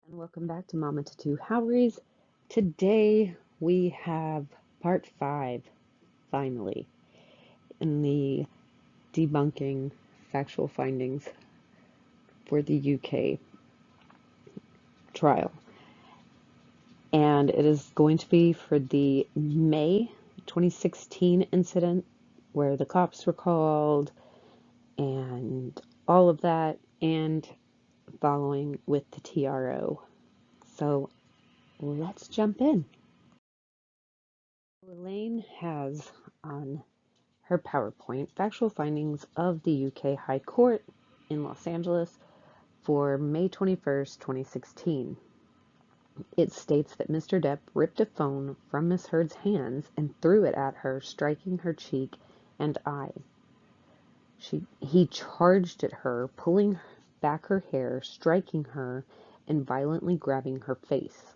And welcome back to Mama Tattoo Howeries. Today we have part 5, finally, in the debunking factual findings for the UK trial. And it is going to be for the May 2016 incident where the cops were called and all of that, and following with the TRO. So let's jump in. Elaine has on her PowerPoint factual findings of the UK High Court in Los Angeles for May 21st, 2016. It states that Mr. Depp ripped a phone from Miss Heard's hands and threw it at her, striking her cheek and eye. He charged at her, pulling back her hair, striking her, and violently grabbing her face,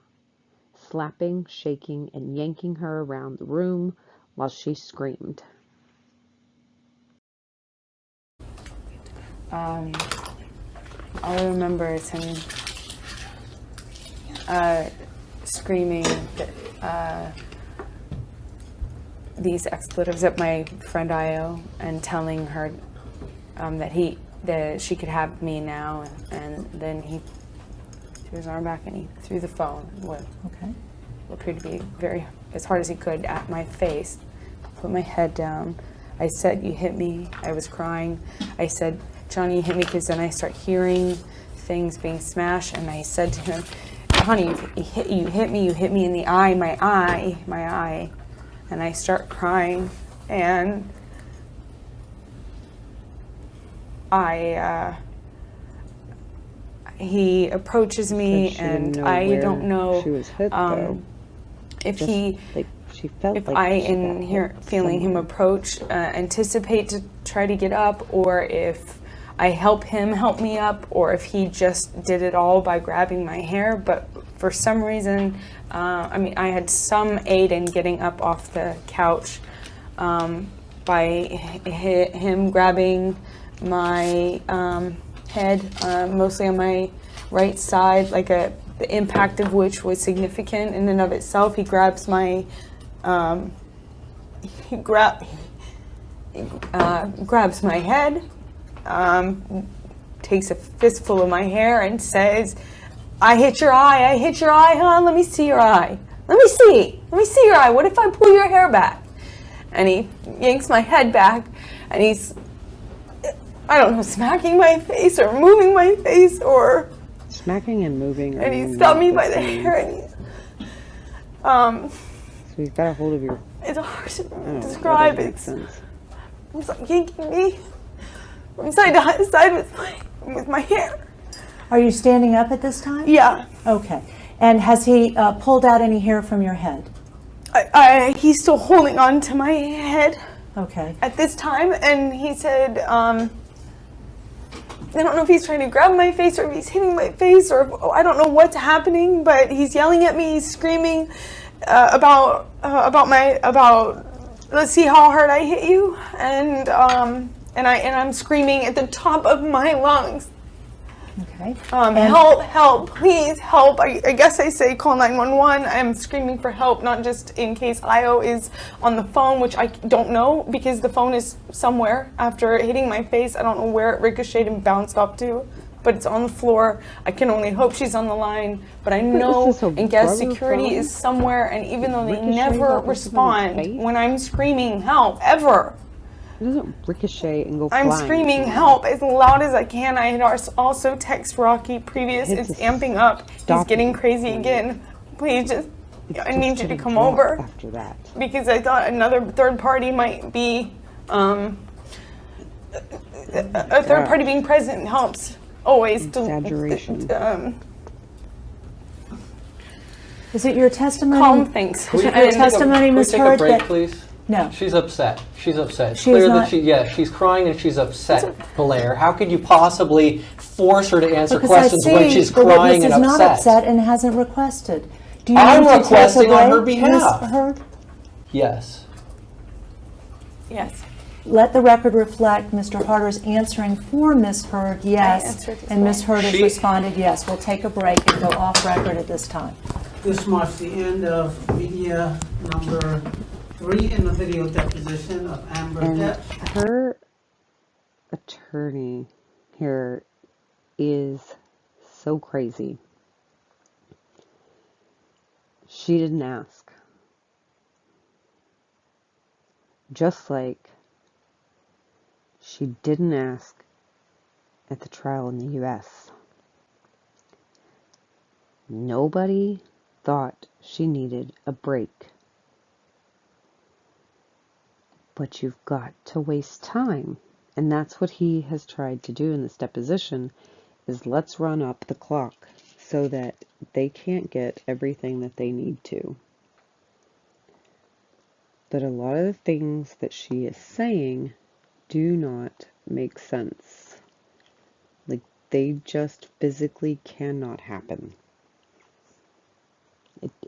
slapping, shaking, and yanking her around the room while she screamed. All I remember is him screaming these expletives at my friend Io and telling her that she could have me now, and then he threw his arm back and he threw the phone, what appeared to be very as hard as he could at my face. Put my head down. I said, "You hit me." I was crying. I said, "Johnny, you hit me," because then I start hearing things being smashed, and I said to him, "Honey, you hit me in the eye, my eye," and I start crying, and he approaches me, and I don't know she was hit, though. if Just he, like she felt if like I she in got here hit feeling him somewhere. approach, anticipate to try to get up, or if I help him help me up, or if he just did it all by grabbing my hair. But for some reason, I had some aid in getting up off the couch by him grabbing my head, mostly on my right side, the impact of which was significant in and of itself. He grabs my grabs my head, takes a fistful of my hair and says, I hit your eye, huh? Let me see your eye. Let me see your eye. What if I pull your hair back?" And he yanks my head back, and he's, I don't know, smacking my face or moving my face, or Smacking and moving. and he stopped me by the hair, and he's So he's got a hold of your. it's hard to I don't know, describe. that doesn't make It's sense. He's like yanking me from side to side with my hair. Are you standing up at this time? Yeah. Okay. And has he pulled out any hair from your head? He's still holding on to my head Okay. at this time, and he said, I don't know if he's trying to grab my face or if he's hitting my face, or if, I don't know what's happening, but he's yelling at me, he's screaming about let's see how hard I hit you, and I'm screaming at the top of my lungs. Okay. Help, please help. I guess I say call 911. I'm screaming for help, not just in case Io is on the phone, which I don't know because the phone is somewhere after hitting my face. I don't know where it ricocheted and bounced off to, but it's on the floor. I can only hope she's on the line, but I know and guess security is somewhere, and even though they never respond when I'm screaming help, ever. It doesn't ricochet and go flying. I'm screaming help as loud as I can. I had also text Rocky previous. It's amping up. He's getting crazy again. Please just, I need you to come over. After that. Because I thought another third party might be, a third party being present helps always. Exaggeration. Is it your testimony? Calm things. Is it your testimony, Can we Ms. take a Hurd, break, that- please? No. She's upset. She's upset. It's She's clear not- that she's crying and she's upset, Blair. How could you possibly force her to answer Because questions I see when she's the crying witness and is not upset and hasn't requested. Do you I'm need to take a requesting on her break, behalf. Ms. Hurd? Yes. Yes. let the record reflect Mr. Harder's answering for Ms. Hurd, yes, answered as and Ms. Hurd has She- responded yes. We'll take a break and go off record at this time. This marks the end of media number 3 in the video deposition of Amber And Depp. her attorney here is so crazy. She didn't ask. Just like she didn't ask at the trial in the US. Nobody thought she needed a break. But you've got to waste time. And that's what he has tried to do in this deposition, is let's run up the clock so that they can't get everything that they need to. But a lot of the things that she is saying do not make sense. Like, they just physically cannot happen.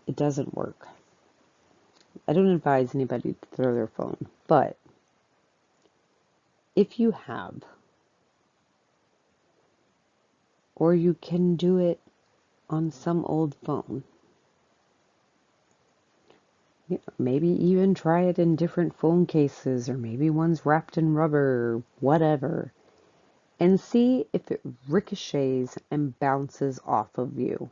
It doesn't work. I don't advise anybody to throw their phone, but if you have, or you can do it on some old phone, maybe even try it in different phone cases, or maybe one's wrapped in rubber, or whatever, and see if it ricochets and bounces off of you,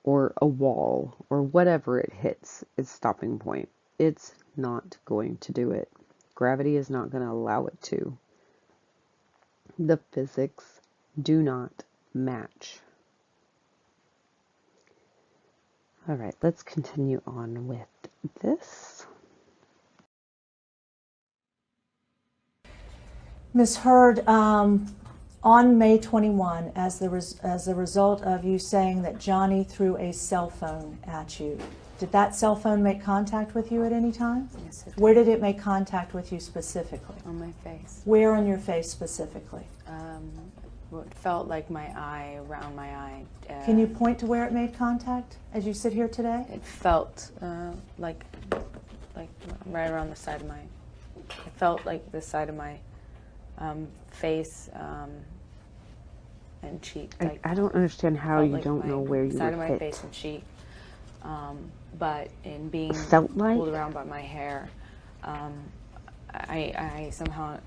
or a wall, or whatever it hits its stopping point. It's not going to do it. Gravity is not going to allow it to. The physics do not match. All right, let's continue on with this. Ms. Hurd, on May 21, as a result of you saying that Johnny threw a cell phone at you, did that cell phone make contact with you at any time? Yes, it did. Where did it make contact with you specifically? On my face. Where on your face specifically? What felt like my eye, around my eye. Can you point to where it made contact as you sit here today? It felt like right around the side of my. It felt like the side of my face and cheek. Like, I don't understand how felt you like don't my know where you side were of my hit. face and cheek. But in being Felt like? pulled around by my hair, I somehow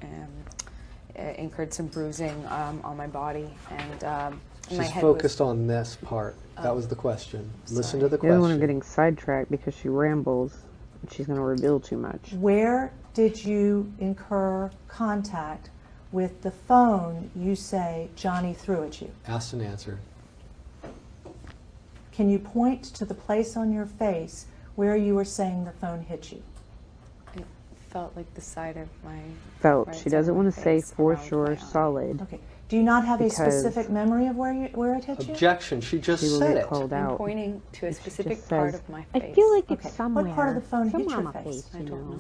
incurred some bruising on my body, and my She's head focused was, on this part. That was the question. Listen sorry. to the The other one question. are getting sidetracked because she rambles and she's going to reveal too much. Where did you incur contact with the phone you say Johnny threw at you? Asked and answered. Can you point to the place on your face where you were saying the phone hit you? it felt like the side of my. Felt. right She side doesn't of my want to say face for around sure my eye. solid. Okay. Do you not have a Because specific memory of where it hit you? Objection. She just She will said get it. called I'm out. pointing to a If she specific just part says, of my I face. feel like Okay. it's somewhere. What part of the phone hit somewhere your on my face? face? I don't know.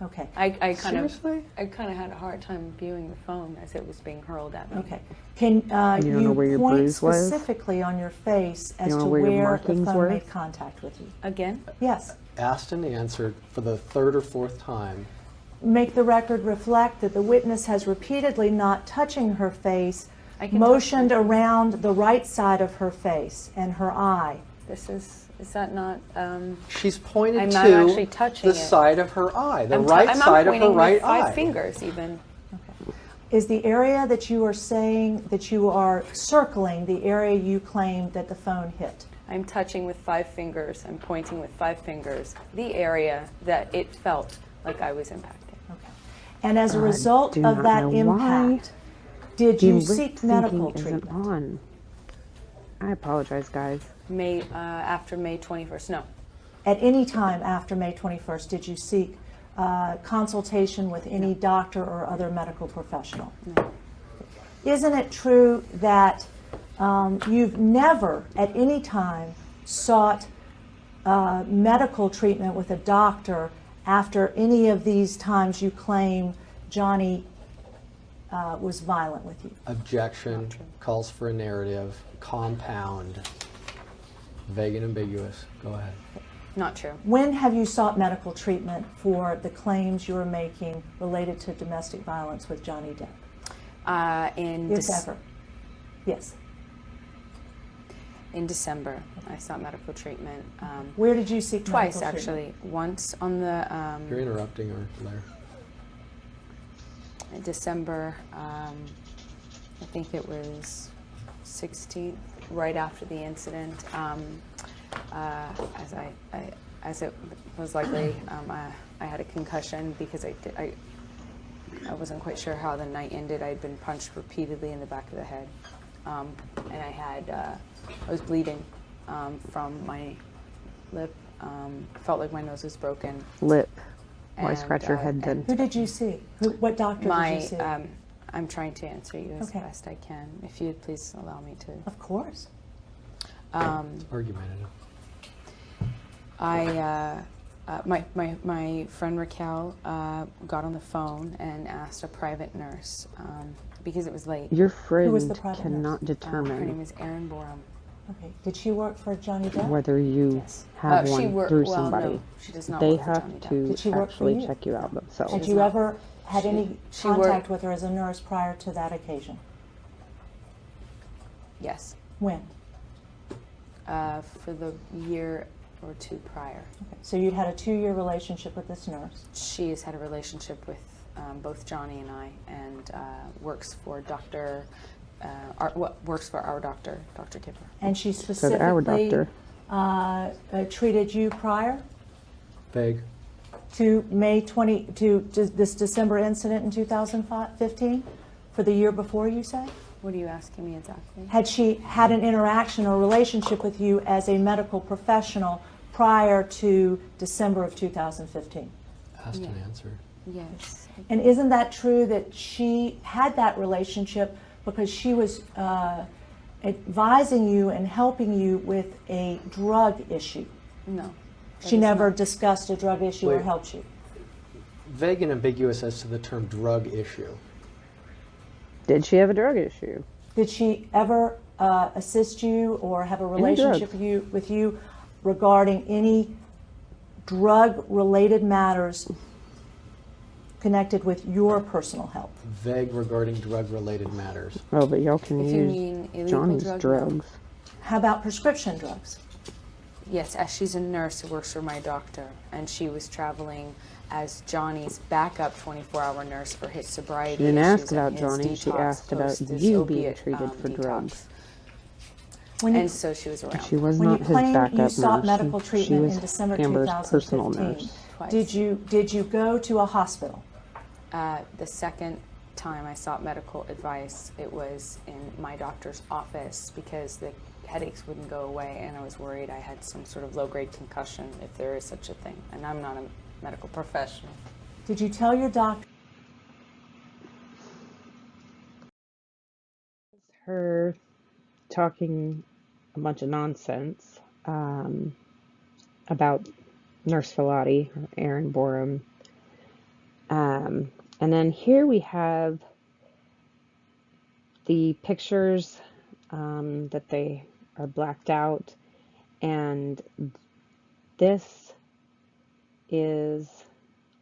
Okay. I kind of Seriously? had a hard time viewing the phone as it was being hurled at me. Okay. Can You don't know where your point bruise was? specifically on your face as don't to know where your where the markings phone were? made contact with you? Again, Yes. Asked and answered for the third or fourth time. Make the record reflect that the witness has repeatedly, not touching her face, I can motioned touch my face. around the right side of her face and her eye. is that not? She's pointed I'm to not actually touching the it. side of her eye, the I'm right I'm side of her pointing right with five eye. fingers even. Is the area that you are saying that you are circling the area you claim that the phone hit? I'm touching with 5 fingers. I'm pointing with 5 fingers the area that it felt like I was impacting. Okay. And as a result do of not that know why impact, did The you lip seek medical syncing isn't treatment? on. I apologize, guys. After May 21st. No. At any time after May 21st, did you seek consultation with any doctor or other medical professional? No. Isn't it true that you've never at any time sought medical treatment with a doctor after any of these times you claim Johnny was violent with you? Objection. Calls for a narrative. Compound. Vague and ambiguous. Go ahead. Not true. When have you sought medical treatment for the claims you were making related to domestic violence with Johnny Depp? If ever. Yes. In December, I sought medical treatment. Where did you seek Twice, medical treatment? actually. Once on the You're interrupting her, Blair. in December, I think it was 16th, right after the incident. As it was likely, I had a concussion because I wasn't quite sure how the night ended. I had been punched repeatedly in the back of the head, and I was bleeding from my lip. Felt like my nose was broken. Lip. Why And, scratch your head then? Who did you see? What doctor did you see? I'm trying to answer you as Okay. best I can. If you'd please allow me to. Of course. Argumentative. My friend Raquel got on the phone and asked a private nurse because it was late. Your Who was the friend private cannot nurse? Her name determine is Erin Borum. Okay. Did she work for Johnny Depp? whether you Yes. have She one worked- through well, somebody. no, she does not They work for have Johnny Depp. to Did she work for actually you? check you out themselves. Had does you not. ever had any she contact worked- with her as a nurse prior to that occasion? Yes, When? for the year or two prior. Okay. So you'd had a 2-year relationship with this nurse. She has had a relationship with both Johnny and I, and works for works for our doctor, Dr. Kipper. And she So our specifically doctor. treated you prior Vague. to this December incident in 2015 for the year before, you say? What are you asking me exactly? Had she had an interaction or relationship with you as a medical professional prior to December of 2015? Asked Yeah. and answered. Yes. And isn't that true that she had that relationship because she was advising you and helping you with a drug issue? No. that She is never not- discussed a drug issue or Wait. helped you? Vague and ambiguous as to the term drug issue. Did she have a drug issue? Did she ever assist you or have a drugs? relationship with you regarding any drug-related matters connected with your personal health? Vague regarding drug-related matters. Oh, but y'all can If you use mean illegal Johnny's drug, no. drugs. How about prescription drugs? Yes, as she's a nurse who works for my doctor, and she was traveling as Johnny's backup 24-hour nurse for his sobriety She didn't ask issues and about his Johnny, she detox asked about post his you being opiate, treated for detox. drugs. When you, And so she was around. She was when you not his claim backup you sought nurse. medical She treatment was in December Amber's personal 2015, nurse. Twice. did you go to a hospital? The second time I sought medical advice, it was in my doctor's office because the headaches wouldn't go away, and I was worried I had some sort of low-grade concussion, if there is such a thing. And I'm not a medical professional. Did you tell your doctor? Her talking a bunch of nonsense about Nurse Filati, or Erin Borum. And then here we have the pictures that they are blacked out, and this is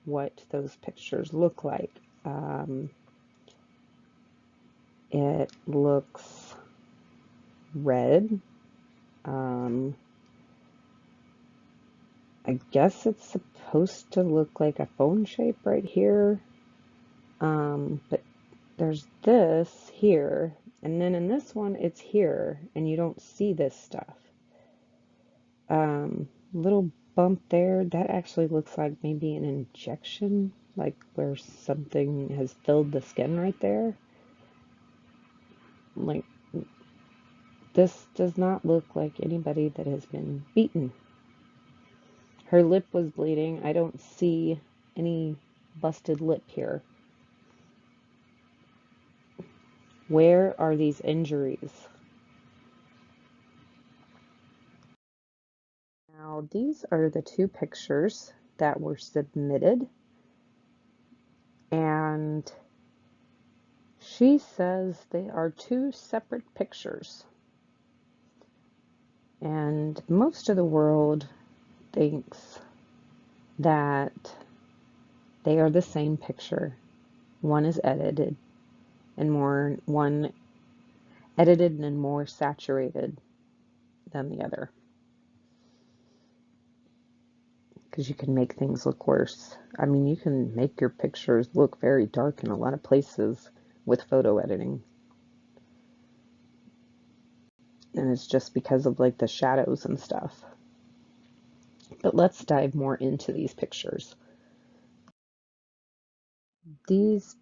what those pictures look like. It looks red. I guess it's supposed to look like a phone shape right here. But there's this here, and then in this one it's here, and you don't see this stuff. Little bump there, that actually looks like maybe an injection, like where something has filled the skin right there. Like, this does not look like anybody that has been beaten. Her lip was bleeding. I don't see any busted lip here. Where are these injuries? Now, these are the two pictures that were submitted, and she says they are two separate pictures. And most of the world, thinks that they are the same picture. One is edited and one edited and more saturated than the other. Because you can make things look worse. I mean, you can make your pictures look very dark in a lot of places with photo editing. And it's just because of like the shadows and stuff. But let's dive more into these pictures. These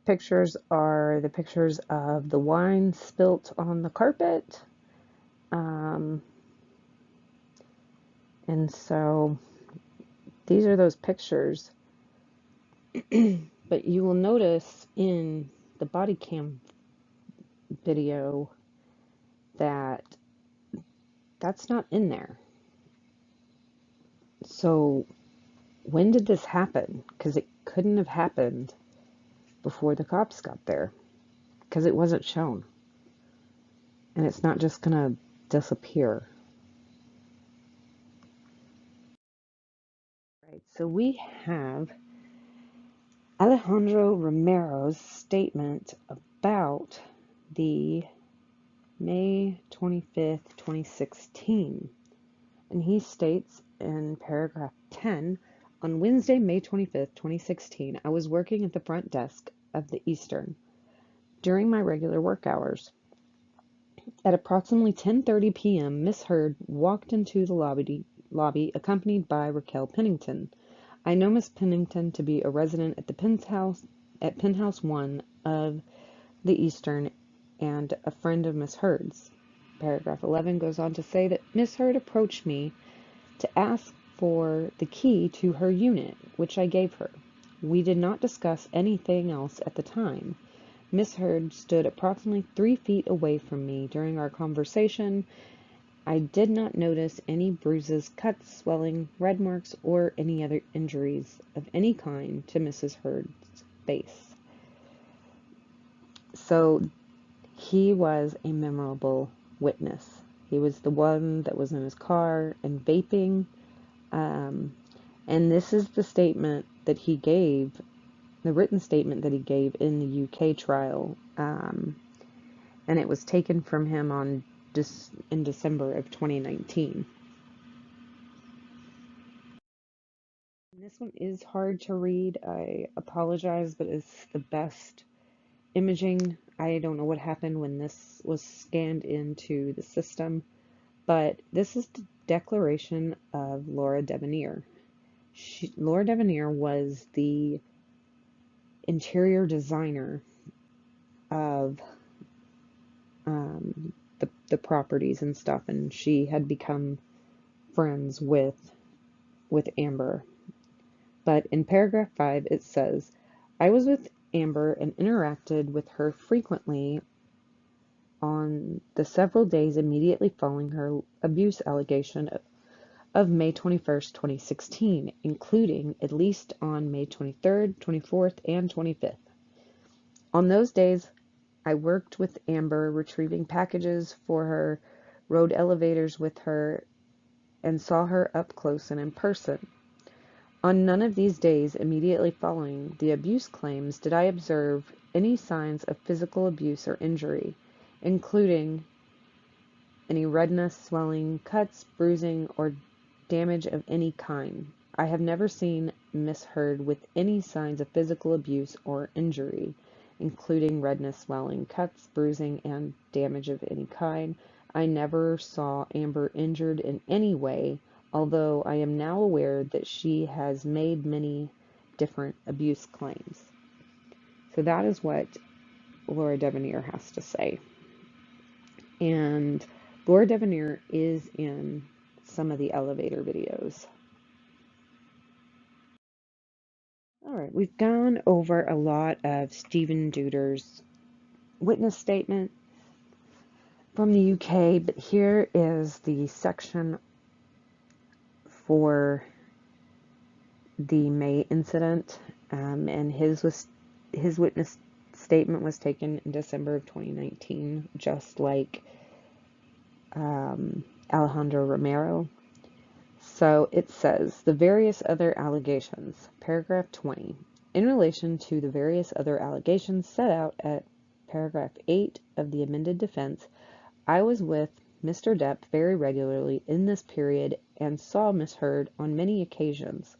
pictures are the pictures of the wine spilt on the carpet. And so these are those pictures. But you will notice in the body cam video that that's not in there. So when did this happen? Because it couldn't have happened before the cops got there, because it wasn't shown. And it's not just gonna disappear. Right, so we have Alejandro Romero's statement about the May 25th, 2016. And he states in paragraph 10, on Wednesday, May 25th, 2016, I was working at the front desk of the Eastern during my regular work hours. At approximately 10:30 p.m., Miss Heard walked into the lobby accompanied by Raquel Pennington. I know Miss Pennington to be a resident at the Penthouse 1 of the Eastern and a friend of Miss Heard's. Paragraph 11 goes on to say that Miss Heard approached me to ask for the key to her unit, which I gave her. We did not discuss anything else at the time. Miss Heard stood approximately 3 feet away from me during our conversation. I did not notice any bruises, cuts, swelling, red marks, or any other injuries of any kind to Mrs. Heard's face. So he was a memorable witness. He was the one that was in his car and vaping. And this is the statement that he gave, the written statement that he gave in the UK trial. And it was taken from him in December of 2019. And this one is hard to read. I apologize, but it's the best imaging. I don't know what happened when this was scanned into the system, but this is the declaration of Laura Debonair. Laura Debonair was the interior designer of the properties and stuff, and she had become friends with Amber. But in paragraph 5 it says, I was with Amber and interacted with her frequently on the several days immediately following her abuse allegation of May 21st, 2016, including at least on May 23rd, 24th, and 25th. On those days, I worked with Amber, retrieving packages for her, rode elevators with her, and saw her up close and in person. On none of these days immediately following the abuse claims did I observe any signs of physical abuse or injury, including any redness, swelling, cuts, bruising, or damage of any kind. I have never seen Miss Heard with any signs of physical abuse or injury, including redness, swelling, cuts, bruising, and damage of any kind. I never saw Amber injured in any way, although I am now aware that she has made many different abuse claims. So that is what Laura Debonair has to say. And Laura Debonair is in some of the elevator videos. Alright, we've gone over a lot of Stephen Duder's witness statement from the UK, but here is the section for the May incident, and his witness statement was taken in December of 2019, just like Alejandro Romero. So it says, the various other allegations, paragraph 20. In relation to the various other allegations set out at paragraph 8 of the amended defense, I was with Mr. Depp very regularly in this period and saw Miss Heard on many occasions.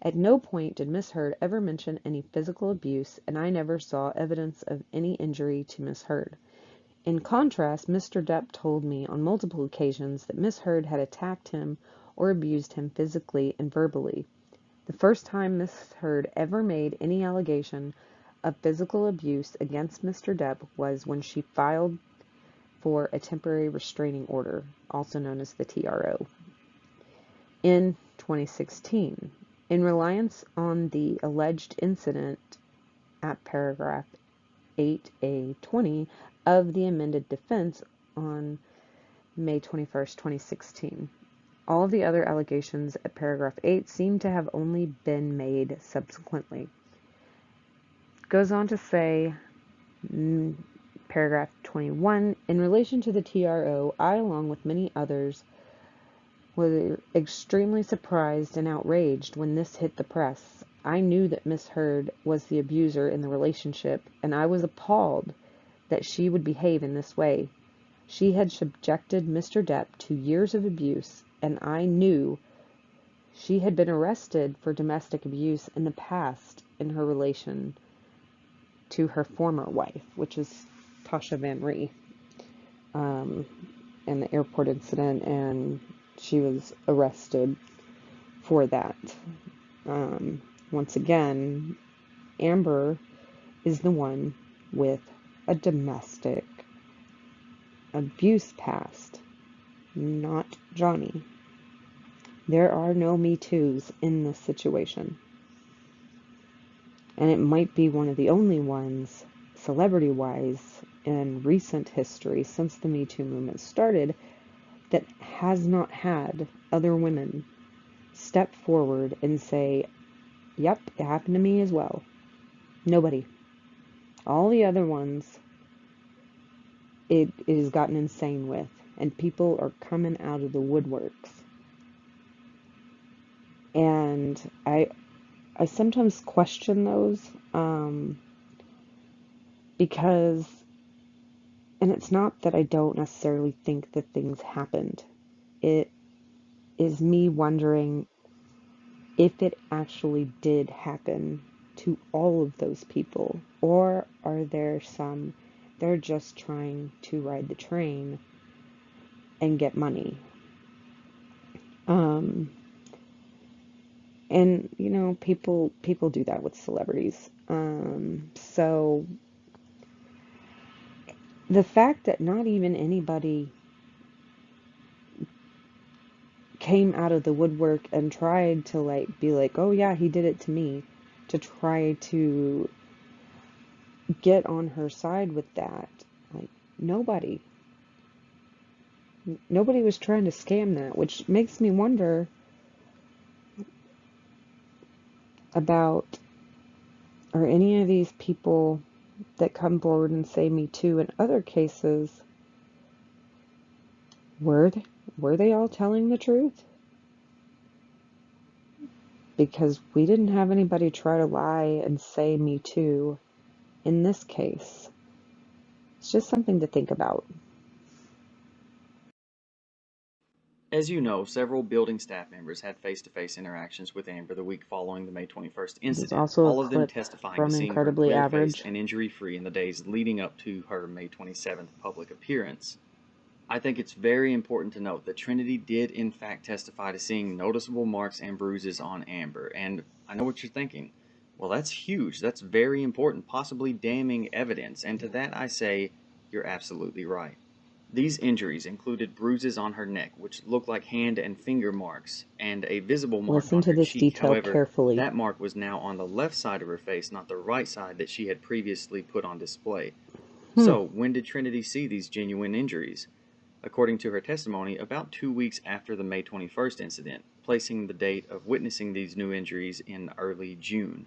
At no point did Miss Heard ever mention any physical abuse, and I never saw evidence of any injury to Miss Heard. In contrast, Mr. Depp told me on multiple occasions that Miss Heard had attacked him or abused him physically and verbally. The first time Miss Heard ever made any allegation of physical abuse against Mr. Depp was when she filed for a temporary restraining order, also known as the TRO, in 2016. In reliance on the alleged incident at paragraph 8A20 of the amended defense on May 21st, 2016. All of the other allegations at paragraph 8 seem to have only been made subsequently. Goes on to say, paragraph 21, in relation to the TRO, I, along with many others, were extremely surprised and outraged when this hit the press. I knew that Miss Heard was the abuser in the relationship, and I was appalled that she would behave in this way. She had subjected Mr. Depp to years of abuse, and I knew she had been arrested for domestic abuse in the past in her relation to her former wife, which is Tasha Van Ree, and the airport incident, and she was arrested for that. Once again, Amber is the one with a domestic abuse past, not Johnny. There are no Me Too's in this situation. And it might be one of the only ones, celebrity-wise, in recent history, since the Me Too movement started, that has not had other women step forward and say, yep, it happened to me as well. Nobody. All the other ones, it has gotten insane with, and people are coming out of the woodworks. And I sometimes question those, because, and it's not that I don't necessarily think that things happened. It is me wondering if it actually did happen to all of those people, or are there some they're just trying to ride the train and get money. And you know, people do that with celebrities. So the fact that not even anybody came out of the woodwork and tried to be like, oh yeah, he did it to me, to try to get on her side with that. Like, nobody was trying to scam that, which makes me wonder about, are any of these people that come forward and say Me Too in other cases, were they all telling the truth? Because we didn't have anybody try to lie and say Me Too in this case. It's just something to think about. As you know, several building staff members had face-to-face interactions with Amber the week following the May 21st incident, also all a of them clip testifying from to seeing her Incredibly clear-faced Average. and injury-free in the days leading up to her May 27th public appearance. I think it's very important to note that Trinity did in fact testify to seeing noticeable marks and bruises on Amber, and I know what you're thinking. Well, that's huge. That's very important, possibly damning evidence, and to that I say, you're absolutely right. These injuries included bruises on her neck, which looked like hand and finger marks, and a visible mark Listen on to her this cheek. detail However, carefully. that mark was now on the left side of her face, not the right side that she had previously put on display. So, when did Trinity see these genuine injuries? According to her testimony, about 2 weeks after the May 21st incident, placing the date of witnessing these new injuries in early June.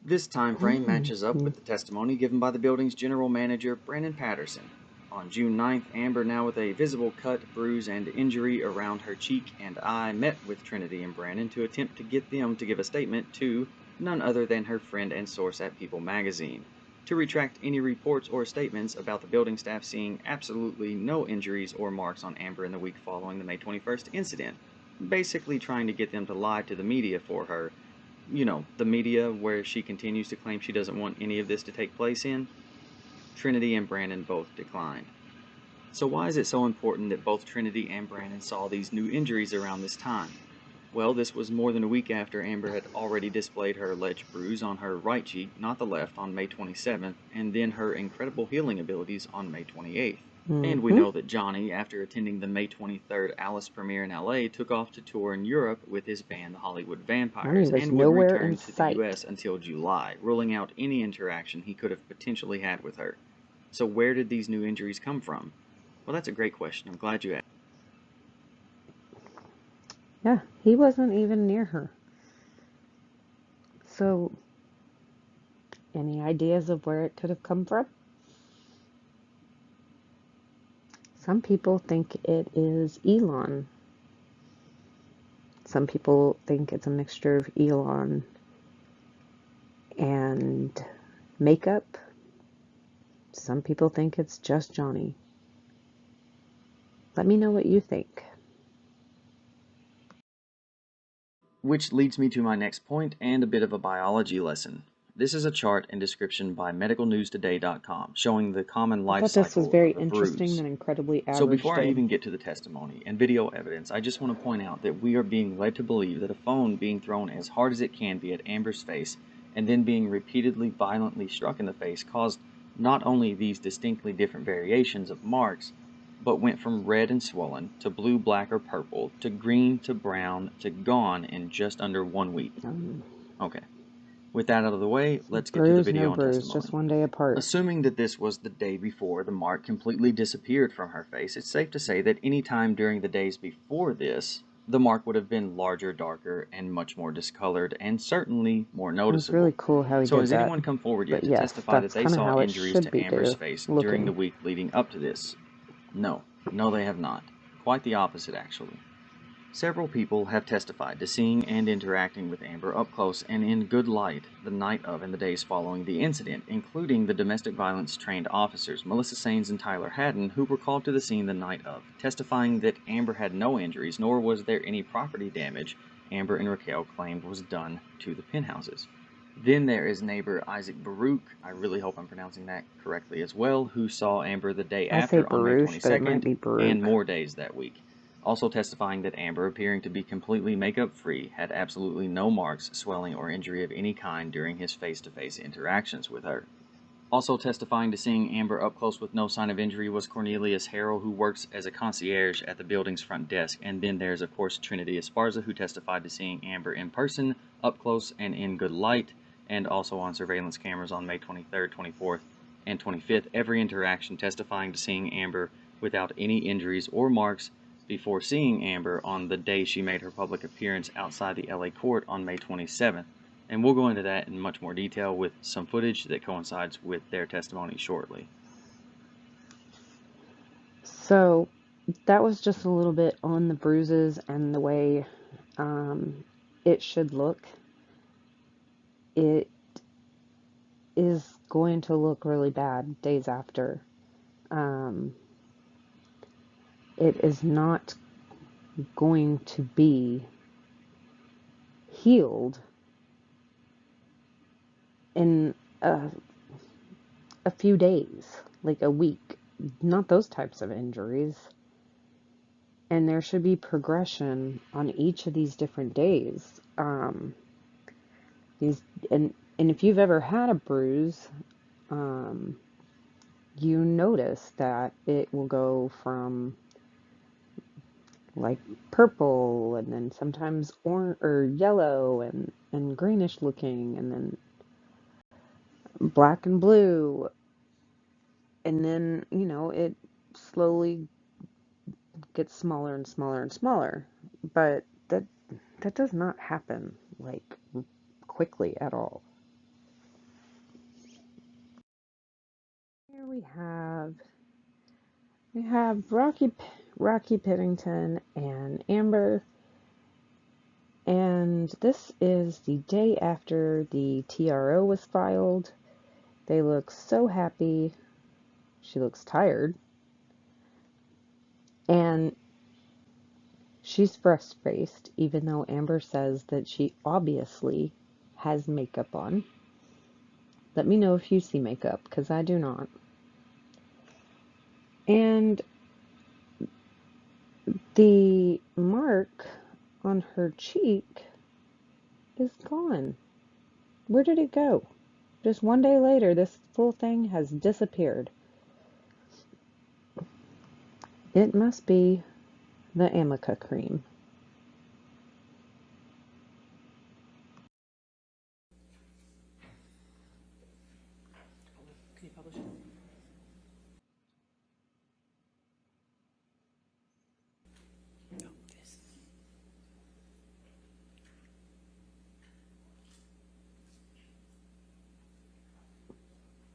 This time frame matches up with the testimony given by the building's general manager, Brandon Patterson. On June 9th, Amber, now with a visible cut, bruise, and injury around her cheek and eye, met with Trinity and Brandon to attempt to get them to give a statement to none other than her friend and source at People magazine, to retract any reports or statements about the building staff seeing absolutely no injuries or marks on Amber in the week following the May 21st incident, basically trying to get them to lie to the media for her. You know, the media where she continues to claim she doesn't want any of this to take place in. Trinity and Brandon both declined. So why is it so important that both Trinity and Brandon saw these new injuries around this time? Well, this was more than a week after Amber had already displayed her alleged bruise on her right cheek, not the left, on May 27th, and then her incredible healing abilities on May 28th. And we know that Johnny, after attending the May 23rd Alice premiere in LA, took off to tour in Europe with his band, the Hollywood Vampires, was and would nowhere return in to the sight. US until July, ruling out any interaction he could have potentially had with her. So where did these new injuries come from? Well, that's a great question. I'm glad you asked. Yeah, he wasn't even near her. So, any ideas of where it could have come from? Some people think it is Elon. Some people think it's a mixture of Elon and makeup. Some people think it's just Johnny. Let me know what you think. Which leads me to my next point and a bit of a biology lesson. This is a chart and description by medicalnewstoday.com showing the common life I thought this cycle was very of a interesting bruise. and incredibly average. So before I even get to the testimony and video evidence, I just want to point out that we are being led to believe that a phone being thrown as hard as it can be at Amber's face and then being repeatedly violently struck in the face caused not only these distinctly different variations of marks, but went from red and swollen to blue, black, or purple to green to brown to gone in just under 1 week. Okay. With that out of the way, let's get to the bruise, video no and bruise, testimony. just one day apart. Assuming that this was the day before the mark completely disappeared from her face, it's safe to say that any time during the days before this, the mark would have been larger, darker, and much more discolored, and certainly more It's noticeable. really cool how he So did has that. anyone come forward yet But to yes, testify that that's they kind of saw how it injuries should to be Amber's face during the looking. week leading up to this? No, they have not. Quite the opposite, actually. Several people have testified to seeing and interacting with Amber up close and in good light the night of and the days following the incident, including the domestic violence trained officers Melissa Sains and Tyler Haddon, who were called to the scene the night of, testifying that Amber had no injuries, nor was there any property damage Amber and Raquel claimed was done to the penthouses. Then there is neighbor Isaac Baruch, I really hope I'm pronouncing that correctly as well, who saw Amber the day I say after on May Baruch, but it might 22nd be Baruch. and more days that week. Also testifying that Amber, appearing to be completely makeup-free, had absolutely no marks, swelling, or injury of any kind during his face-to-face interactions with her. Also testifying to seeing Amber up close with no sign of injury was Cornelius Harrell, who works as a concierge at the building's front desk. And then there's, of course, Trinity Esparza, who testified to seeing Amber in person, up close and in good light, and also on surveillance cameras on May 23rd, 24th, and 25th, every interaction testifying to seeing Amber without any injuries or marks before seeing Amber on the day she made her public appearance outside the LA court on May 27th. And we'll go into that in much more detail with some footage that coincides with their testimony shortly. So that was just a little bit on the bruises and the way it should look. It is going to look really bad days after. It is not going to be healed in a few days, like a week. Not those types of injuries. And there should be progression on each of these different days. And if you've ever had a bruise, you notice that it will go from like purple and then sometimes orange or yellow and greenish looking and then black and blue, and then it slowly gets smaller and smaller and smaller, but that does not happen like quickly at all. Here we have We have Rocky Piddington and Amber, and this is the day after the TRO was filed. They look so happy. She looks tired, and she's fresh-faced, even though Amber says that she obviously has makeup on. Let me know if you see makeup, because I do not. And the mark on her cheek is gone. Where did it go? Just one day later, this full thing has disappeared. It must be the Amica cream. Can you publish it? No, this.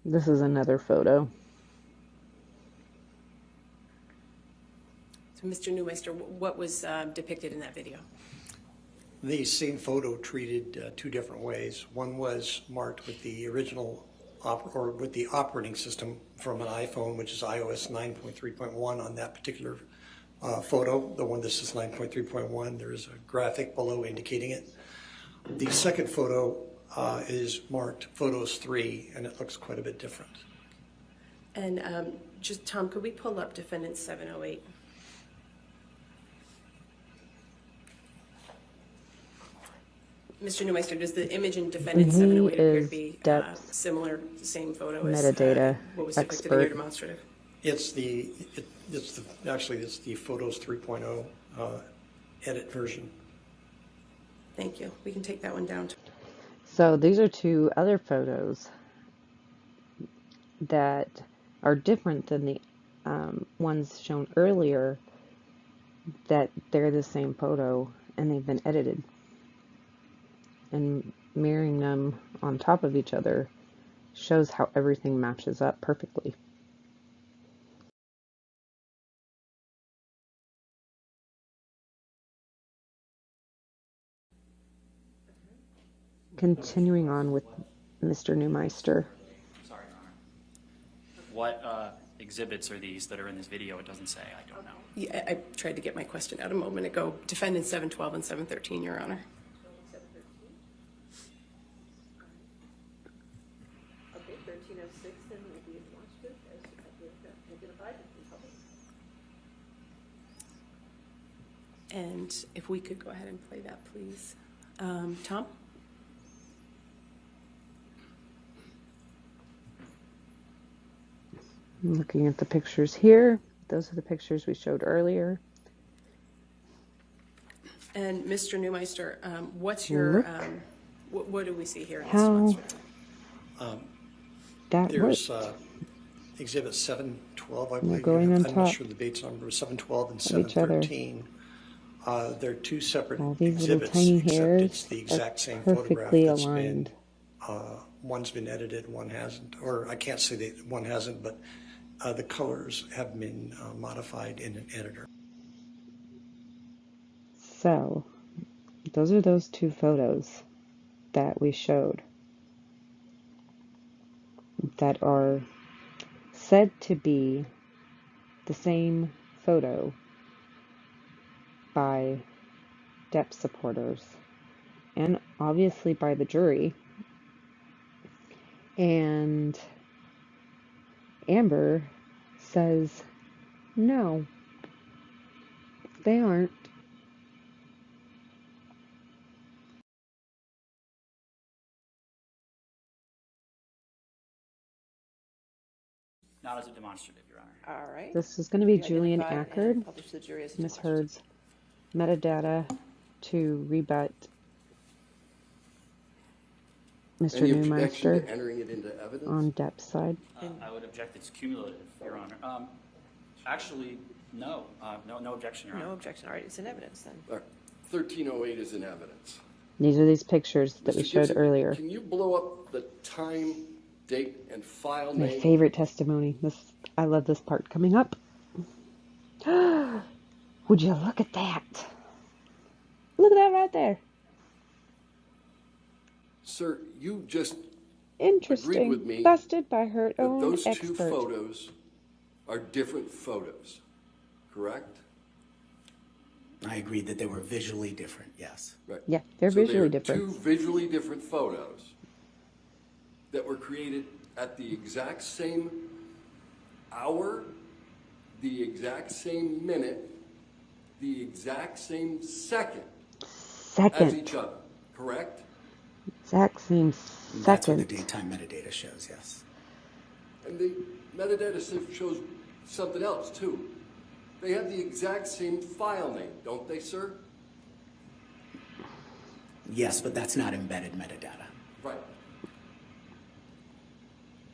This is another photo. So, Mr. Newmeister, what was depicted in that video? The same photo treated two different ways. One was marked with the original with the operating system from an iPhone, which is iOS 9.3.1 on that particular photo. The one that says 9.3.1, there is a graphic below indicating it. The second photo is marked Photos 3, and it looks quite a bit different. And just, Tom, could we pull up Defendant 708? Mr. Newmeister, does the image in Defendant 708 appear to be similar, same photo as metadata what was depicted in expert. your demonstrative? Actually it's the Photos 3.0 edit version. Thank you. We can take that one down. So these are two other photos that are different than the ones shown earlier, that they're the same photo and they've been edited. And mirroring them on top of each other shows how everything matches up perfectly. Continuing on with Mr. Newmeister. Sorry, Your Honor. What exhibits are these that are in this video? It doesn't say. I don't know. Yeah, I tried to get my question out a moment ago. Defendant 712 and 713, Your Honor. Okay, 1306 then will be demonstrative as identified in public. And if we could go ahead and play that, please. Tom? I'm looking at the pictures here. Those are the pictures we showed earlier. And Mr. Newmeister, what's your, what do we see here in this How demonstrative? that There's worked. Exhibit 712, I They're believe. going on I'm top not sure the dates number, 712 and of each other. 713. They're two separate All these little exhibits, tiny except hairs it's the exact are same photograph perfectly that's aligned. been, one's been edited, one hasn't. Or I can't say that one hasn't, but the colors have been modified in an editor. So, those are those two photos that we showed that are said to be the same photo by Depp supporters and obviously by the jury. And Amber says, no, they aren't. Not as a demonstrative, Your Honor. All right. This is going to be You Julian identify and Ackard, publish to the jury as Ms. demonstrative. Heard's metadata to rebut Mr. Any objection Newmeister to entering it into evidence? on Depp's side. I would object it's cumulative, Your Honor. Actually, no. No objection, Your Honor. No objection. All right, it's in evidence then. 1308 is in evidence. These are these pictures that we Mr. showed Gibson, earlier. Can you blow up the time, date, and file My name? favorite testimony. I love this part coming up. Would you look at that? Look at that right there. Sir, you just agreed Interesting. with me Busted by her that own those two expert. photos are different photos, correct? I agreed that they were visually different, yes. Right. Yeah, they're So visually they're different. two visually different photos that were created at the exact same hour, the exact same minute, the exact same second as each other, correct? Exact same second. That's what the daytime metadata shows, yes. And the metadata shows something else too. They have the exact same file name, don't they, sir? Yes, but that's not embedded metadata. Right.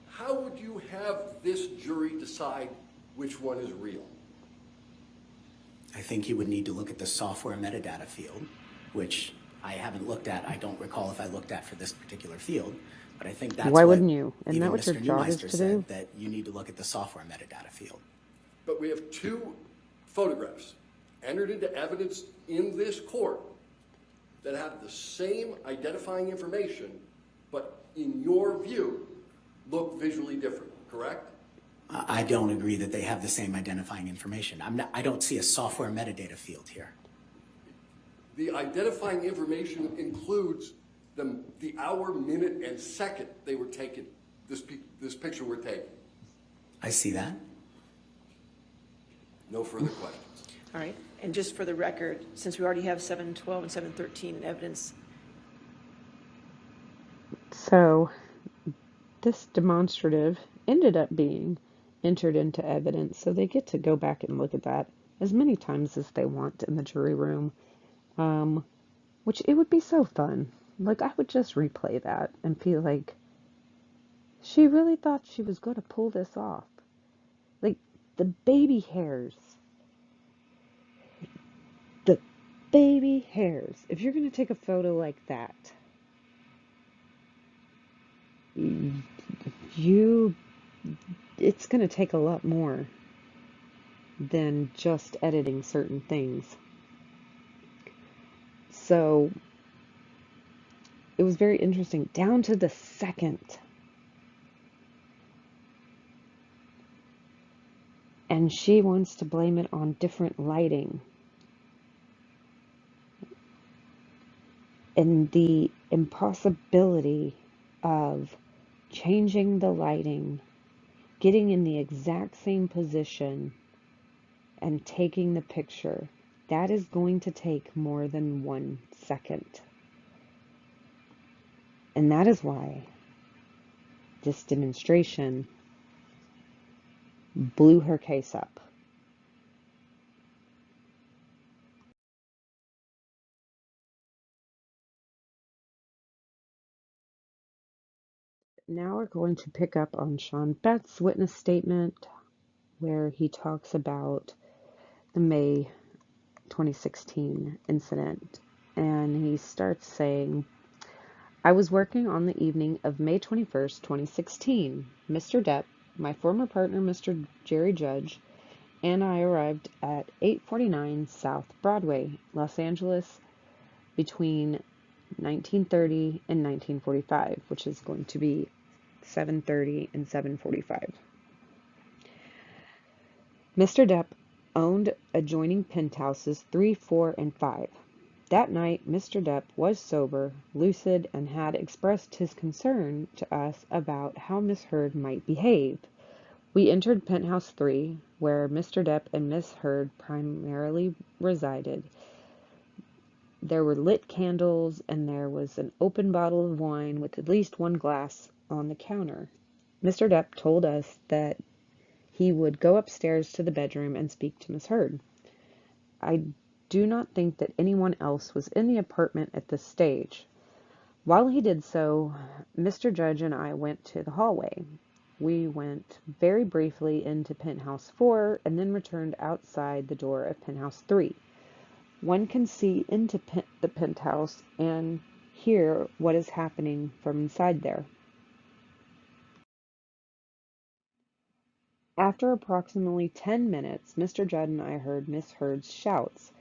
How would you have this jury decide which one is real? I think you would need to look at the software metadata field, which I haven't looked at. I don't recall if I looked at for this particular field, but I think that's Why what wouldn't you? Isn't that what your Mr. job is Neumeister to said, do? that you need to look at the software metadata field. But we have two photographs entered into evidence in this court that have the same identifying information, but in your view, look visually different, correct? I don't agree that they have the same identifying information. I don't see a software metadata field here. The identifying information includes the hour, minute, and second they were taken, this picture were taken. I see that. No further questions. All right, and just for the record, since we already have 712 and 713 in evidence. So, this demonstrative ended up being entered into evidence, so they get to go back and look at that as many times as they want in the jury room, which it would be so fun. Like, I would just replay that and feel like she really thought she was going to pull this off. Like, the baby hairs. The baby hairs. If you're going to take a photo like that, it's going to take a lot more than just editing certain things. So it was very interesting, down to the second. And she wants to blame it on different lighting. And the impossibility of changing the lighting, getting in the exact same position, and taking the picture, that is going to take more than 1 second. And that is why this demonstration blew her case up. Now we're going to pick up on Sean Bett's witness statement, where he talks about the May 2016 incident. And he starts saying, I was working on the evening of May 21st, 2016. Mr. Depp, my former partner, Mr. Jerry Judge, and I arrived at 849 South Broadway, Los Angeles, between 1930 and 1945, which is going to be 7:30 and 7:45. Mr. Depp owned adjoining penthouses 3, 4, and 5. That night, Mr. Depp was sober, lucid, and had expressed his concern to us about how Miss Heard might behave. We entered Penthouse 3, where Mr. Depp and Miss Heard primarily resided. There were lit candles, and there was an open bottle of wine with at least one glass on the counter. Mr. Depp told us that he would go upstairs to the bedroom and speak to Miss Heard. I do not think that anyone else was in the apartment at this stage. While he did so, Mr. Judge and I went to the hallway. We went very briefly into Penthouse 4 and then returned outside the door of Penthouse 3. One can see into the penthouse and hear what is happening from inside there. After approximately 10 minutes, Mr. Judd and I heard Miss Heard's shouts.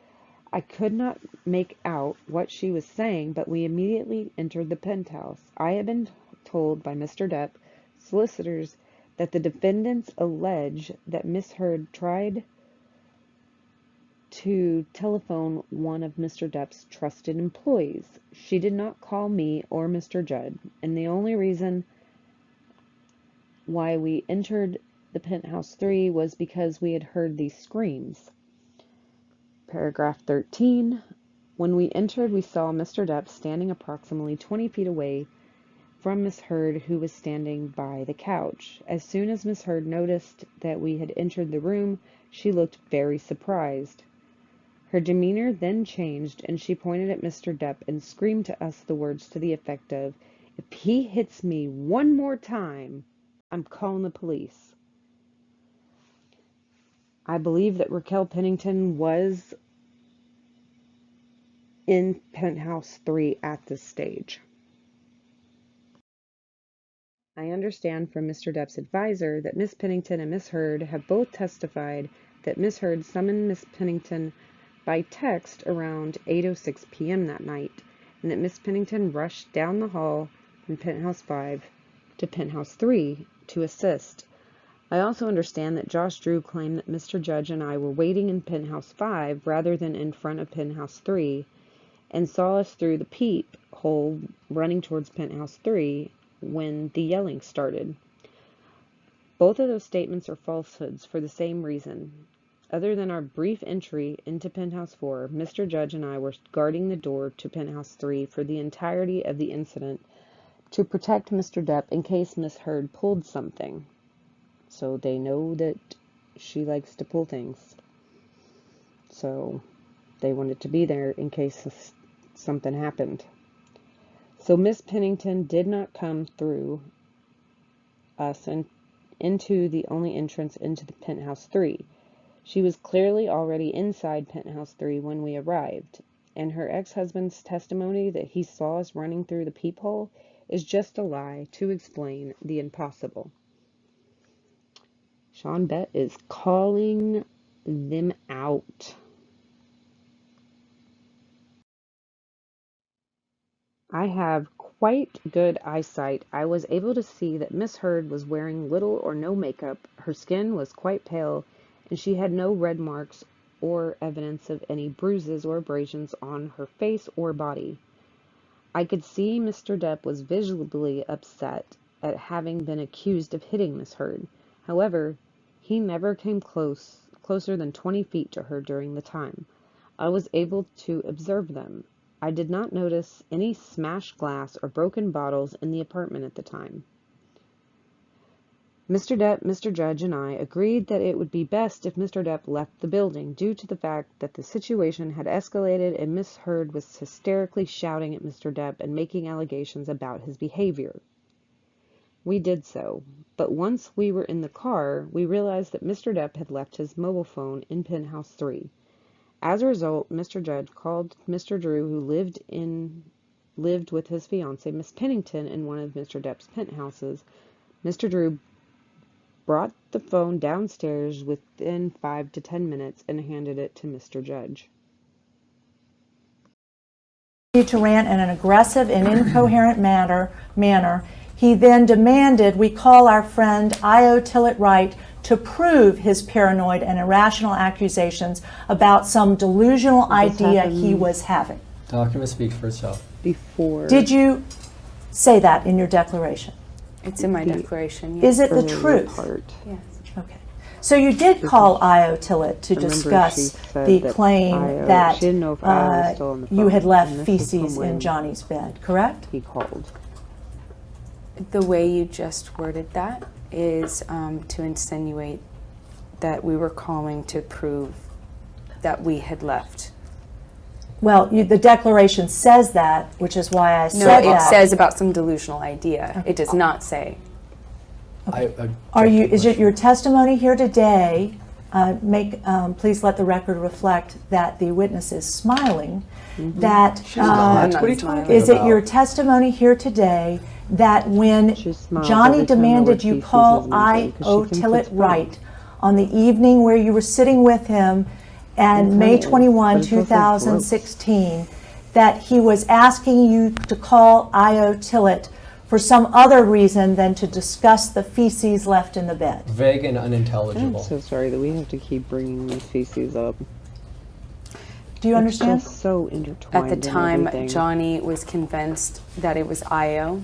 I could not make out what she was saying, but we immediately entered the penthouse. I had been told by Mr. Depp, solicitors, that the defendants allege that Miss Heard tried to telephone one of Mr. Depp's trusted employees. She did not call me or Mr. Judd, and the only reason why we entered the penthouse 3 was because we had heard these screams. Paragraph 13. When we entered, we saw Mr. Depp standing approximately 20 feet away from Miss Heard, who was standing by the couch. As soon as Miss Heard noticed that we had entered the room, she looked very surprised. Her demeanor then changed, and she pointed at Mr. Depp and screamed to us the words to the effect of, "If he hits me one more time, I'm calling the police." I believe that Raquel Pennington was in penthouse 3 at this stage. I understand from Mr. Depp's advisor that Miss Pennington and Miss Heard have both testified that Miss Heard summoned Miss Pennington by text around 8:06 p.m. that night, and that Miss Pennington rushed down the hall from penthouse 5 to penthouse 3 to assist. I also understand that Josh Drew claimed that Mr. Judge and I were waiting in penthouse 5 rather than in front of penthouse 3, and saw us through the peep hole running towards penthouse 3 when the yelling started. Both of those statements are falsehoods for the same reason. Other than our brief entry into penthouse 4, Mr. Judge and I were guarding the door to penthouse 3 for the entirety of the incident to protect Mr. Depp in case Miss Heard pulled something. So they know that she likes to pull things. So they wanted to be there in case something happened. So Miss Pennington did not come through us and into the only entrance into the penthouse 3. She was clearly already inside penthouse 3 when we arrived, and her ex-husband's testimony that he saw us running through the peephole is just a lie to explain the impossible. Sean Bett is calling them out. I have quite good eyesight. I was able to see that Miss Heard was wearing little or no makeup. Her skin was quite pale, and she had no red marks or evidence of any bruises or abrasions on her face or body. I could see Mr. Depp was visibly upset at having been accused of hitting Miss Heard. However, he never came closer than 20 feet to her during the time. I was able to observe them. I did not notice any smashed glass or broken bottles in the apartment at the time. Mr. Depp, Mr. Judge, and I agreed that it would be best if Mr. Depp left the building due to the fact that the situation had escalated and Miss Heard was hysterically shouting at Mr. Depp and making allegations about his behavior. We did so, but once we were in the car, we realized that Mr. Depp had left his mobile phone in penthouse 3. As a result, Mr. Judge called Mr. Drew, who lived with his fiancée, Miss Pennington, in one of Mr. Depp's penthouses. Mr. Drew brought the phone downstairs within 5 to 10 minutes and handed it to Mr. Judge. To rant in an aggressive and incoherent manner. He then demanded we call our friend Io Tillett-Wright to prove his paranoid and irrational accusations about some delusional idea he was having. Document speaks for itself. Before. Did you say that in your declaration? It's in my declaration. Yes. Is it the truth? Yes. Okay. So you did call Io Tillett to discuss the claim that you had left feces in Johnny's bed, correct? He called. The way you just worded that is to insinuate that we were calling to prove that we had left. Well, the declaration says that, which is why I said that. No, it says about some delusional idea. Okay. It does not say. Okay. Is it your testimony here today? Please let the record reflect that the witness is smiling. Mm-hmm. That what are you talking is about? it your testimony here today that when She smiles Johnny every time the demanded word you feces call is mentioned, 'cause she thinks Tillett it's funny. Wright on the evening where you were sitting with him and It May kinda is, 21, but it's also 2016, that he was asking you to call I.O. Tillett for some other reason than to discuss the feces left in the bed? Vague and I'm unintelligible. so sorry that we have to keep bringing these feces up. Do you understand? It's just so intertwined. At the in time, everything. Johnny was convinced that it was Io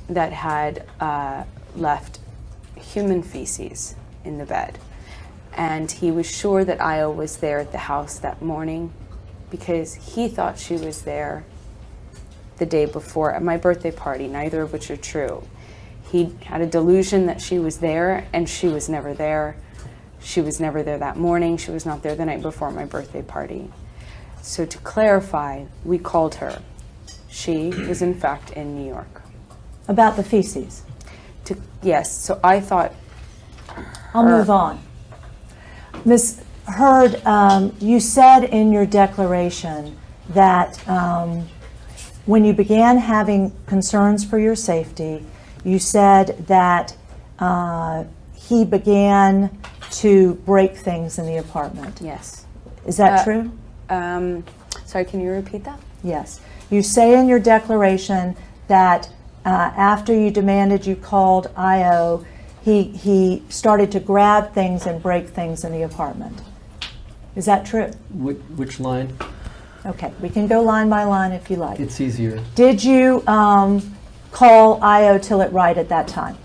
that had left human feces in the bed. And he was sure that Io was there at the house that morning because he thought she was there the day before at my birthday party, neither of which are true. He had a delusion that she was there, and she was never there. She was never there that morning. She was not there the night before my birthday party. So to clarify, we called her. She was in fact in New York. About the feces? Yes, so I thought I'll move on. Ms. Hurd, you said in your declaration that when you began having concerns for your safety, you said that he began to break things in the apartment. Yes. Is that true? Sorry, can you repeat that? Yes. You say in your declaration that after you demanded you called I.O., he started to grab things and break things in the apartment. Is that true? Which line? Okay, we can go line by line if you like. It's easier. Did you call I.O. Tillett Wright at that time?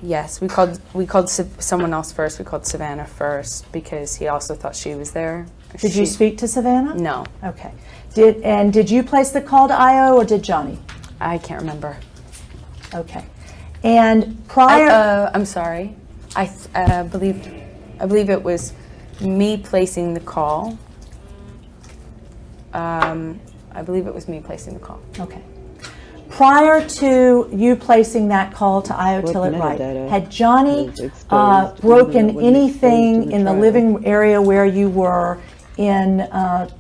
Yes, we called someone else first. We called Savannah first because he also thought she was there. Did you speak to Savannah? No. Okay. Did you place the call to I.O. or did Johnny? I can't remember. Okay. And prior... I'm sorry. I believe it was me placing the call. I believe it was me placing the call. Okay. Prior to you placing that call to I.O. What Tillett Wright, metadata had Johnny was exposed broken even though it wasn't anything exposed in in the the trial? living area where you were in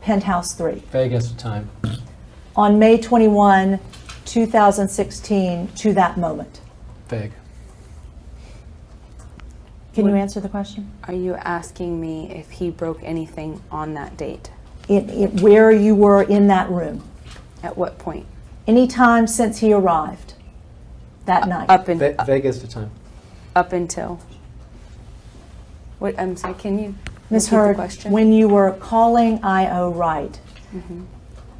Penthouse 3? Vague as to time. On May 21, 2016, to that moment? Vague. Can you answer the question? Are you asking me if he broke anything on that date? Where you were in that room? At what point? Any time since he arrived that night? Vague as to time. Up until? What? I'm sorry. Can you Ms. repeat the Hurd, question? when you were calling I.O. Wright,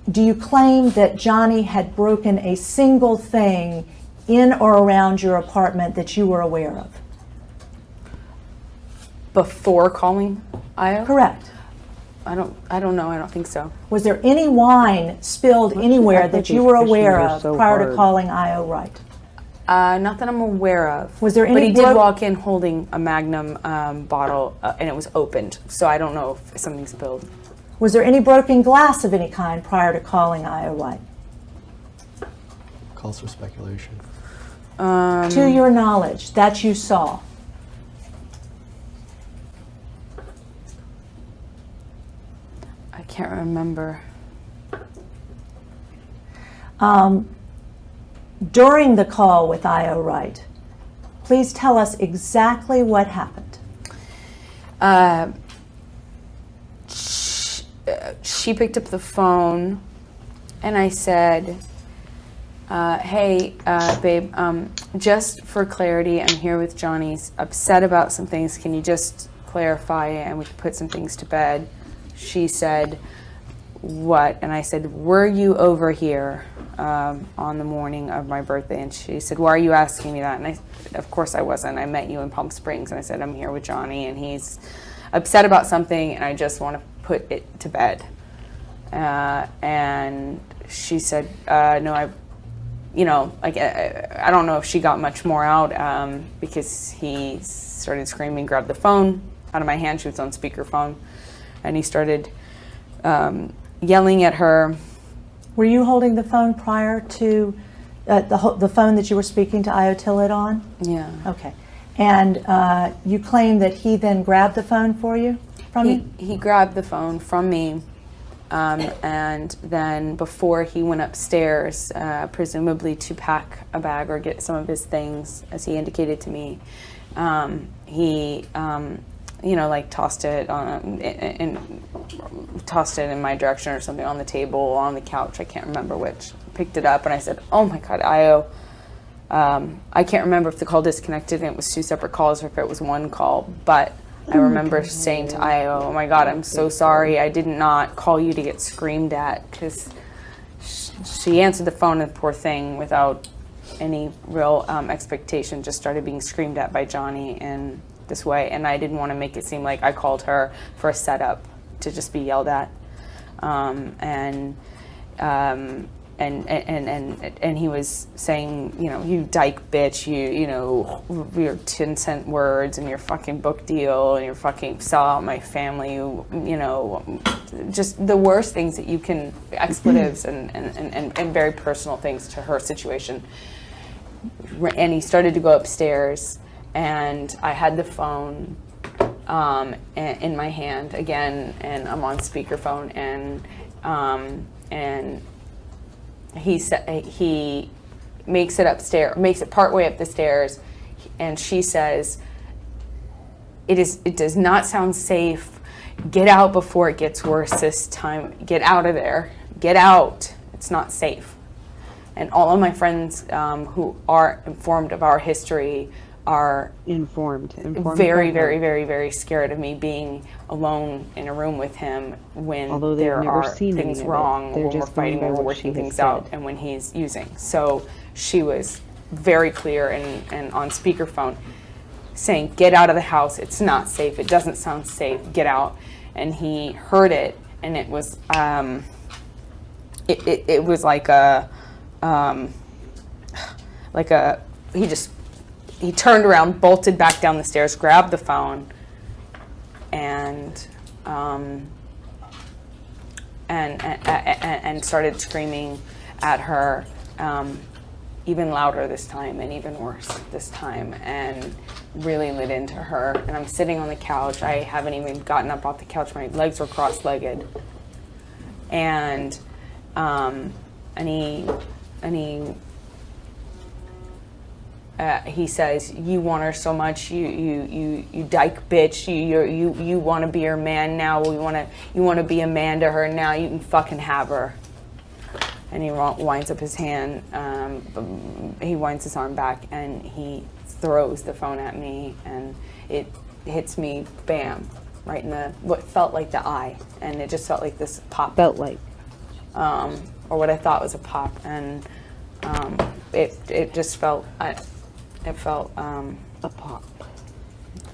do you claim that Johnny had broken a single thing in or around your apartment that you were aware of? Before calling I.O.? Correct. I don't know. I don't think so. Was there any wine spilled anywhere act like that you these were questions aware are of so prior to hard. calling I.O. Wright? Not that I'm aware of. Was there But any he did walk in holding a Magnum bottle, and it was opened. So I don't know if something spilled. Was there any broken glass of any kind prior to calling I.O. Wright? Calls for speculation. To your knowledge, that you saw? I can't remember. During the call with I.O. Wright, please tell us exactly what happened. She picked up the phone, and I said, hey, babe, just for clarity, I'm here with Johnny. He's upset about some things. Can you just clarify and we can put some things to bed? She said, what? And I said, were you over here on the morning of my birthday? And she said, why are you asking me that? And of course I wasn't. I met you in Palm Springs, and I said, I'm here with Johnny, and he's upset about something, and I just want to put it to bed. And she said, no, I don't know if she got much more out because he started screaming, grabbed the phone out of my hand. She was on speakerphone, and he started yelling at her. Were you holding the phone prior to the phone that you were speaking to I.O. Tillett on? Yeah. Okay. And you claim that he then grabbed the phone for you? From you? He grabbed the phone from me And then before he went upstairs, presumably to pack a bag or get some of his things, as he indicated to me, he, like tossed it in my direction or something, on the table, on the couch. I can't remember which. Picked it up and I said, "Oh my God, Io." I can't remember if the call disconnected and it was 2 separate calls or if it was 1 call, but I remember saying to Io, "Oh my God, I'm so sorry. I did not call you to get screamed at," because she answered the phone, and poor thing, without any real expectation, just started being screamed at by Johnny in this way. And I didn't want to make it seem like I called her for a setup to just be yelled at. And he was saying, "You dyke bitch, your 10-cent words and your fucking book deal and your fucking sell out my family, just the worst things that you can, expletives and very personal things to her situation." And he started to go upstairs, and I had the phone in my hand again, and I'm on speakerphone, and he makes it partway up the stairs, and she says, it does not sound safe. Get out before it gets worse this time. Get out of there. Get out. It's not safe." And all of my friends who are informed of our history are informed very, very, very, very scared of me being alone in a room with him when there are things wrong, when we're fighting, when we're working things out, and when he's using. So she was very clear and on speakerphone saying, "Get out of the house. It's not safe. It doesn't sound safe. Get out." And he heard it, and it was it was like he turned around, bolted back down the stairs, grabbed the phone, and started screaming at her, even louder this time and even worse this time, and really lit into her. And I'm sitting on the couch. I haven't even gotten up off the couch. My legs were cross-legged, and he says, "You want her so much, you dyke bitch. You want to be her man now. You want to be a man to her now. You can fucking have her." And he winds up his hand. He winds his arm back, and he throws the phone at me, and it hits me, bam, right in what felt like the eye, and it just felt like this pop. Felt like, or what I thought was a pop, and it just felt. It felt a pop.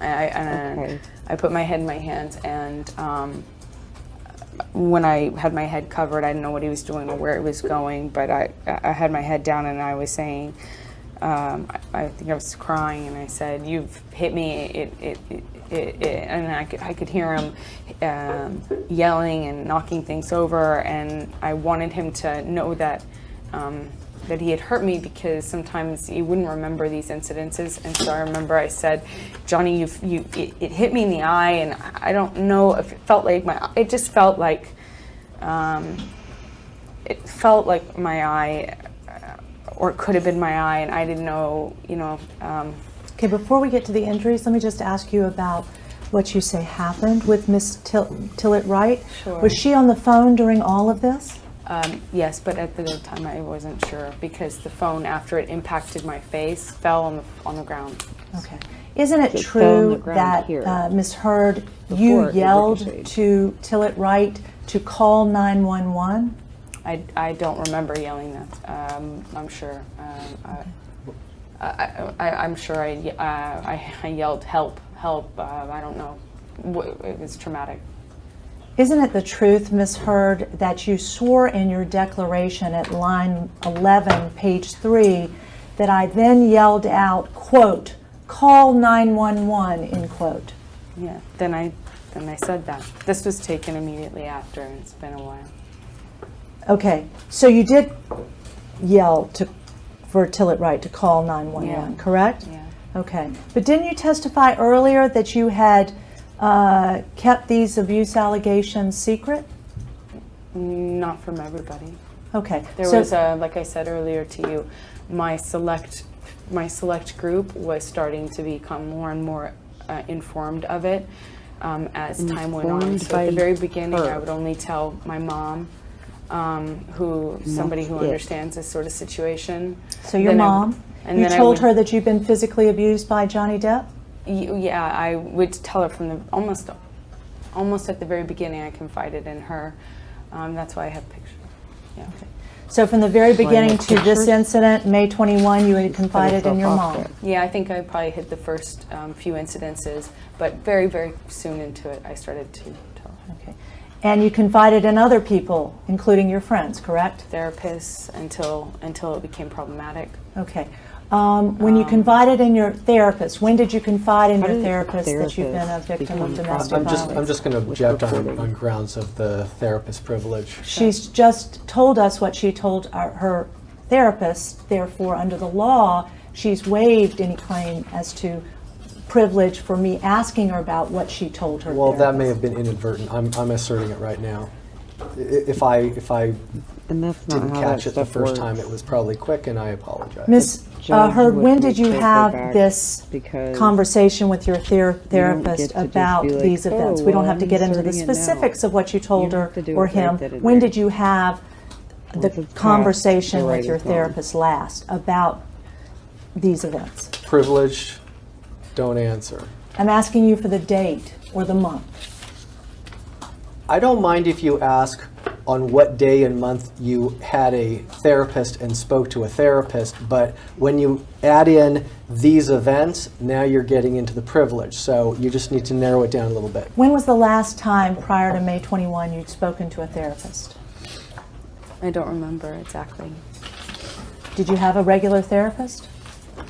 I put my head in my hands, and when I had my head covered, I didn't know what he was doing or where it was going, but I had my head down, and I was saying, I think I was crying, and I said, "You've hit me." And I could hear him yelling and knocking things over, and I wanted him to know that that he had hurt me, because sometimes he wouldn't remember these incidences. And so I remember I said, "Johnny, it hit me in the eye, and I don't know if it felt like it just felt like my eye, or it could have been my eye, and I didn't know, Okay, before we get to the injuries, let me just ask you about what you say happened with Miss Tillett Wright. Sure. Was she on the phone during all of this? Yes, but at the time I wasn't sure, because the phone, after it impacted my face, fell on the ground. Okay. Isn't it true that, Ms. Heard, you yelled to Tillett Wright to call 911? I don't remember yelling that. I'm sure. I'm sure I yelled, "Help, help." I don't know. It was traumatic. Isn't it the truth, Ms. Heard, that you swore in your declaration at line 11, page 3, that I then yelled out, quote, "Call 911," end quote? Yeah, then I said that. This was taken immediately after, and it's been a while. Okay, so you did yell for Tillett Wright to call 911, correct? Yeah. Okay, but didn't you testify earlier that you had kept these abuse allegations secret? Not from everybody. Okay. There was, like I said earlier to you, my select group was starting to become more and more informed of it as time went on. So at the very beginning, I would only tell my mom, somebody who understands this sort of situation. So your mom, you told her that you've been physically abused by Johnny Depp? Yeah, I would tell her from the almost at the very beginning. I confided in her. That's why I have pictures. Yeah. Okay. So from the very beginning to this incident, May 21, you had confided in your mom? Yeah, I think I probably hit the first few incidences, but very, very soon into it, I started to tell. Okay. And you confided in other people, including your friends, correct? Therapists until it became problematic. Okay. When you confided in your therapist, when did you confide in your therapist that you've been a victim of domestic violence? I'm just going to object on grounds of the therapist privilege. She's just told us what she told her therapist. Therefore, under the law, she's waived any claim as to privilege for me asking her about what she told her Well, therapist. that may have been inadvertent. I'm asserting it right now. If I didn't catch it the first time, it was probably quick, and I apologize. Ms. Hurd, when did you have this conversation with your therapist about these events? We don't have to get into the specifics of what you told her or him. When did you have the conversation with your therapist last about these events? Privileged, don't answer. I'm asking you for the date or the month. I don't mind if you ask on what day and month you had a therapist and spoke to a therapist, but when you add in these events, now you're getting into the privilege. So you just need to narrow it down a little bit. When was the last time prior to May 21 you'd spoken to a therapist? I don't remember exactly. Did you have a regular therapist?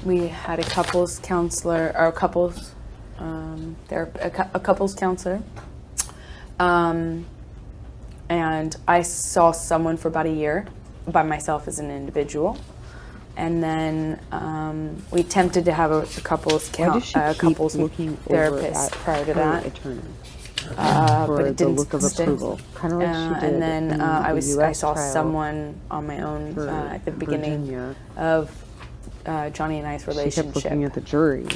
We had a couples counselor, or a couples counselor. And I saw someone for about a year by myself as an individual. And then we attempted to have a couples therapist prior to that. But it didn't stick. And then I saw someone on my own at the beginning of Johnny and I's relationship. She kept looking at the jury.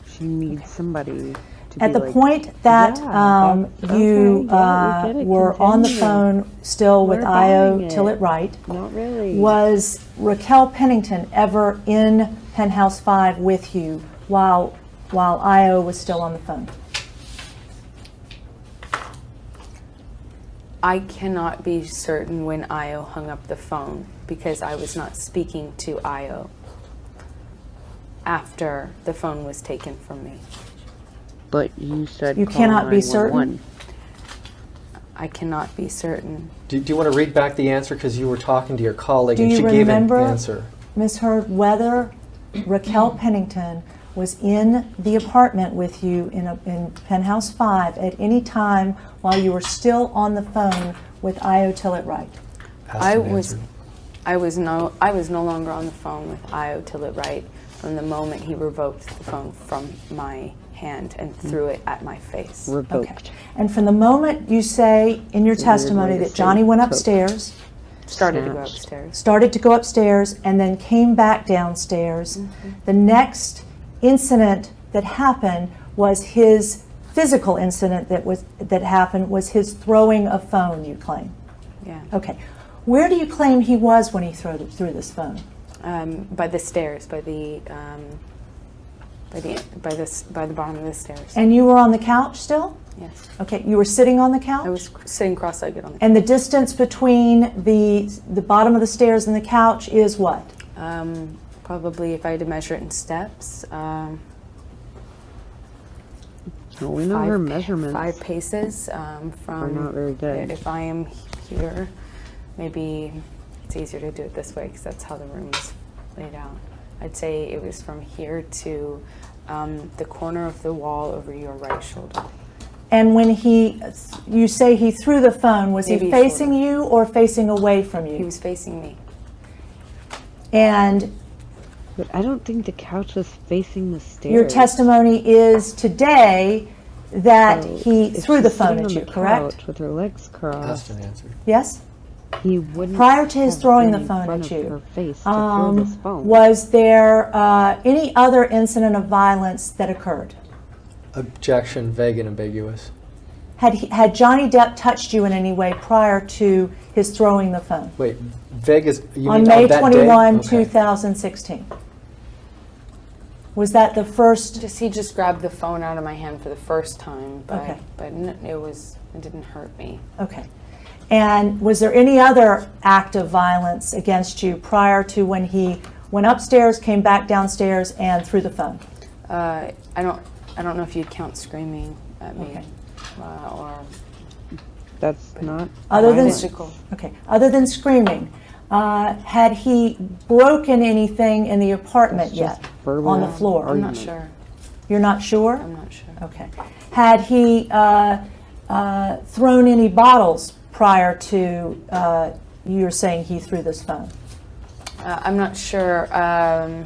She needs somebody. At the point that you were on the phone still with Io Till It Right, not really. Was Raquel Pennington ever in Penthouse 5 with you while Io was still on the phone? I cannot be certain when Io hung up the phone because I was not speaking to Io after the phone was taken from me. But you said you cannot be certain. I cannot be certain. Do you want to read back the answer because you were talking to your colleague and she gave an answer? Ms. Hurd, whether Raquel Pennington was in the apartment with you in Penthouse 5 at any time while you were still on the phone with Io Till It Right? I was no longer on the phone with Io Till It Right from the moment he revoked the phone from my hand and threw it at my face. Revoked. Okay. And from the moment you say in your testimony that Johnny went upstairs, started to go upstairs and then came back downstairs, the next incident that happened was his physical incident that happened was his throwing a phone, you claim. Yeah. Okay. Where do you claim he was when he threw this phone? By the stairs, by the bottom of the stairs. And you were on the couch still? Yes. Okay, you were sitting on the couch? I was sitting cross-legged on the couch. And the distance between the bottom of the stairs and the couch is what? Probably, if I had to measure it in steps, we know her measurements. 5 paces from. Are not very good. If I am here, maybe it's easier to do it this way because that's how the room is laid out. I'd say it was from here to the corner of the wall over your right shoulder. And when you say he threw the phone, was he facing you or facing away from you? He was facing me. And but I don't think the couch was facing the stairs. Your testimony is today that So he if threw the she's phone sitting at on you, the correct? couch with her legs crossed, Question answered. Yes? he wouldn't Prior to his have throwing been the in phone front at of you, her face to throw this phone. was there any other incident of violence that occurred? Objection, vague and ambiguous. Had Johnny Depp touched you in any way prior to his throwing the phone? Wait, vague is, you On mean May on that 21, day? Okay. 2016. Was that the first? He just grabbed the phone out of my hand for the first time, but Okay. it didn't hurt me. Okay. And was there any other act of violence against you prior to when he went upstairs, came back downstairs, and threw the phone? I don't know if you'd count screaming at me, Okay. or That's not Other than physical. Okay. Other than screaming, had he broken anything in the apartment That's yet just verbal on the floor? I'm not argument. sure. You're not sure? I'm not sure. Okay. Had he thrown any bottles prior to you're saying he threw this phone? I'm not sure. I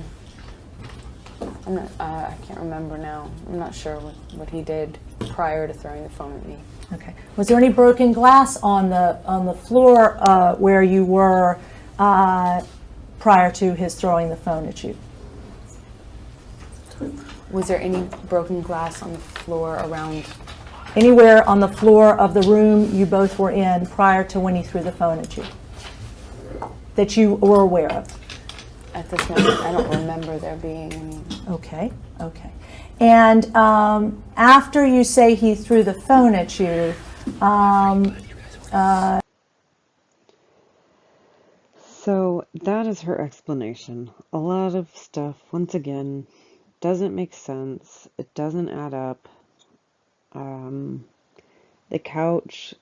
can't remember now. I'm not sure what he did prior to throwing the phone at me. Okay. Was there any broken glass on the floor where you were prior to his throwing the phone at you? Was there any broken glass on the floor around? Anywhere on the floor of the room you both were in prior to when he threw the phone at you that you were aware of? At this moment, I don't remember there being any. Okay, okay. And after you say he threw the phone at you, So that is her explanation. A lot of stuff, once again, doesn't make sense. It doesn't add up. The couch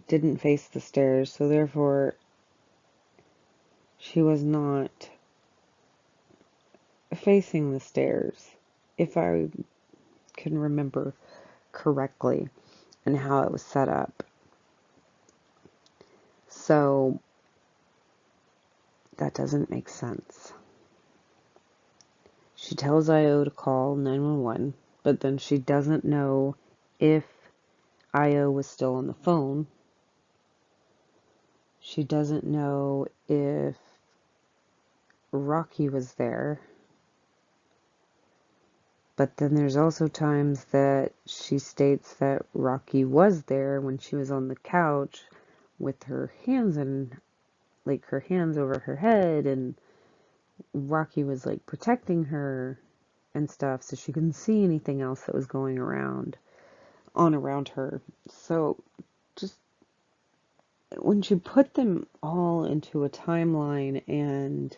didn't face the stairs, so therefore she was not facing the stairs, if I can remember correctly, and how it was set up. So that doesn't make sense. She tells IO to call 911, but then she doesn't know if IO was still on the phone. She doesn't know if Rocky was there. But then there's also times that she states that Rocky was there when she was on the couch with her hands her hands over her head, and Rocky was like protecting her and stuff, so she couldn't see anything else that was going around her. So just when you put them all into a timeline and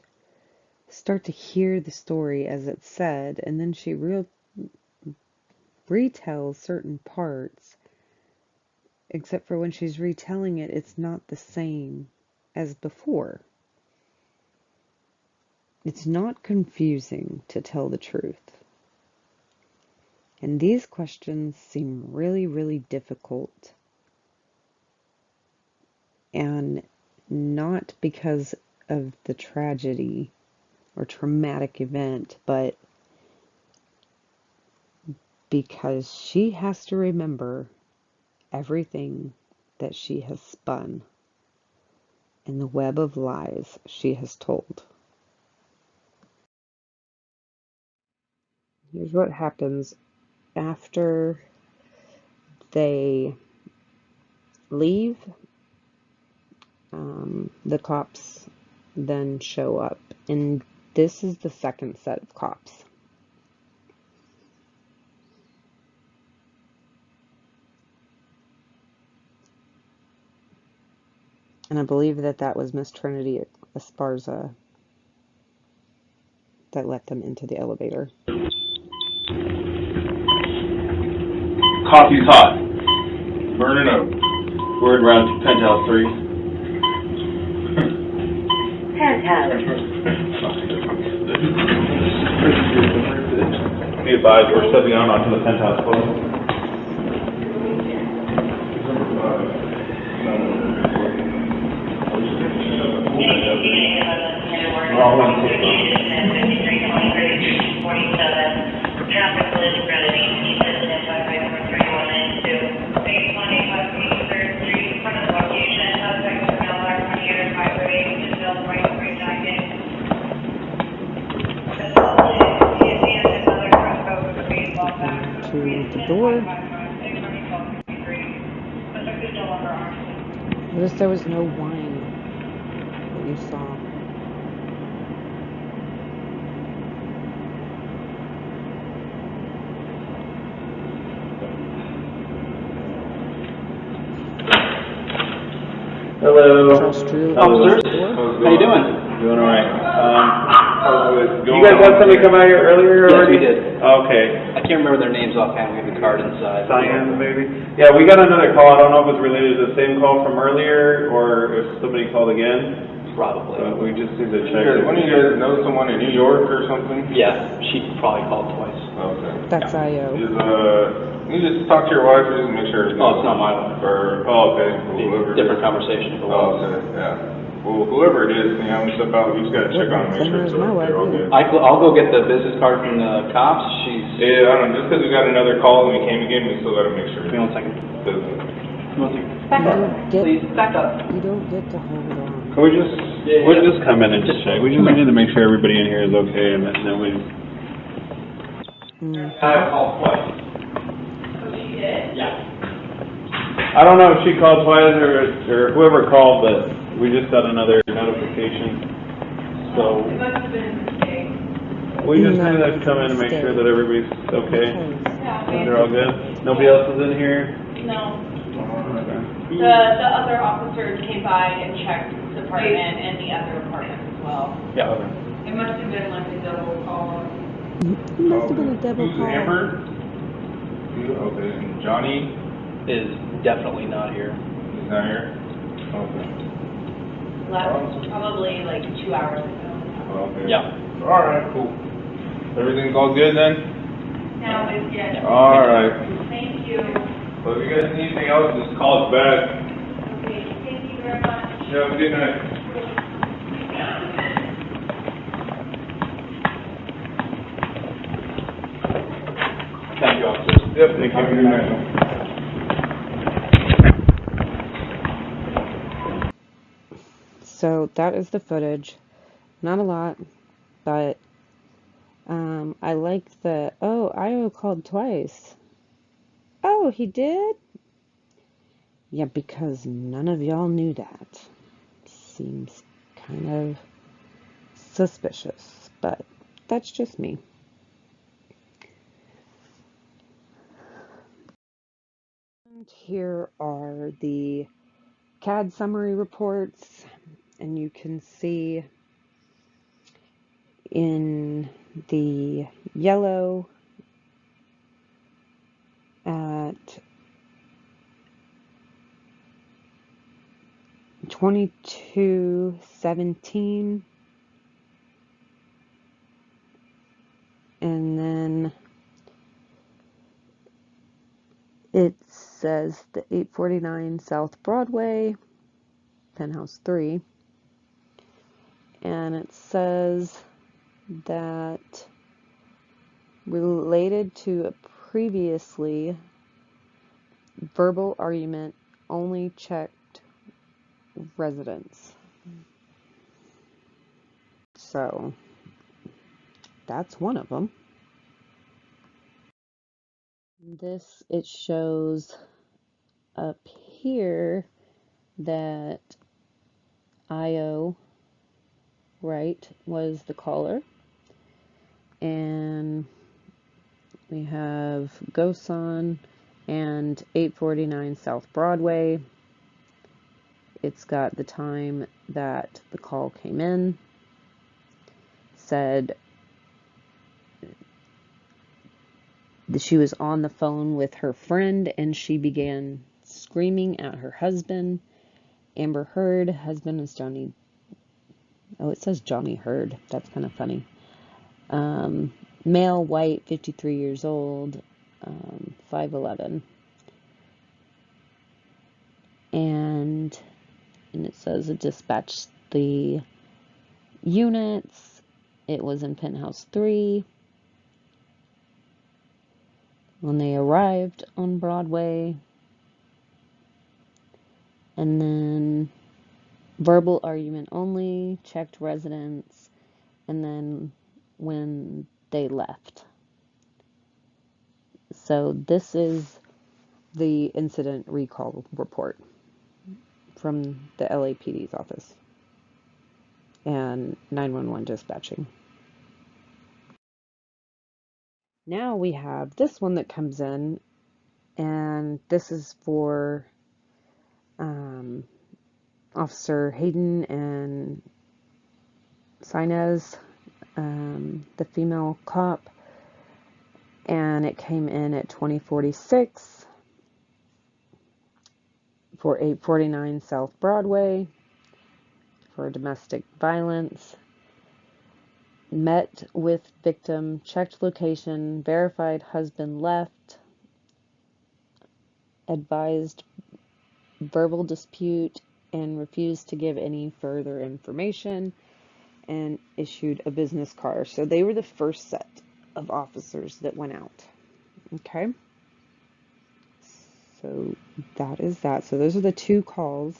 start to hear the story as it's said, and then she retells certain parts, except for when she's retelling it, it's not the same as before. It's not confusing, to tell the truth. And these questions seem really, really difficult. And not because of the tragedy or traumatic event, but because she has to remember everything that she has spun and the web of lies she has told. Here's what happens after they leave. The cops then show up, and this is the second set of cops. And I believe that was Miss Trinity Esparza that let them into the elevator. Coffee's hot. Burning up. We're around penthouse 3. Penthouse. Be advised, we're stepping out onto the penthouse floor. We're all on the floor. To the door. Notice there was no wine that you saw. Hello. Officers. How you doing? Doing all right. You guys had somebody come out here earlier already? Yes, we did. Okay. I can't remember their names offhand. We have the card inside. Cyan, maybe? Yeah, we got another call. I don't know if it's related to the same call from earlier or if somebody called again. Probably. We just need to check. One of you guys know someone in New York or something? Yeah, she probably called twice. Okay. That's IO. You just talk to your wife just make sure. Oh, it's not my wife. Okay. Whoever Different conversation. okay, yeah. Well, whoever it is, you know, step out, we just gotta check on them, make sure they're all good. I'll go get the business card from the cops. Yeah, I don't know, just because we got another call and we came again, we still gotta make sure. Give me 1 second. Back up. Please, back up. You don't get to hold on. Can we we'll just come in and just check. We just need to make sure everybody in here is okay and that nobody's. I called twice. Yeah. I don't know if she called twice or whoever called, but we just got another notification. So It must have been a mistake. we just need to come in and make sure that everybody's okay. They're all good. Nobody else is in here. No. Okay. The other officers came by and checked the apartment and the other apartment as well. Yeah. Okay. It must have been like a double call. It must have been a double Who's call. Amber? Okay, and Johnny Is definitely not here. is not here? Okay. Last, probably like 2 hours ago. Okay. Yeah. All right, cool. Everything's all good then? Now it's, yeah. All right. Thank you. So if you guys need anything else, just call us back. Okay, thank you very much. Yeah, have a good night. Thank you, officers. Yep, thank you. Have a good night. So that is the footage. Not a lot, but I like the, oh, IO called twice. Oh, he did? Yeah, because none of y'all knew that. Seems kind of suspicious, but that's just me. And here are the CAD summary reports, and you can see in the yellow at 22:17, and then it says the 849 South Broadway, penthouse 3, and it says that related to a previously verbal argument, only checked residence. So that's one of them. This, it shows up here that IO, right, was the caller, and we have Gosan and 849 South Broadway. It's got the time that the call came in, said that she was on the phone with her friend and she began screaming at her husband. Amber Heard, husband is Johnny. Oh, it says Johnny Heard. That's kind of funny. Male, white, 53 years old, 5'11". And it says it dispatched the units. It was in penthouse 3. when they arrived on Broadway, and then verbal argument only, checked residence, and then when they left. So this is the incident recall report from the LAPD's office and 911 dispatching. Now we have this one that comes in, and this is for Officer Hayden and Sainez, the female cop, and it came in at 2046 for 849 South Broadway for domestic violence. Met with victim, checked location, verified husband left, advised verbal dispute, and refused to give any further information, and issued a business card. So they were the first set of officers that went out. Okay. So that is that. So those are the two calls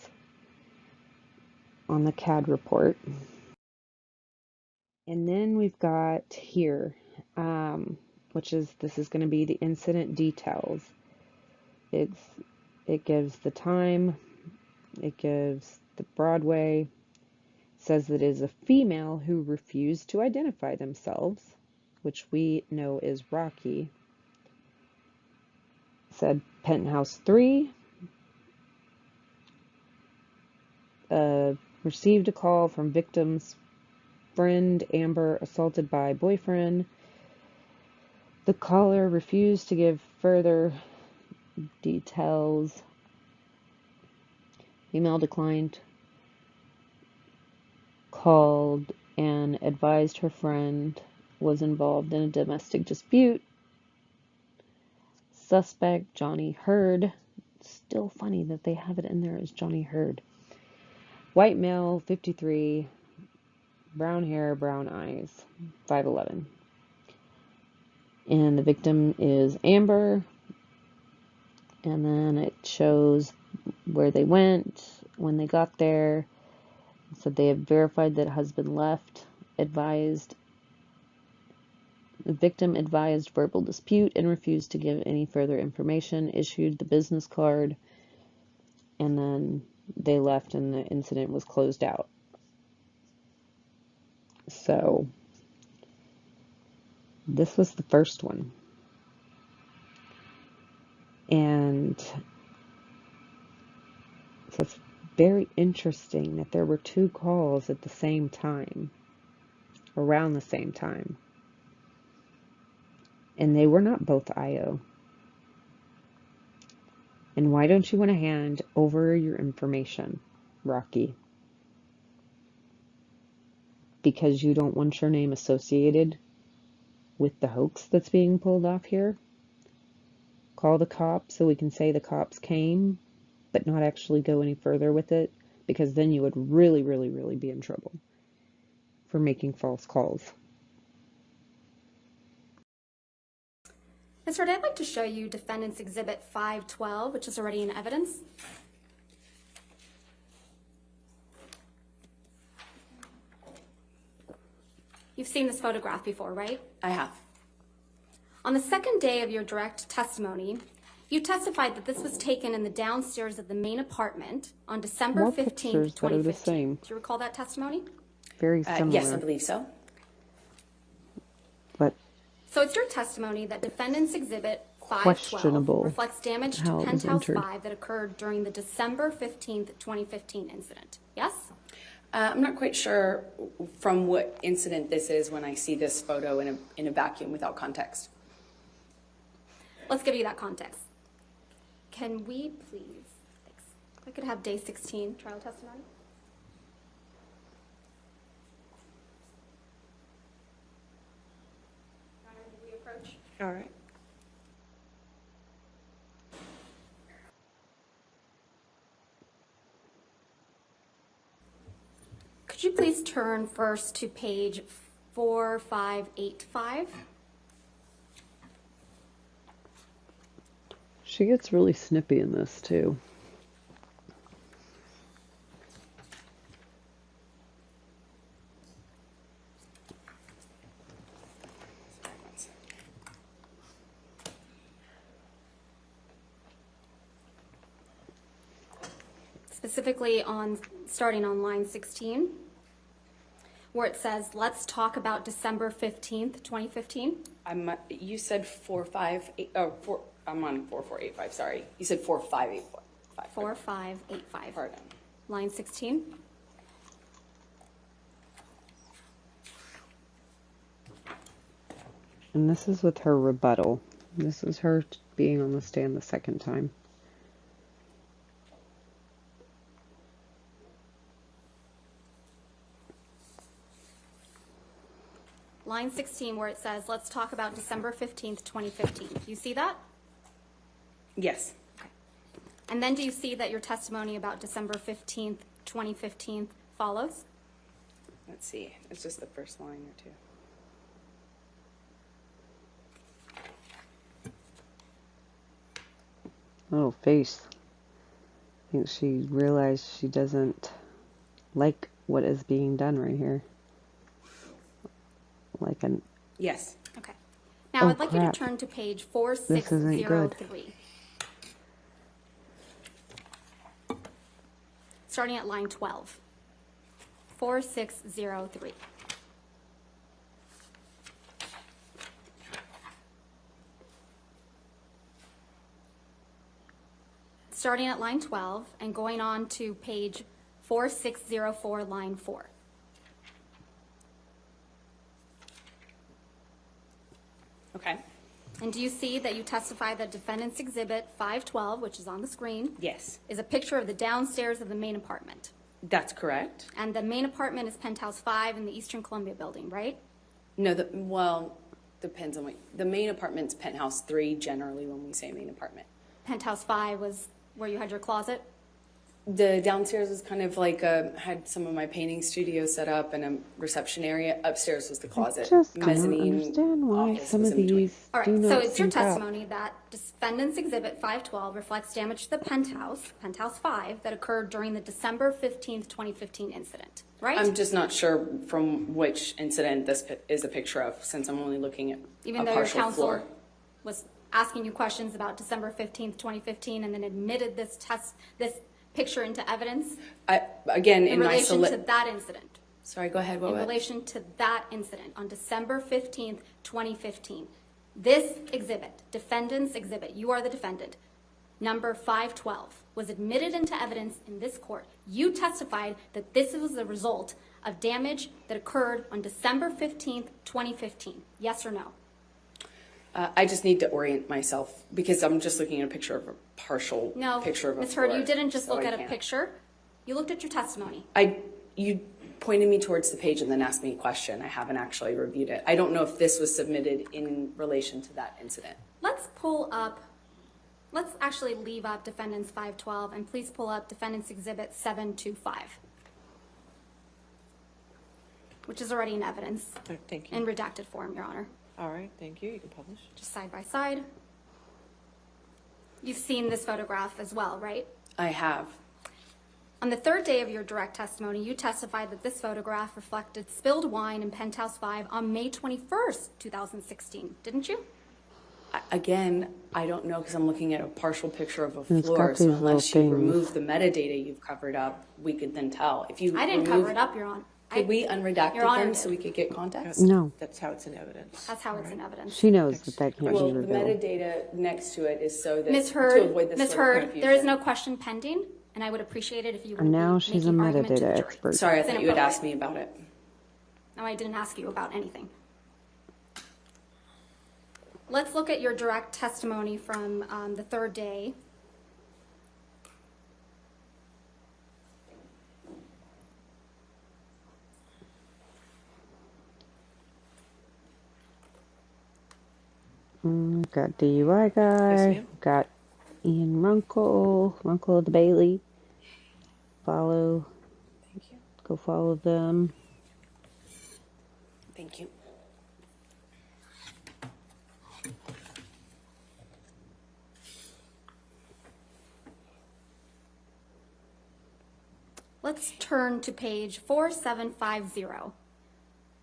on the CAD report. And then we've got here, this is going to be the incident details. It gives the time, it gives the Broadway, says that it is a female who refused to identify themselves, which we know is Rocky. Said Penthouse 3, received a call from victim's friend Amber assaulted by boyfriend. The caller refused to give further details. Female declined, called and advised her friend was involved in a domestic dispute. Suspect Johnny Hurd. Still funny that they have it in there as Johnny Hurd. White male, 53, brown hair, brown eyes, 5'11". And the victim is Amber. And then it shows where they went, when they got there. So they have verified that husband left, the victim advised verbal dispute and refused to give any further information, issued the business card, and then they left and the incident was closed out. So this was the first one. And so it's very interesting that there were two calls at the same time, around the same time. And they were not both IO. And why don't you want to hand over your information, Rocky? Because you don't want your name associated with the hoax that's being pulled off here? Call the cops so we can say the cops came, but not actually go any further with it, because then you would really, really, really be in trouble for making false calls. Ms. Hurd, I'd like to show you Defendant's Exhibit 512, which is already in evidence. You've seen this photograph before, right? I have. On the second day of your direct testimony, you testified that this was taken in the downstairs of the main apartment on December 15th, 2015. Do you recall that testimony? Very similar. Yes, I believe so. But so it's your testimony that Defendant's Exhibit 512 questionable reflects damage to Penthouse 5 that occurred during the December 15th, 2015 incident. Yes? I'm not quite sure from what incident this is when I see this photo in a vacuum without context. Let's give you that context. Can we please, thanks, if I could have day 16 trial testimony? Can we approach? All right. Could you please turn first to page 4585? She gets really snippy in this too. Specifically starting on line 16, where it says, let's talk about December 15th, 2015. You said 4585. I'm on 4485, sorry. You said 4585. 4585. Pardon. Line 16. And this is with her rebuttal. This is her being on the stand the second time. Line 16, where it says, let's talk about December 15th, 2015. Do you see that? Yes. Okay. And then do you see that your testimony about December 15th, 2015 follows? Let's see. It's just the first line or two. Oh, face. I think she realized she doesn't like what is being done right here. Like an... Yes. Okay. Now I'd like you to crap. turn to page This isn't good. 4603. Starting at line 12. 4603. Starting at line 12 and going on to page 4604, line 4. Okay. And do you see that you testify that Defendant's Exhibit 512, which is on the screen, Yes. is a picture of the downstairs of the main apartment? That's correct. And the main apartment is Penthouse 5 in the Eastern Columbia building, right? No, well, depends on what, the main apartment's penthouse 3 generally when we say main apartment. Penthouse 5 was where you had your closet? The downstairs was kind of like had some of my painting studio set up and a reception area. Upstairs was the closet. Just don't Mezzanine understand why office some was of in between. these All right, do so not it's your sync up. testimony that Defendant's Exhibit 512 reflects damage to the penthouse, Penthouse 5, that occurred during the December 15th, 2015 incident, right? I'm just not sure from which incident this is a picture of, since I'm only looking at Even a though your partial counsel floor. was asking you questions about December 15th, 2015, and then admitted this picture into evidence? Again, in relation to that incident. Sorry, go ahead. In relation to that incident on December 15th, 2015. This exhibit, Defendant's Exhibit, you are the defendant, number 512, was admitted into evidence in this court. You testified that this was the result of damage that occurred on December 15th, 2015. Yes or no? I just need to orient myself because I'm just looking at a picture of a partial picture of a Ms. floor. Hurd, you didn't just so look I at a can't. picture. You looked at your testimony. You pointed me towards the page and then asked me a question. I haven't actually reviewed it. I don't know if this was submitted in relation to that incident. Let's actually leave up Defendant's 512 and please pull up Defendant's Exhibit 725, which is already in evidence. Thank you. In redacted form, Your Honor. All right, thank you. You can publish. Just side by side. You've seen this photograph as well, right? I have. On the third day of your direct testimony, you testified that this photograph reflected spilled wine in Penthouse 5 on May 21st, 2016, didn't you? Again, I don't know because I'm looking at a partial picture of a It's floor. got So these unless you little remove the metadata you've covered up, we could then tell. If you I didn't cover it up, Your Honor. Could we unredact Your Honor them did. so we could get context? No. That's how it's in evidence. That's how it's in evidence. She knows that can't Well, be the revealed. metadata next to it is so that Ms. to Hurd, avoid this Ms. sort of Hurd, confusion. there is no question pending, and I would appreciate it if you would And now be she's a making argument to the metadata jury. expert. Sorry, I It's thought you had asked inappropriate. me about it. No, I didn't ask you about anything. Let's look at your direct testimony from the third day. Got DUI guy, ma'am. got Ian Runkle of the Bailey. Follow. Thank you. Go follow them. Thank you. Let's turn to page 4750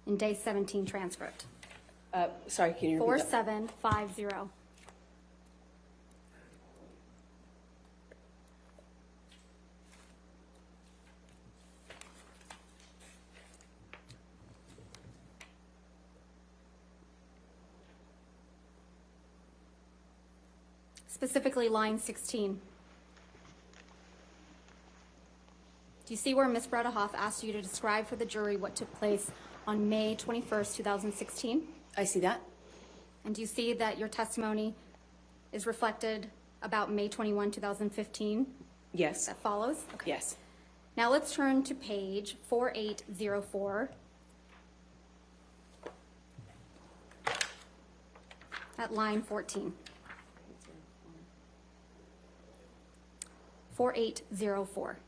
in day 17 transcript. Sorry, can you repeat that? 4750. Specifically line 16. Do you see where Ms. Bredehoff asked you to describe for the jury what took place on May 21st, 2016? I see that. And do you see that your testimony is reflected about May 21, 2015? Yes. That follows? Okay. Yes. Now let's turn to page 4804. At line 14. 4804.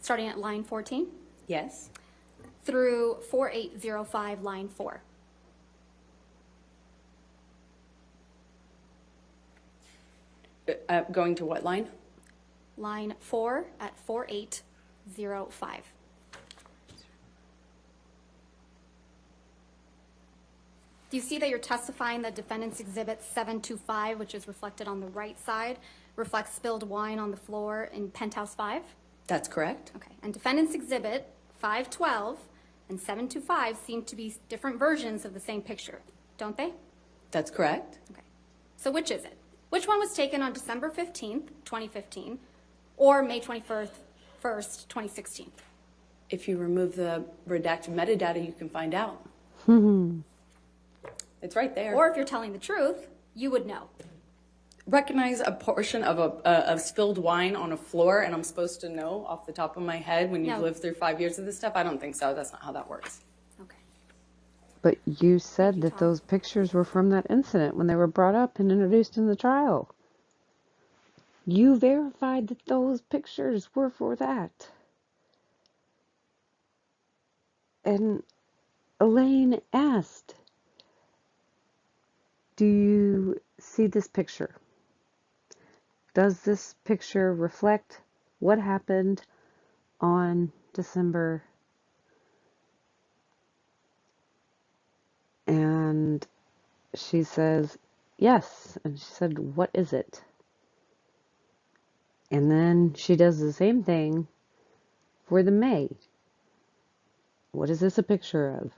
Starting at line 14? Yes. Through 4805, line 4. Going to what line? Line 4 at 4805. Do you see that you're testifying that defendant's exhibit 725, which is reflected on the right side, reflects spilled wine on the floor in penthouse 5? That's correct. Okay. And defendant's exhibit 512 and 725 seem to be different versions of the same picture, don't they? That's correct. Okay. So which is it? Which one was taken on December 15th, 2015, or May 21st, 2016? If you remove the redacted metadata, you can find out. It's right there. Or if you're telling the truth, you would know. Recognize a portion of spilled wine on a floor, and I'm supposed to know off the top of my head when you've No. lived through 5 years of this stuff? I don't think so. That's not how that works. Okay. But you said that those pictures were from that incident when they were brought up and introduced in the trial. You verified that those pictures were for that. And Elaine asked, do you see this picture? Does this picture reflect what happened on December? And she says, yes. And she said, what is it? And then she does the same thing for the May. What is this a picture of?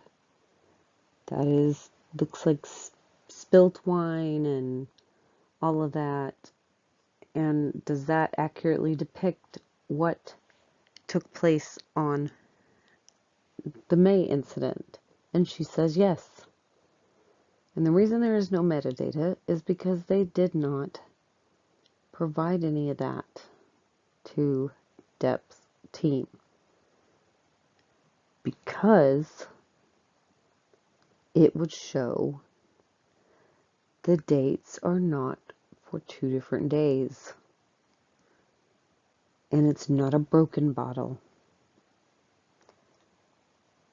That is, looks like spilt wine and all of that. And does that accurately depict what took place on the May incident? And she says yes. And the reason there is no metadata is because they did not provide any of that to Depp's team. Because it would show the dates are not for 2 different days. And it's not a broken bottle.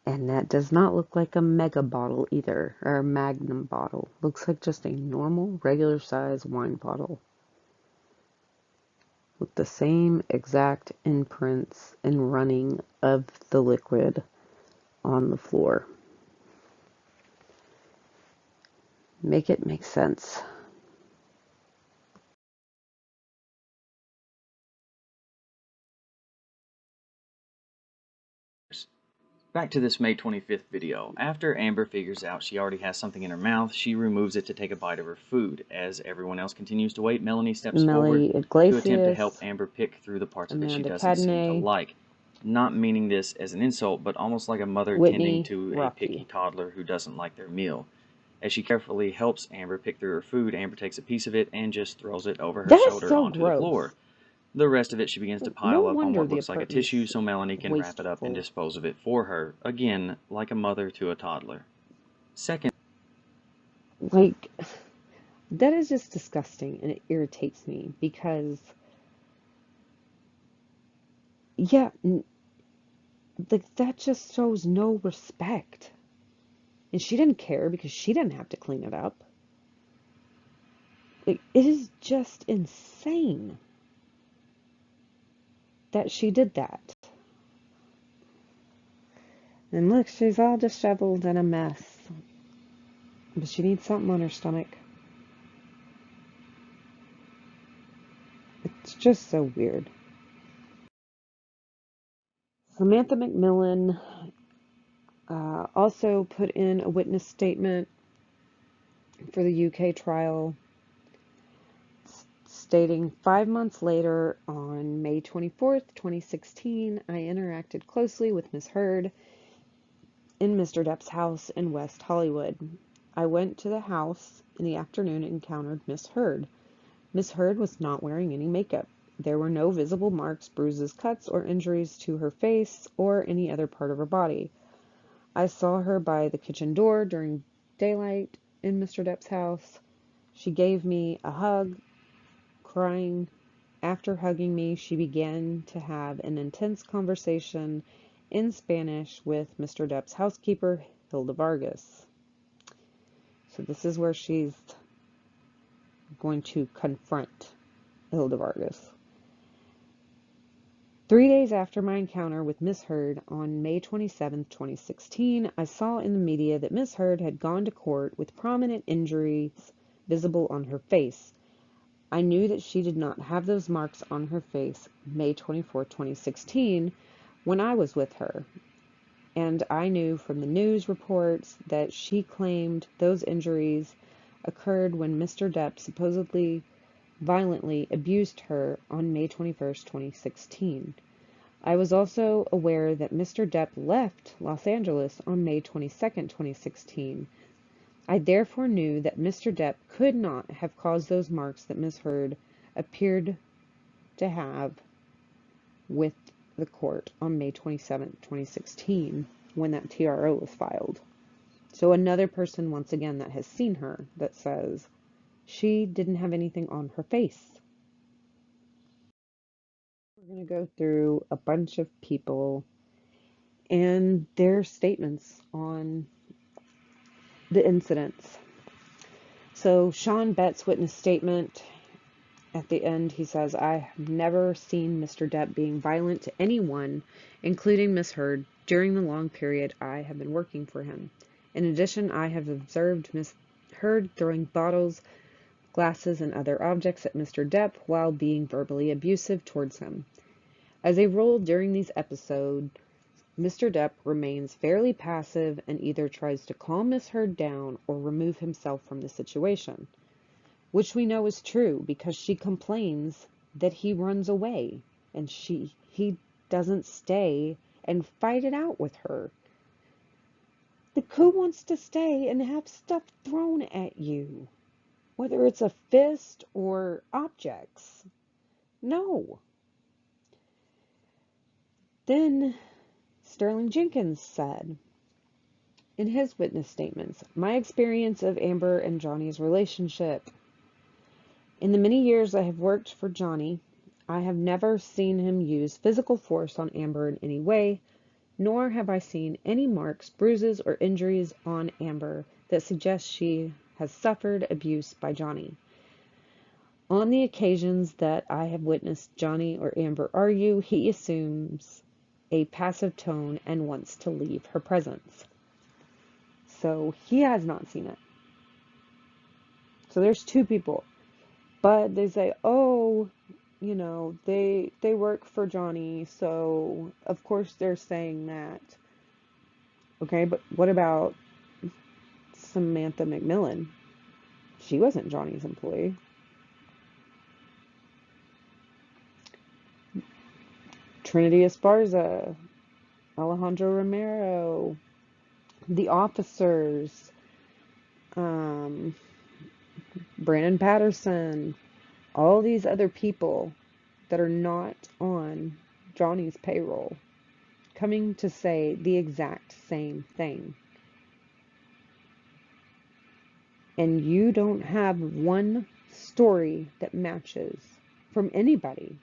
And that does not look like a mega bottle either, or a magnum bottle. Looks like just a normal, regular size wine bottle. With the same exact imprints and running of the liquid on the floor. Make it make sense. Back to this May 25th video. After Amber figures out she already has something in her mouth, she removes it to take a bite of her food. As everyone else continues to wait, Melanie steps forward to attempt to help Amber pick through the parts of it she doesn't seem to like. Not meaning this as an insult, but almost like a mother tending to a picky toddler who doesn't like their meal. As she carefully helps Amber pick through her food, Amber takes a piece of it and just throws it over her shoulder onto the floor. The rest of it she begins to pile up on what looks like a tissue so Melanie can wrap it up and dispose of it for her, again, like a mother to a toddler. Second, like, that is just disgusting and it irritates me because, yeah, like, that just shows no respect. And she didn't care because she didn't have to clean it up. Like, it is just insane. that she did that. And look, she's all disheveled and a mess. But she needs something on her stomach. It's just so weird. Samantha McMillan also put in a witness statement for the UK trial, stating 5 months later, on May 24th, 2016, I interacted closely with Ms. Heard in Mr. Depp's house in West Hollywood. I went to the house in the afternoon and encountered Ms. Heard. Ms. Heard was not wearing any makeup. There were no visible marks, bruises, cuts, or injuries to her face or any other part of her body. I saw her by the kitchen door during daylight in Mr. Depp's house. She gave me a hug, crying. After hugging me, she began to have an intense conversation in Spanish with Mr. Depp's housekeeper, Hilda Vargas. So this is where she's going to confront Hilda Vargas. 3 days after my encounter with Miss Heard on May 27, 2016, I saw in the media that Miss Heard had gone to court with prominent injuries visible on her face. I knew that she did not have those marks on her face May 24, 2016, when I was with her. And I knew from the news reports that she claimed those injuries occurred when Mr. Depp supposedly violently abused her on May 21, 2016. I was also aware that Mr. Depp left Los Angeles on May 22, 2016. I therefore knew that Mr. Depp could not have caused those marks that Ms. Heard appeared to have with the court on May 27, 2016, when that TRO was filed. So another person, once again, that has seen her, that says she didn't have anything on her face. We're going to go through a bunch of people and their statements on the incidents. So Sean Bett's witness statement, at the end, he says, I have never seen Mr. Depp being violent to anyone, including Miss Heard, during the long period I have been working for him. In addition, I have observed Miss Heard throwing bottles, glasses, and other objects at Mr. Depp while being verbally abusive towards him. As a rule during these episodes, Mr. Depp remains fairly passive and either tries to calm Miss Heard down or remove himself from the situation, which we know is true because she complains that he runs away and he doesn't stay and fight it out with her. Who wants to stay and have stuff thrown at you, whether it's a fist or objects? No. Then Sterling Jenkins said in his witness statements, my experience of Amber and Johnny's relationship. In the many years I have worked for Johnny, I have never seen him use physical force on Amber in any way, nor have I seen any marks, bruises, or injuries on Amber that suggest she has suffered abuse by Johnny. On the occasions that I have witnessed Johnny or Amber argue, he assumes a passive tone and wants to leave her presence. So he has not seen it. So there's two people. But they say, oh, you know, they work for Johnny, so of course they're saying that. Okay, but what about Samantha McMillan? She wasn't Johnny's employee. Trinity Esparza, Alejandro Romero, the officers, Brandon Patterson, all these other people that are not on Johnny's payroll coming to say the exact same thing. And you don't have one story that matches from anybody.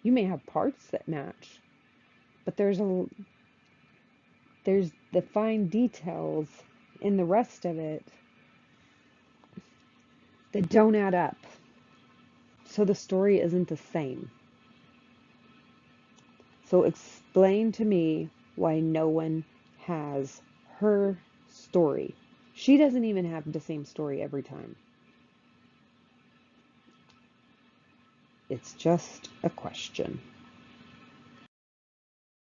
You may have parts that match, but there's the fine details in the rest of it that don't add up. So the story isn't the same. So explain to me why no one has her story. She doesn't even have the same story every time. It's just a question.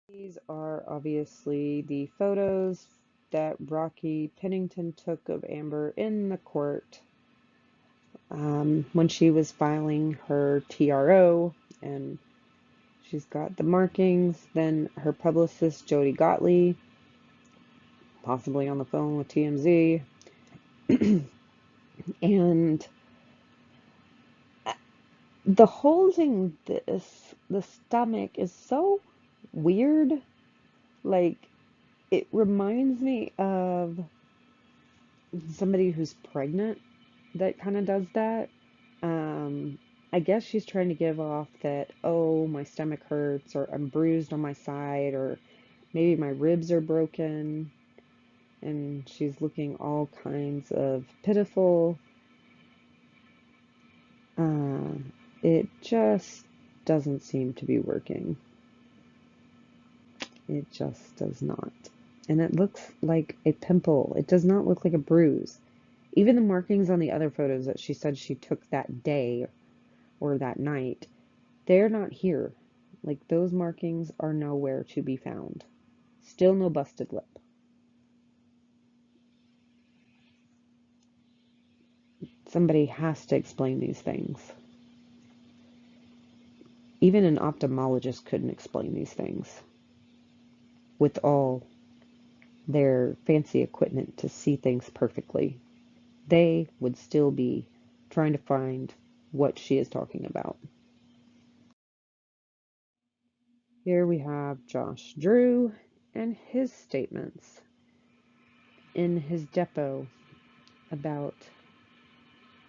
These are obviously the photos that Rocky Pennington took of Amber in the court when she was filing her TRO, and she's got the markings. Then her publicist, Jody Gottlieb, possibly on the phone with TMZ. And the holding the stomach is so weird. Like, it reminds me of somebody who's pregnant that kind of does that. I guess she's trying to give off that, oh, my stomach hurts, or I'm bruised on my side, or maybe my ribs are broken, and she's looking all kinds of pitiful. It just doesn't seem to be working. It just does not. And it looks like a pimple. It does not look like a bruise. Even the markings on the other photos that she said she took that day or that night, they're not here. Like, those markings are nowhere to be found. Still no busted lip. Somebody has to explain these things. Even an ophthalmologist couldn't explain these things with all their fancy equipment to see things perfectly. They would still be trying to find what she is talking about. Here we have Josh Drew and his statements in his depo about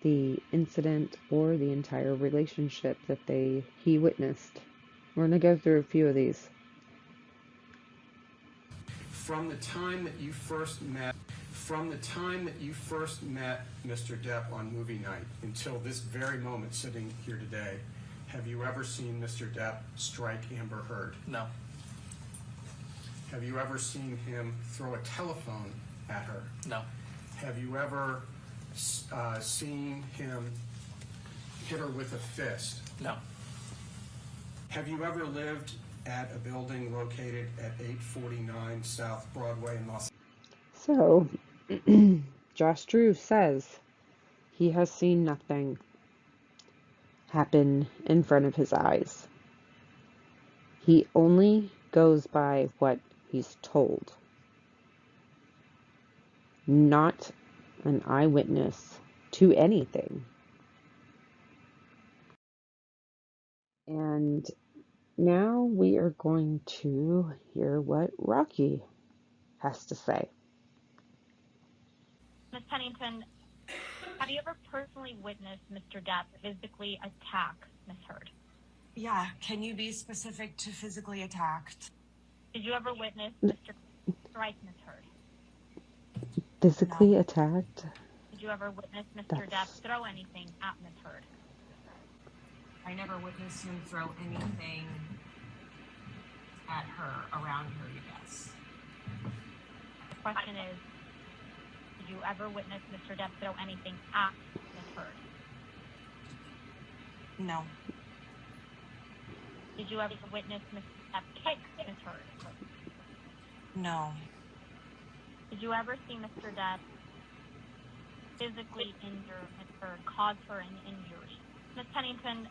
the incident or the entire relationship that he witnessed. We're going to go through a few of these. From the time that you first met Mr. Depp on movie night until this very moment sitting here today, have you ever seen Mr. Depp strike Amber Heard? No. Have you ever seen him throw a telephone at her? No. Have you ever seen him hit her with a fist? No. Have you ever lived at a building located at 849 South Broadway in Los Angeles? So, Josh Drew says he has seen nothing happen in front of his eyes. He only goes by what he's told. Not an eyewitness to anything. And now we are going to hear what Rocky has to say. Ms. Pennington, have you ever personally witnessed Mr. Depp physically attack Ms. Heard? Yeah, can you be specific to physically attacked? Did you ever witness Mr. strike Ms. Heard? Physically attacked? Did you ever witness Mr. Depp throw anything at Ms. Heard? I never witnessed him throw anything at her, around her, yes. The question is, did you ever witness Mr. Depp throw anything at Ms. Heard? No. Did you ever witness Mr. Depp kick Ms. Heard? No. Did you ever see Mr. Depp physically injure Ms. Heard, cause her an injury? Ms. Pennington,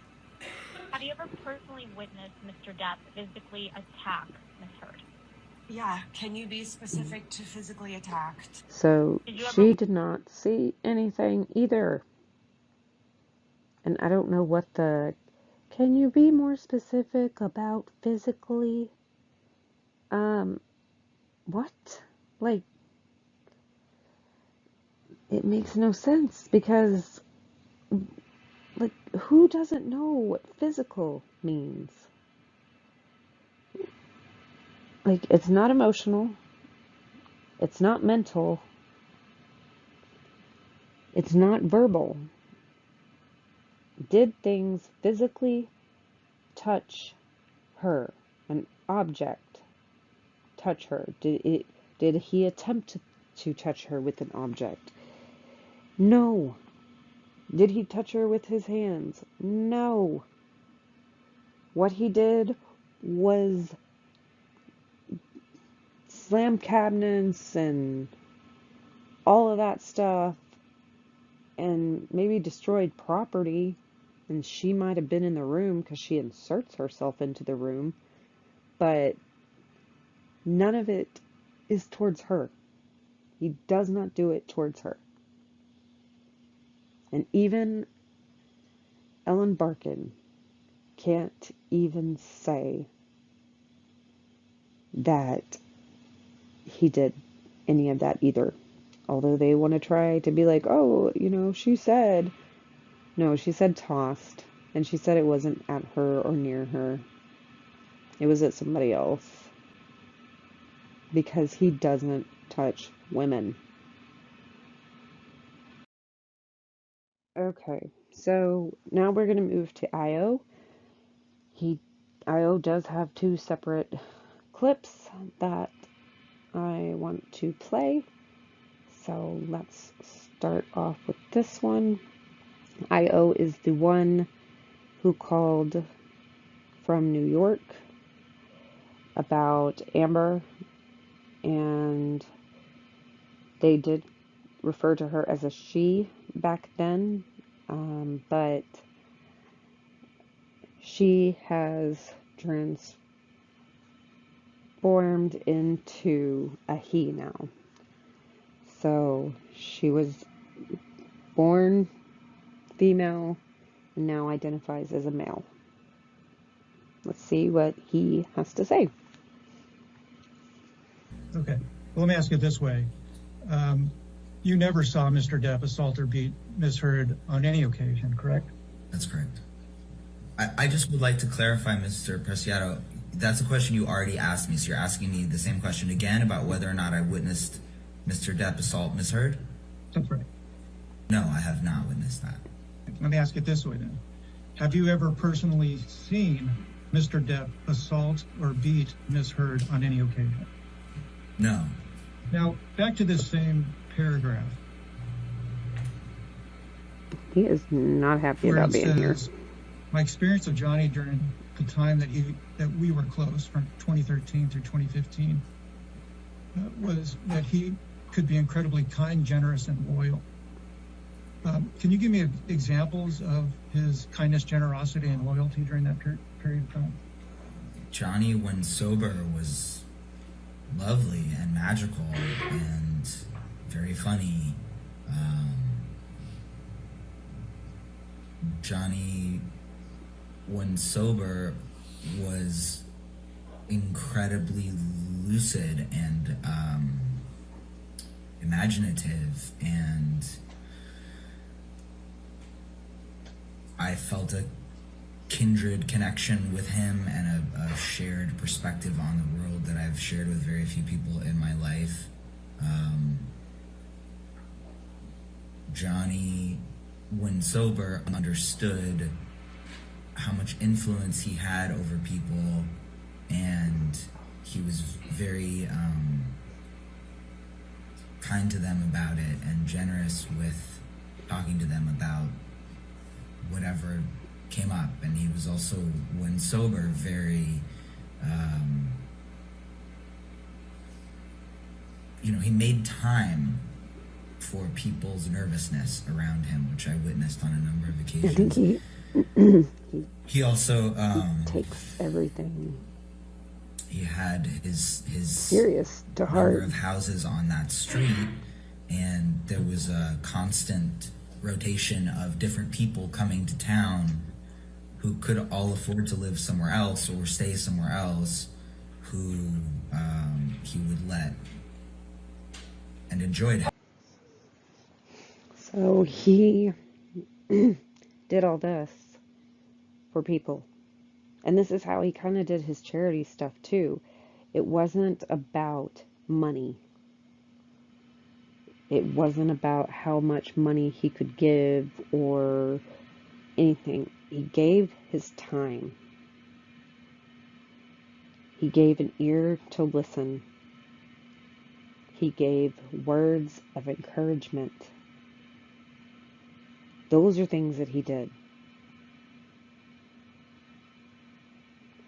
have you ever personally witnessed Mr. Depp physically attack Ms. Heard? Yeah, can you be specific to physically attacked? So she did not see anything either. And I don't know what can you be more specific about physically? What? Like, it makes no sense because, like, who doesn't know what physical means? Like, it's not emotional. It's not mental. It's not verbal. Did things physically touch her? And object touch her? Did he attempt to touch her with an object? No. Did he touch her with his hands? No. What he did was slam cabinets and all of that stuff, and maybe destroyed property, and she might have been in the room because she inserts herself into the room, but none of it is towards her. He does not do it towards her. And even Ellen Barkin can't even say that he did any of that either. Although they want to try to be like, oh, she said. No, she said tossed. And she said it wasn't at her or near her. It was at somebody else. Because he doesn't touch women. Okay, so now we're going to move to Io. Io does have 2 separate clips that I want to play. So let's start off with this one. Io is the one who called from New York about Amber, and they did refer to her as a she back then, but she has transformed into a he now. So she was born female and now identifies as a male. Let's see what he has to say. Okay. Well, let me ask it this way. You never saw Mr. Depp assault or beat Ms. Heard on any occasion, correct? That's correct. I just would like to clarify, Mr. Preciado, that's a question you already asked me, so you're asking me the same question again about whether or not I witnessed Mr. Depp assault Ms. Heard? That's right. No, I have not witnessed that. Let me ask it this way then. Have you ever personally seen Mr. Depp assault or beat Ms. Heard on any occasion? No. Now, back to this same paragraph. He is not happy about being here. My experience of Johnny during the time that we were close, from 2013 through 2015, was that he could be incredibly kind, generous, and loyal. Can you give me examples of his kindness, generosity, and loyalty during that period of time? Johnny, when sober, was lovely and magical and very funny. Johnny, when sober, was incredibly lucid and imaginative, and I felt a kindred connection with him and a shared perspective on the world that I've shared with very few people in my life. Johnny, when sober, understood how much influence he had over people, and he was very kind to them about it and generous with talking to them about whatever came up. And he was also, when sober, very he made time for people's nervousness around him, which I witnessed on a number of occasions. I think he also takes everything. He had his serious to heart. Number of houses on that street, and there was a constant rotation of different people coming to town who could all afford to live somewhere else or stay somewhere else, who he would let and enjoyed. So he did all this for people. And this is how he kind of did his charity stuff too. It wasn't about money. It wasn't about how much money he could give or anything. He gave his time. He gave an ear to listen. He gave words of encouragement. Those are things that he did.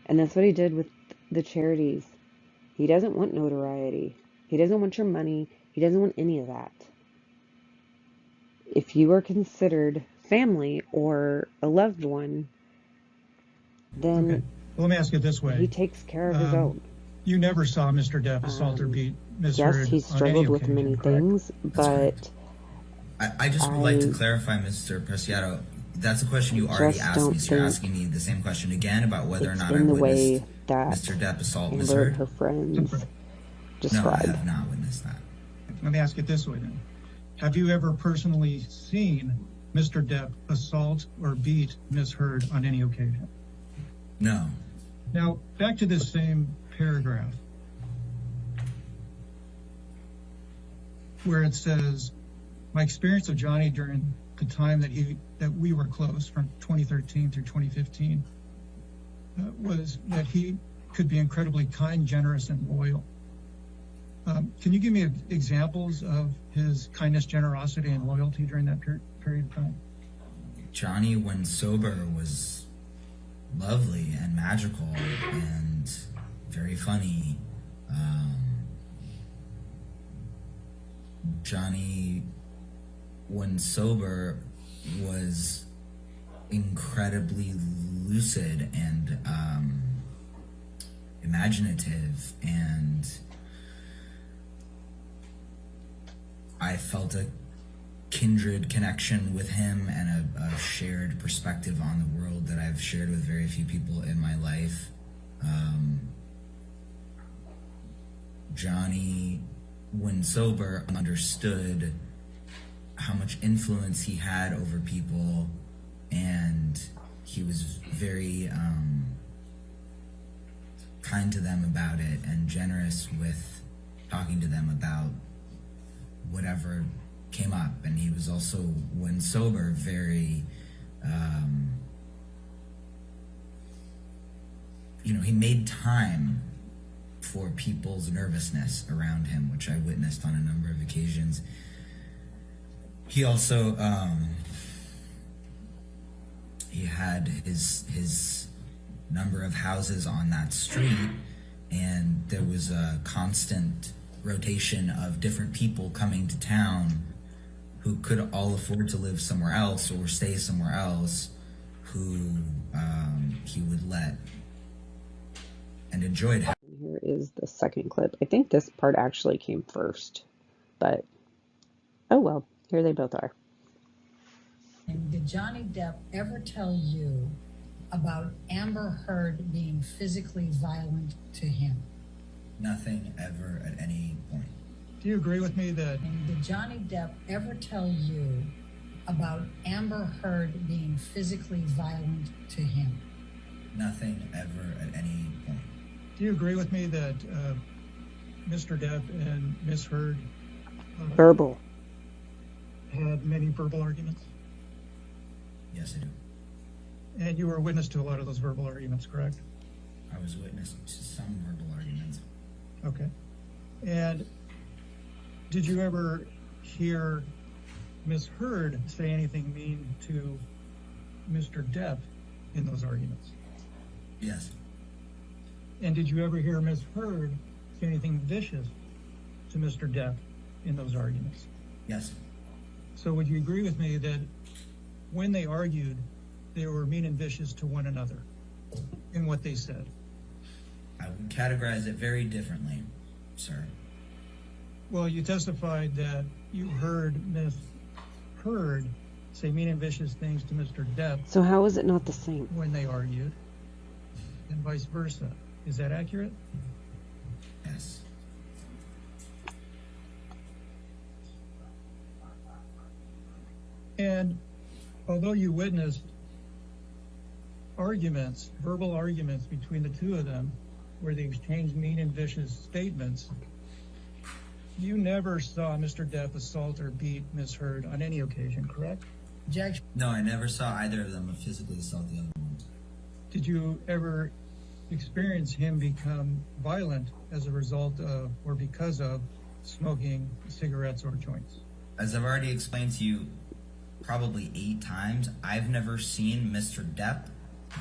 And that's what he did with the charities. He doesn't want notoriety. He doesn't want your money. He doesn't want any of that. If you are considered family or a loved one, then Okay. Well, let me ask it this way. he takes care of his own. You never saw Mr. Depp assault or beat Ms. Heard Yes, he struggled with many things, but I just would like to clarify, Mr. Preciado. That's a question you already asked me, so you're asking me the same question again about whether or not I witnessed Mr. Depp assault Ms. Amber Heard? and her friends described. No, I have not witnessed that. Let me ask it this way then. Have you ever personally seen Mr. Depp assault or beat Ms. Heard on any occasion? No. Now, back to this same paragraph where it says, my experience of Johnny during the time that we were close from 2013 through 2015 was that he could be incredibly kind, generous, and loyal. Can you give me examples of his kindness, generosity, and loyalty during that period of time? Johnny, when sober, was lovely and magical and very funny. Johnny, when sober, was incredibly lucid and imaginative, and I felt a kindred connection with him and a shared perspective on the world that I've shared with very few people in my life. Johnny, when sober, understood how much influence he had over people, and he was very kind to them about it and generous with talking to them about whatever came up. And he was also, when sober, very he made time for people's nervousness around him, which I witnessed on a number of occasions. He also he had his number of houses on that street, and there was a constant rotation of different people coming to town who could all afford to live somewhere else or stay somewhere else, who he would let and enjoyed. Here is the second clip. I think this part actually came first, but oh well, here they both are. And did Johnny Depp ever tell you about Amber Heard being physically violent to him? Nothing ever at any point. Do you agree with me that... And did Johnny Depp ever tell you about Amber Heard being physically violent to him? Nothing ever at any point. Do you agree with me that Mr. Depp and Ms. Heard verbal had many verbal arguments? Yes, I do. And you were a witness to a lot of those verbal arguments, correct? I was witness to some verbal arguments. Okay. And did you ever hear Ms. Heard say anything mean to Mr. Depp in those arguments? Yes. And did you ever hear Ms. Heard say anything vicious to Mr. Depp in those arguments? Yes. So would you agree with me that when they argued, they were mean and vicious to one another in what they said? I would categorize it very differently, sir. Well, you testified that you heard Ms. Heard say mean and vicious things to Mr. Depp. So how is it not the same? When they argued, and vice versa. Is that accurate? Yes. And although you witnessed arguments, verbal arguments between the two of them, where they exchanged mean and vicious statements, you never saw Mr. Depp assault or beat Ms. Heard on any occasion, correct? No, I never saw either of them physically assault the other one. Did you ever experience him become violent as a result of or because of smoking cigarettes or joints? As I've already explained to you probably 8 times, I've never seen Mr. Depp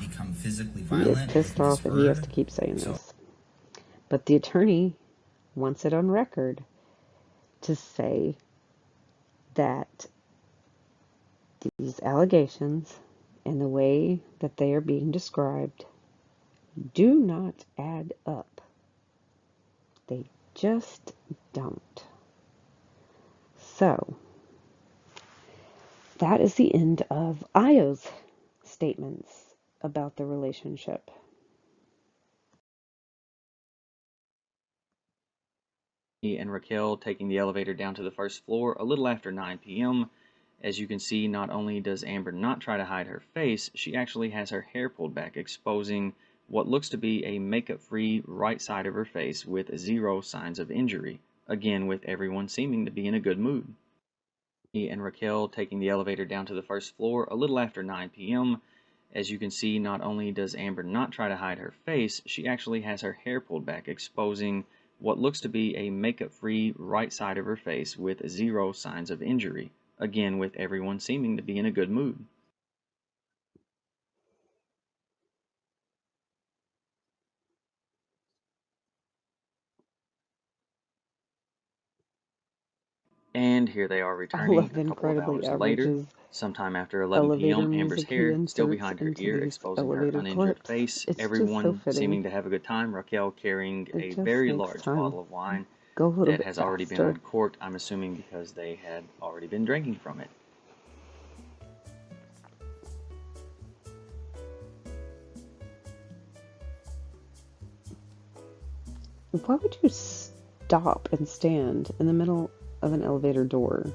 become physically He is violent pissed with Ms. off and he has Heard. to keep saying this. But the attorney wants it on record to say that these allegations and the way that they are being described do not add up. They just don't. So, that is the end of Io's statements about the relationship. And Raquel taking the elevator down to the first floor a little after 9 p.m. As you can see, not only does Amber not try to hide her face, she actually has her hair pulled back, exposing what looks to be a makeup-free right side of her face with 0 signs of injury, again with everyone seeming to be in a good mood. And Raquel taking the elevator down to the first floor a little after 9 p.m. As you can see, not only does Amber not try to hide her face, she actually has her hair pulled back, exposing what looks to be a makeup-free right side of her face with 0 signs of injury, again with everyone seeming to be in a good mood. And here they are returning a couple of hours later. Sometime after 11 p.m., Amber's hair still behind her ear, exposing her uninjured face. Everyone seeming to have a good time. Raquel carrying a very large bottle of wine that has already been uncorked, I'm assuming because they had already been drinking from it. Why would you stop and stand in the middle of an elevator door?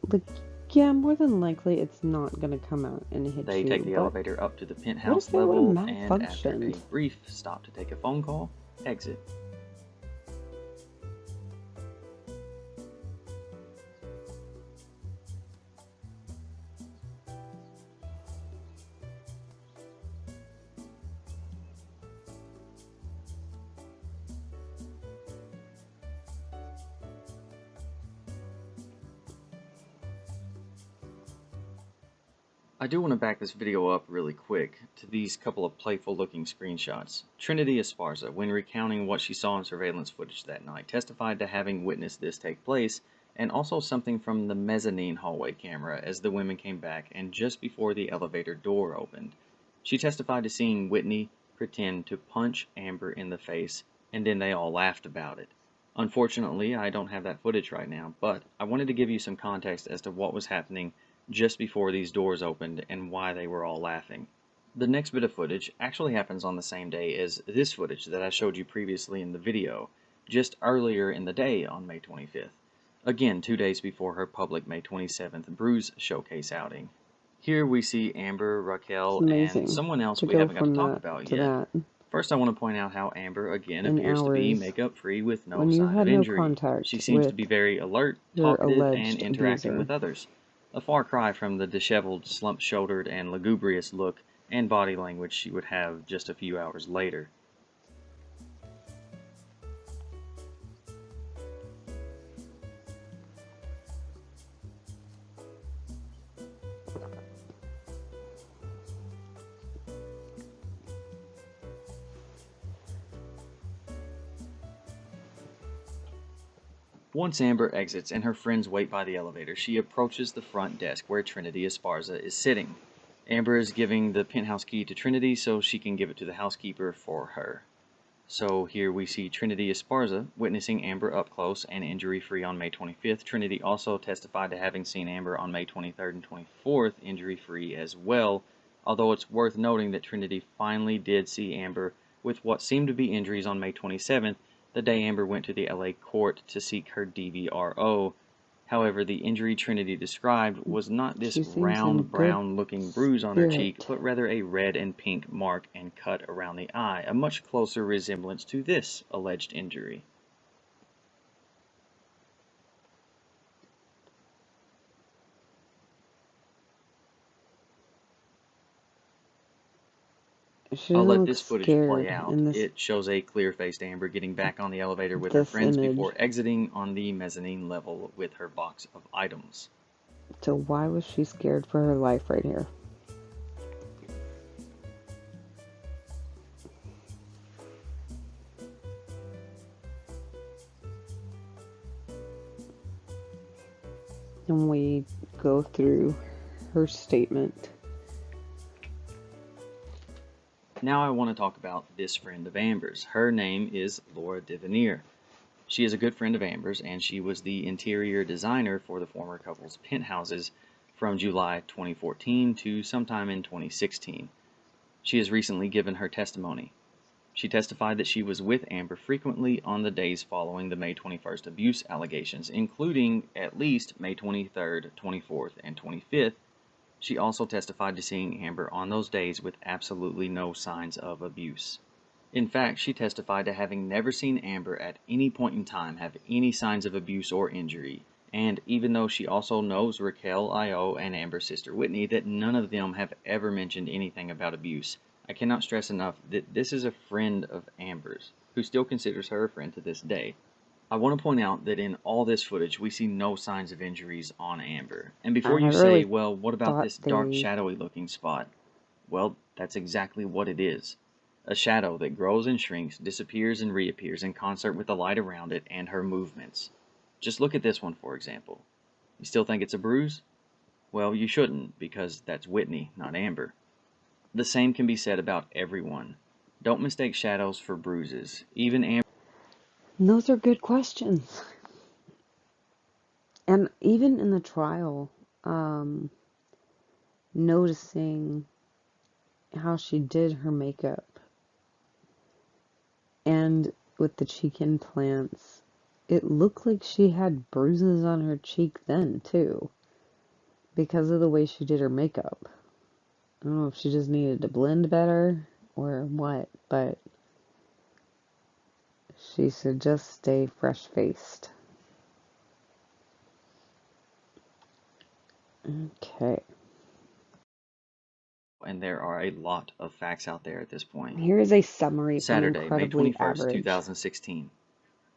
Like, yeah, more than likely it's not going to come out and hit you. They take the elevator up to the penthouse level and after a brief stop to take a phone call, exit. I do want to back this video up really quick to these couple of playful looking screenshots. Trinity Esparza, when recounting what she saw in surveillance footage that night, testified to having witnessed this take place, and also something from the mezzanine hallway camera as the women came back and just before the elevator door opened. She testified to seeing Whitney pretend to punch Amber in the face, and then they all laughed about it. Unfortunately, I don't have that footage right now, but I wanted to give you some context as to what was happening just before these doors opened and why they were all laughing. The next bit of footage actually happens on the same day as this footage that I showed you previously in the video, just earlier in the day on May 25th. Again, 2 days before her public May 27th Bruise Showcase outing. Here we see Amber, Raquel, and someone else we haven't got to talk about yet. First, I want to point out how Amber, again, appears to be makeup-free with no sign of injury. She seems to be very alert, talkative, and interacting with others. A far cry from the disheveled, slump-shouldered, and lugubrious look and body language she would have just a few hours later. Once Amber exits and her friends wait by the elevator, she approaches the front desk where Trinity Esparza is sitting. Amber is giving the penthouse key to Trinity so she can give it to the housekeeper for her. So here we see Trinity Esparza witnessing Amber up close and injury-free on May 25th. Trinity also testified to having seen Amber on May 23rd and 24th injury-free as well, although it's worth noting that Trinity finally did see Amber with what seemed to be injuries on May 27th, the day Amber went to the LA court to seek her DVRO. However, the injury Trinity described was not this round, brown-looking bruise on her cheek, but rather a red and pink mark and cut around the eye, a much closer resemblance to this alleged injury. She I'll doesn't let look this footage scared play out. in this It shows a clear-faced Amber getting back on the elevator with her friends image. before exiting on the mezzanine level with her box of items. So why was she scared for her life right here? And we go through her statement. Now I want to talk about this friend of Amber's. Her name is Laura Divinir. She is a good friend of Amber's, and she was the interior designer for the former couple's penthouses from July 2014 to sometime in 2016. She has recently given her testimony. She testified that she was with Amber frequently on the days following the May 21st abuse allegations, including at least May 23rd, 24th, and 25th. She also testified to seeing Amber on those days with absolutely no signs of abuse. In fact, she testified to having never seen Amber at any point in time have any signs of abuse or injury, and even though she also knows Raquel, Io, and Amber's sister Whitney, that none of them have ever mentioned anything about abuse. I cannot stress enough that this is a friend of Amber's, who still considers her a friend to this day. I want to point out that in all this footage, we see no signs of injuries on Amber. And before you say, well, what about this dark, shadowy looking spot? Well, that's exactly what it is. A shadow that grows and shrinks, disappears and reappears in concert with the light around it and her movements. Just look at this one, for example. You still think it's a bruise? Well, you shouldn't, because that's Whitney, not Amber. The same can be said about everyone. Don't mistake shadows for bruises. Even Amber. And those are good questions. And even in the trial, noticing how she did her makeup and with the cheek implants, it looked like she had bruises on her cheek then too, because of the way she did her makeup. I don't know if she just needed to blend better or what, but she should just stay fresh-faced. Okay. And there are a lot of facts out there at this point. Here is a summary Saturday, from May Incredibly 21st, Average. 2016.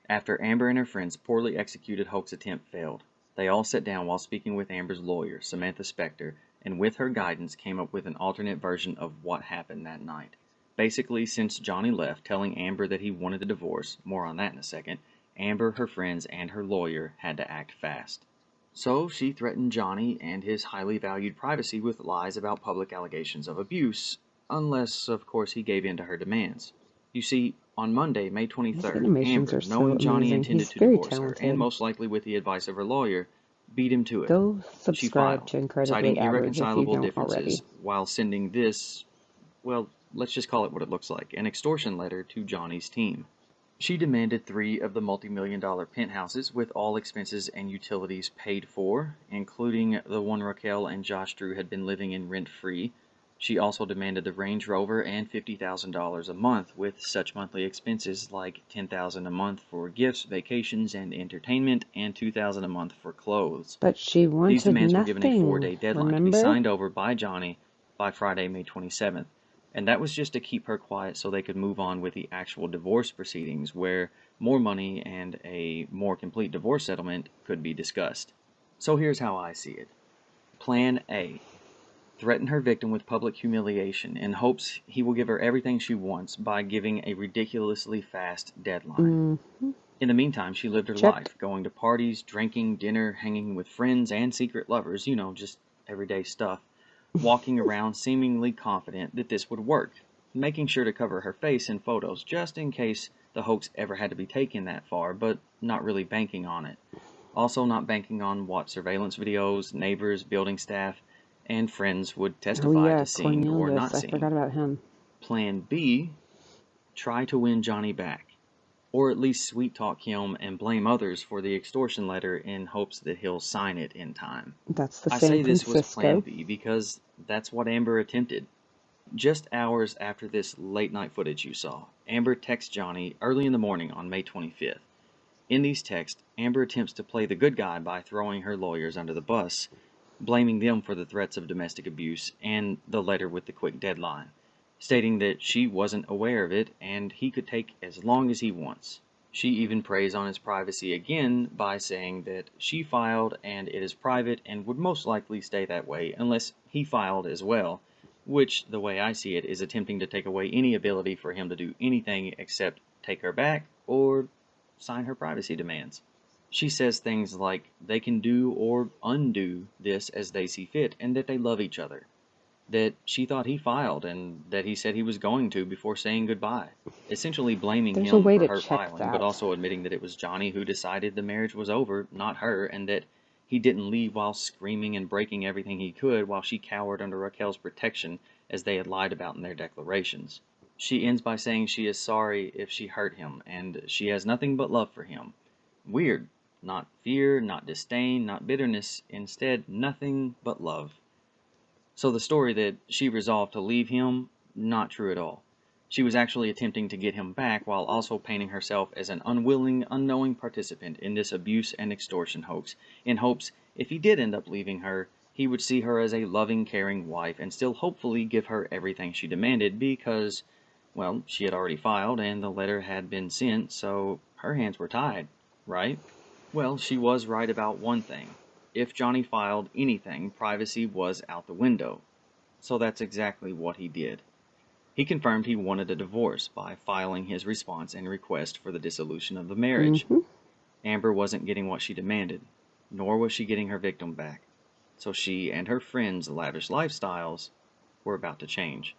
After Amber and her friend's poorly executed hoax attempt failed, they all sat down while speaking with Amber's lawyer, Samantha Spector, and with her guidance came up with an alternate version of what happened that night. Basically, since Johnny left, telling Amber that he wanted a divorce, more on that in a second, Amber, her friends, and her lawyer had to act fast. So she threatened Johnny and his highly valued privacy with lies about public allegations of abuse, unless, of course, he gave in to her demands. You see, on Monday, May 23rd, Amber, knowing Johnny intended to divorce her, and most likely with the advice of her lawyer, beat him to it. Go She subscribe filed, to Incredibly citing Average if you irreconcilable don't differences, already. while sending this, well, let's just call it what it looks like, an extortion letter to Johnny's team. She demanded 3 of the multi-million-dollar penthouses with all expenses and utilities paid for, including the one Raquel and Josh Drew had been living in rent-free. She also demanded the Range Rover and $50,000 a month, with such monthly expenses like $10,000 a month for gifts, vacations, and entertainment, and $2,000 a month for clothes. But she wanted These demands nothing, were given a 4-day deadline to be remember? signed over by Johnny by Friday, May 27th. And that was just to keep her quiet so they could move on with the actual divorce proceedings, where more money and a more complete divorce settlement could be discussed. So here's how I see it. Plan A. Threaten her victim with public humiliation in hopes he will give her everything she wants by giving a ridiculously fast deadline. In the meantime, she lived her life, going to parties, drinking, dinner, hanging with friends and secret lovers, you know, just everyday stuff. Walking around seemingly confident that this would work, making sure to cover her face in photos just in case the hoax ever had to be taken that far, but not really banking on it. Also not banking on what surveillance videos, neighbors, building staff, and friends would testify to seeing or not seeing. I forgot about him. Plan B, try to win Johnny back, or at least sweet-talk him and blame others for the extortion letter in hopes that he'll sign it in time. That's the I San say this was Plan Francisco. B because that's what Amber attempted. Just hours after this late-night footage you saw, Amber texts Johnny early in the morning on May 25th. In these texts, Amber attempts to play the good guy by throwing her lawyers under the bus, blaming them for the threats of domestic abuse and the letter with the quick deadline. stating that she wasn't aware of it and he could take as long as he wants. She even preys on his privacy again by saying that she filed and it is private and would most likely stay that way unless he filed as well, which, the way I see it, is attempting to take away any ability for him to do anything except take her back or sign her privacy demands. She says things like they can do or undo this as they see fit and that they love each other. That she thought he filed and that he said he was going to before saying goodbye, essentially blaming There's a him way for to her check filing, but that. also admitting that it was Johnny who decided the marriage was over, not her, and that he didn't leave while screaming and breaking everything he could while she cowered under Raquel's protection as they had lied about in their declarations. She ends by saying she is sorry if she hurt him, and she has nothing but love for him. Weird. Not fear, not disdain, not bitterness, instead nothing but love. So the story that she resolved to leave him, not true at all. She was actually attempting to get him back while also painting herself as an unwilling, unknowing participant in this abuse and extortion hoax, in hopes if he did end up leaving her, he would see her as a loving, caring wife and still hopefully give her everything she demanded because, well, she had already filed and the letter had been sent, so her hands were tied, right? Well, she was right about one thing. If Johnny filed anything, privacy was out the window. So that's exactly what he did. He confirmed he wanted a divorce by filing his response and request for the dissolution of the marriage. Amber wasn't getting what she demanded, nor was she getting her victim back. So she and her friends' lavish lifestyles were about to change.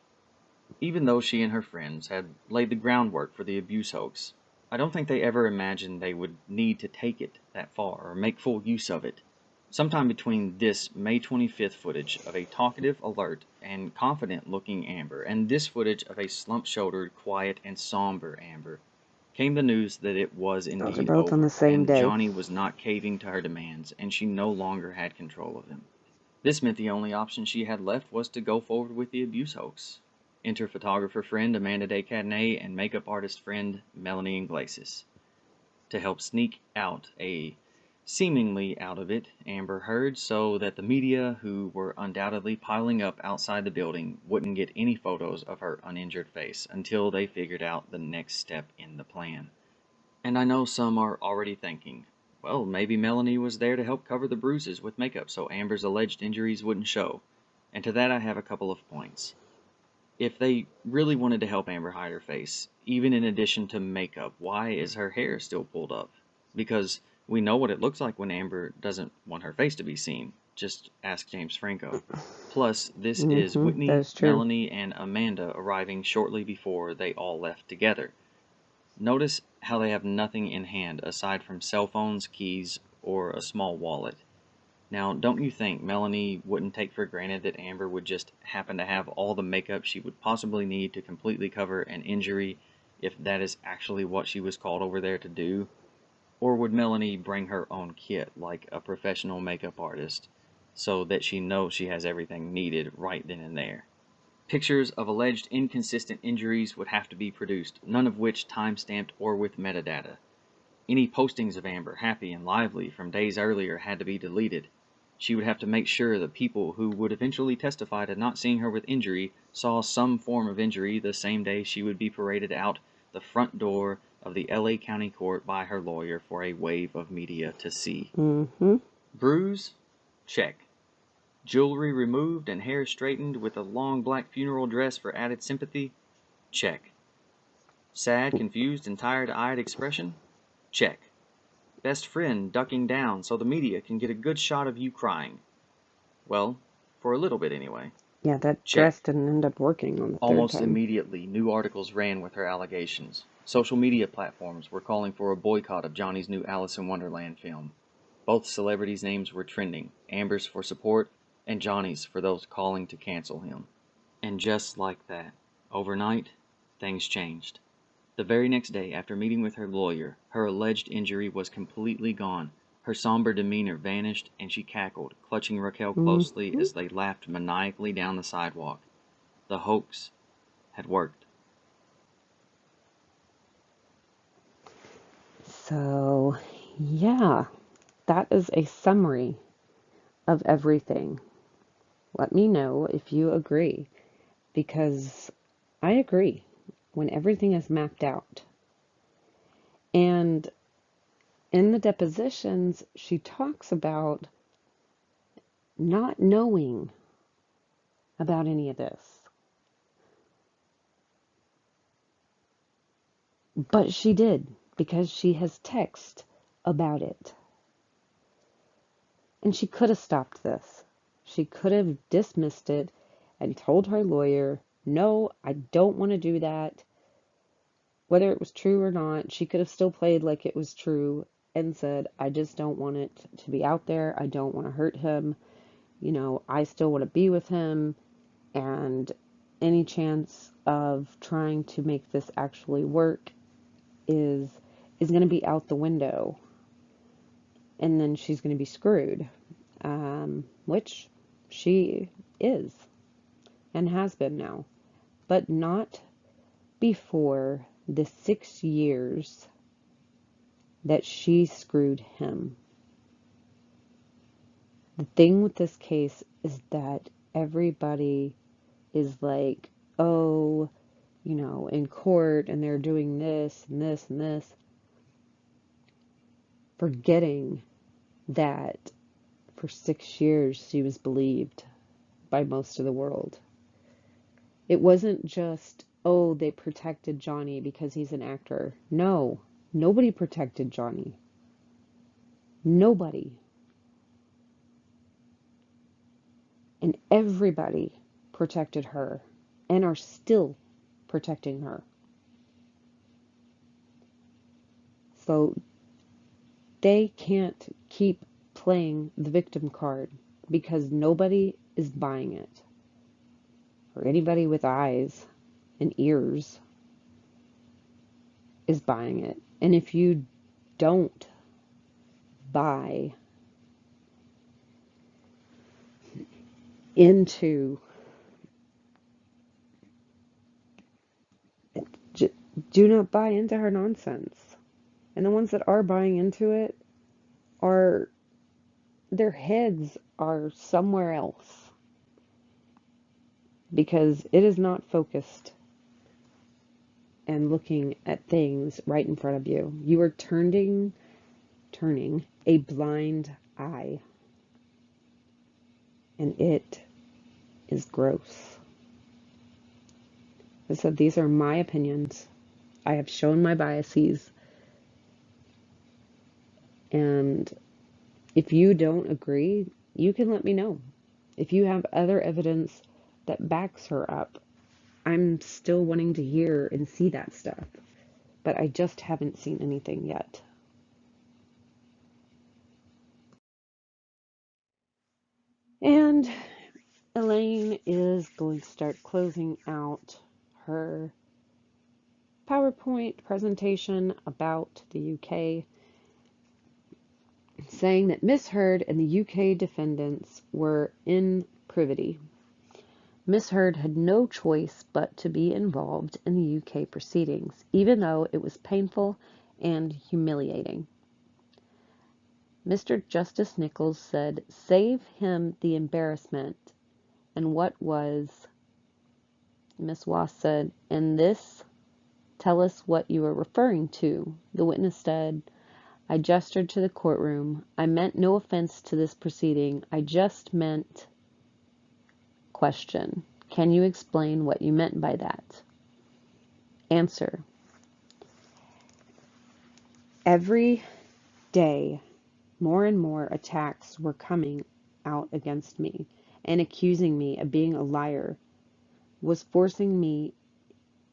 Even though she and her friends had laid the groundwork for the abuse hoax, I don't think they ever imagined they would need to take it that far or make full use of it. Sometime between this May 25th footage of a talkative, alert, and confident-looking Amber and this footage of a slump-shouldered, quiet, and somber Amber came the news that it was Those are indeed both on over, the same and day. Johnny was not caving to her demands, and she no longer had control of him. This meant the only option she had left was to go forward with the abuse hoax. Enter photographer friend Amanda Day Cadenet and makeup artist friend Melanie Iglesias. To help sneak out a seemingly out of it Amber Heard so that the media, who were undoubtedly piling up outside the building, wouldn't get any photos of her uninjured face until they figured out the next step in the plan. And I know some are already thinking, well, maybe Melanie was there to help cover the bruises with makeup so Amber's alleged injuries wouldn't show. And to that I have a couple of points. If they really wanted to help Amber hide her face, even in addition to makeup, why is her hair still pulled up? Because we know what it looks like when Amber doesn't want her face to be seen. Just ask James Franco. Plus, this is Whitney, that's true. Melanie, and Amanda arriving shortly before they all left together. Notice how they have nothing in hand aside from cell phones, keys, or a small wallet. Now, don't you think Melanie wouldn't take for granted that Amber would just happen to have all the makeup she would possibly need to completely cover an injury if that is actually what she was called over there to do? Or would Melanie bring her own kit like a professional makeup artist so that she knows she has everything needed right then and there? Pictures of alleged inconsistent injuries would have to be produced, none of which time-stamped or with metadata. Any postings of Amber, happy and lively, from days earlier had to be deleted. She would have to make sure the people who would eventually testify to not seeing her with injury saw some form of injury the same day she would be paraded out the front door of the LA County Court by her lawyer for a wave of media to see. Bruise? Check. Jewelry removed and hair straightened with a long black funeral dress for added sympathy? Check. Sad, confused, and tired-eyed expression? Check. Best friend ducking down so the media can get a good shot of you crying. Well, for a little bit anyway. Yeah, that Check. dress didn't end up working on the third Almost time. immediately, new articles ran with her allegations. Social media platforms were calling for a boycott of Johnny's new Alice in Wonderland film. Both celebrities' names were trending, Amber's for support, and Johnny's for those calling to cancel him. And just like that, overnight, things changed. The very next day, after meeting with her lawyer, her alleged injury was completely gone. Her somber demeanor vanished, and she cackled, clutching Raquel closely as they laughed maniacally down the sidewalk. The hoax had worked. So, yeah, that is a summary of everything. Let me know if you agree, because I agree. When everything is mapped out. And in the depositions, she talks about not knowing about any of this. But she did, because she has text about it. And she could have stopped this. She could have dismissed it and told her lawyer, no, I don't want to do that. Whether it was true or not, she could have still played like it was true and said, I just don't want it to be out there. I don't want to hurt him. You know, I still want to be with him. And any chance of trying to make this actually work is going to be out the window. And then she's going to be screwed. Which she is and has been now, but not before the 6 years that she screwed him. The thing with this case is that everybody is like, oh, you know, in court and they're doing this and this and this, forgetting that for 6 years she was believed by most of the world. It wasn't just, oh, they protected Johnny because he's an actor. No, nobody protected Johnny. Nobody. And everybody protected her and are still protecting her. So they can't keep playing the victim card because nobody is buying it. Or anybody with eyes and ears is buying it. And if you don't buy into, do not buy into her nonsense. And the ones that are buying into it are, their heads are somewhere else. Because it is not focused and looking at things right in front of you. You are turning a blind eye. And it is gross. I said, these are my opinions. I have shown my biases. And if you don't agree, you can let me know. If you have other evidence that backs her up, I'm still wanting to hear and see that stuff. But I just haven't seen anything yet. And Elaine is going to start closing out her PowerPoint presentation about the UK, saying that Miss Heard and the UK defendants were in privity. Miss Heard had no choice but to be involved in the UK proceedings, even though it was painful and humiliating. Mr. Justice Nichols said, save him the embarrassment. And what was, Miss Wass said, and this, tell us what you are referring to. The witness said, I gestured to the courtroom. I meant no offense to this proceeding. I just meant... Question. Can you explain what you meant by that? Answer. Every day, more and more attacks were coming out against me and accusing me of being a liar, was forcing me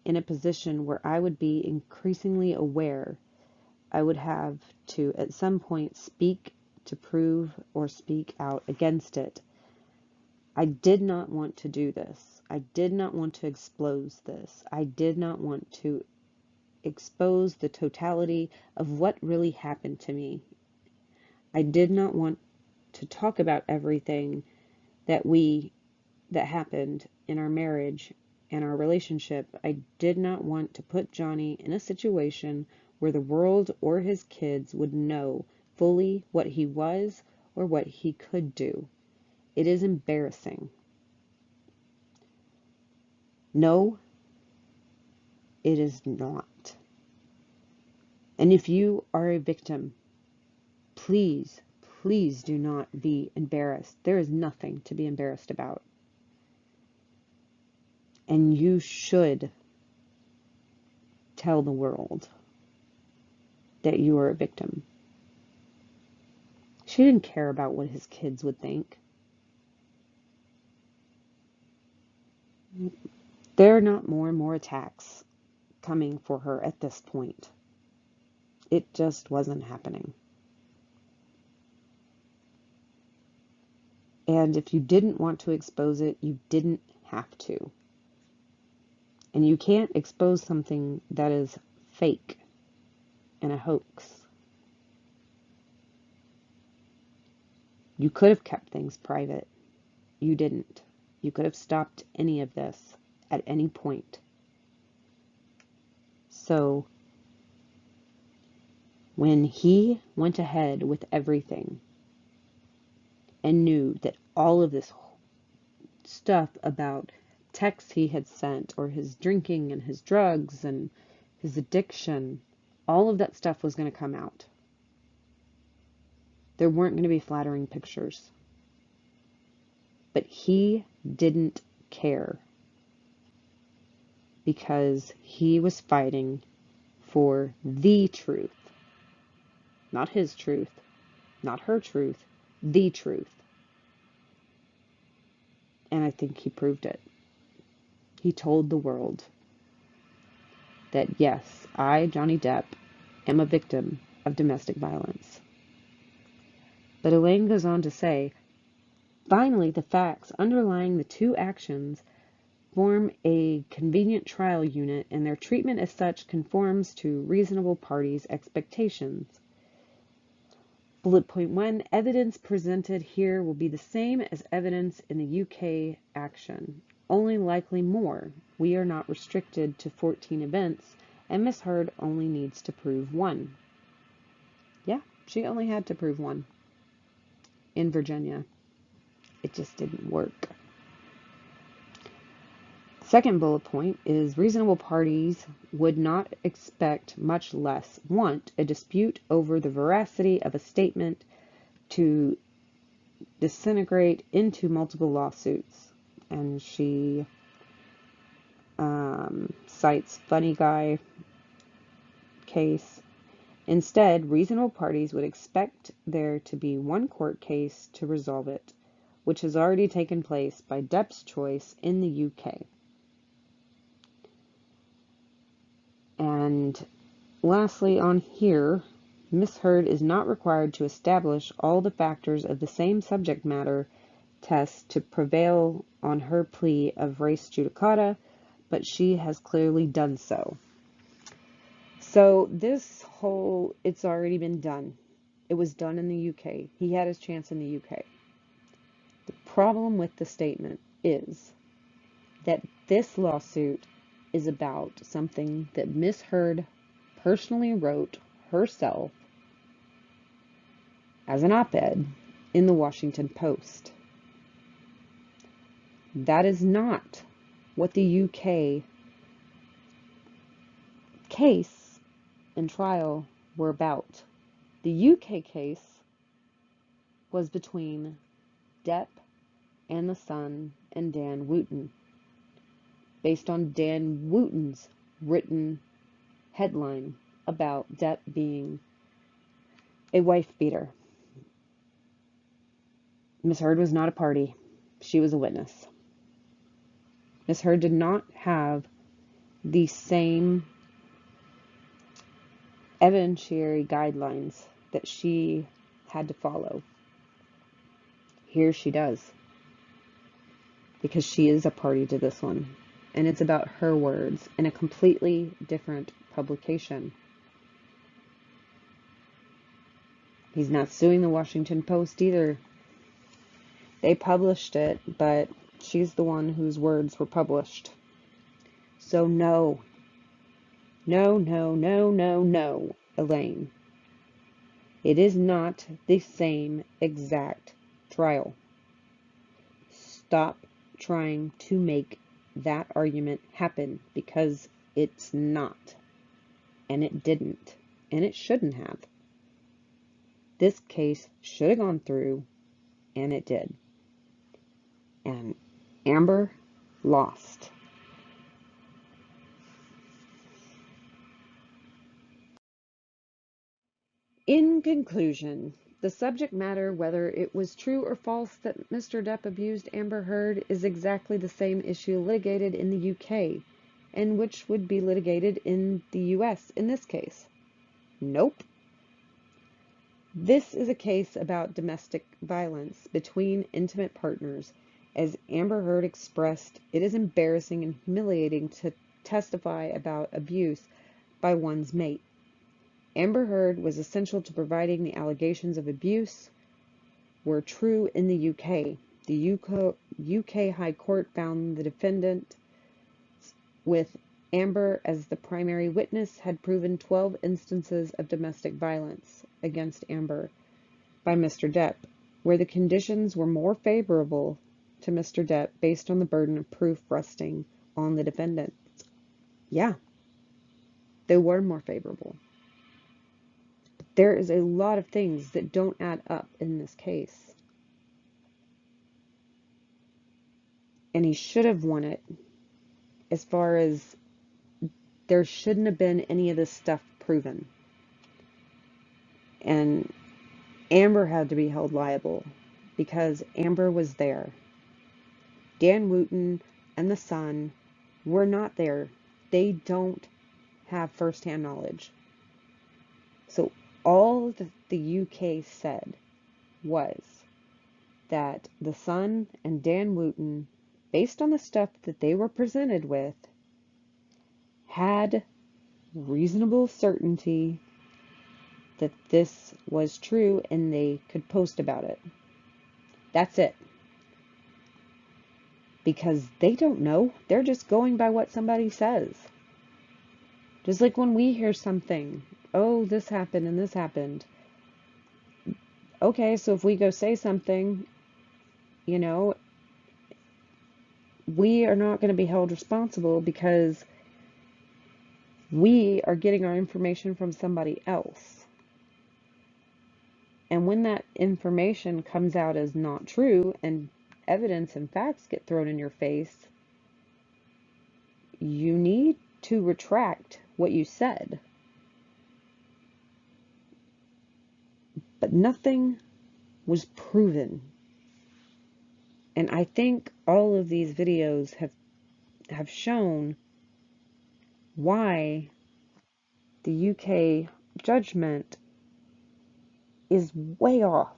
in a position where I would be increasingly aware I would have to at some point speak to prove or speak out against it. I did not want to do this. I did not want to expose this. I did not want to expose the totality of what really happened to me. I did not want to talk about everything that happened in our marriage and our relationship. I did not want to put Johnny in a situation where the world or his kids would know fully what he was or what he could do. It is embarrassing. No, It is not. And if you are a victim, please, please do not be embarrassed. There is nothing to be embarrassed about. And you should tell the world that you are a victim. She didn't care about what his kids would think. There are not more and more attacks coming for her at this point. It just wasn't happening. And if you didn't want to expose it, you didn't have to. And you can't expose something that is fake and a hoax. You could have kept things private. You didn't. You could have stopped any of this at any point. So, when he went ahead with everything and knew that all of this stuff about texts he had sent, or his drinking and his drugs and his addiction, all of that stuff was going to come out. There weren't going to be flattering pictures. But he didn't care, because he was fighting for the truth. Not his truth, not her truth, the truth. And I think he proved it. He told the world that yes, I, Johnny Depp, am a victim of domestic violence. But Elaine goes on to say, finally, the facts underlying the two actions form a convenient trial unit, and their treatment as such conforms to reasonable parties' expectations. Bullet point 1, evidence presented here will be the same as evidence in the UK action, only likely more. We are not restricted to 14 events, and Miss Heard only needs to prove 1. Yeah, she only had to prove 1. In Virginia. It just didn't work. Second bullet point is reasonable parties would not expect, much less want, a dispute over the veracity of a statement to disintegrate into multiple lawsuits. And she cites Funny Guy case. Instead, reasonable parties would expect there to be one court case to resolve it, which has already taken place by Depp's choice in the UK. And lastly on here, Miss Heard is not required to establish all the factors of the same subject matter test to prevail on her plea of res judicata, but she has clearly done so. So this whole, it's already been done. It was done in the UK. He had his chance in the UK. The problem with the statement is that this lawsuit is about something that Miss Heard personally wrote herself as an op-ed in the Washington Post. That is not what the UK case and trial were about. The UK case was between Depp and the Sun and Dan Wooten, based on Dan Wooten's written headline about Depp being a wife beater. Miss Heard was not a party. She was a witness. Miss Heard did not have the same evidentiary guidelines that she had to follow. Here she does, because she is a party to this one, and it's about her words in a completely different publication. He's not suing the Washington Post either. They published it, but she's the one whose words were published. So no, Elaine. It is not the same exact trial. Stop trying to make that argument happen, because It's not. And it didn't. And it shouldn't have. This case should have gone through, and it did. And Amber lost. In conclusion, the subject matter, whether it was true or false that Mr. Depp abused Amber Heard, is exactly the same issue litigated in the UK, and which would be litigated in the US in this case. Nope. This is a case about domestic violence between intimate partners. As Amber Heard expressed, it is embarrassing and humiliating to testify about abuse by one's mate. Amber Heard was essential to providing the allegations of abuse were true in the UK. The UK High Court found the defendant, with Amber as the primary witness, had proven 12 instances of domestic violence against Amber by Mr. Depp, where the conditions were more favorable to Mr. Depp based on the burden of proof resting on the defendant. Yeah, they were more favorable. There is a lot of things that don't add up in this case. And he should have won it, as far as there shouldn't have been any of this stuff proven. And Amber had to be held liable because Amber was there. Dan Wooten and the son were not there. They don't have first-hand knowledge. So all that the UK said was that the son and Dan Wooten, based on the stuff that they were presented with, had reasonable certainty that this was true and they could post about it. That's it. Because they don't know. They're just going by what somebody says. Just like when we hear something, oh, this happened and this happened. Okay, so if we go say something, you know, we are not going to be held responsible because we are getting our information from somebody else. And when that information comes out as not true and evidence and facts get thrown in your face, you need to retract what you said. But nothing was proven. And I think all of these videos have shown why the UK judgment is way off.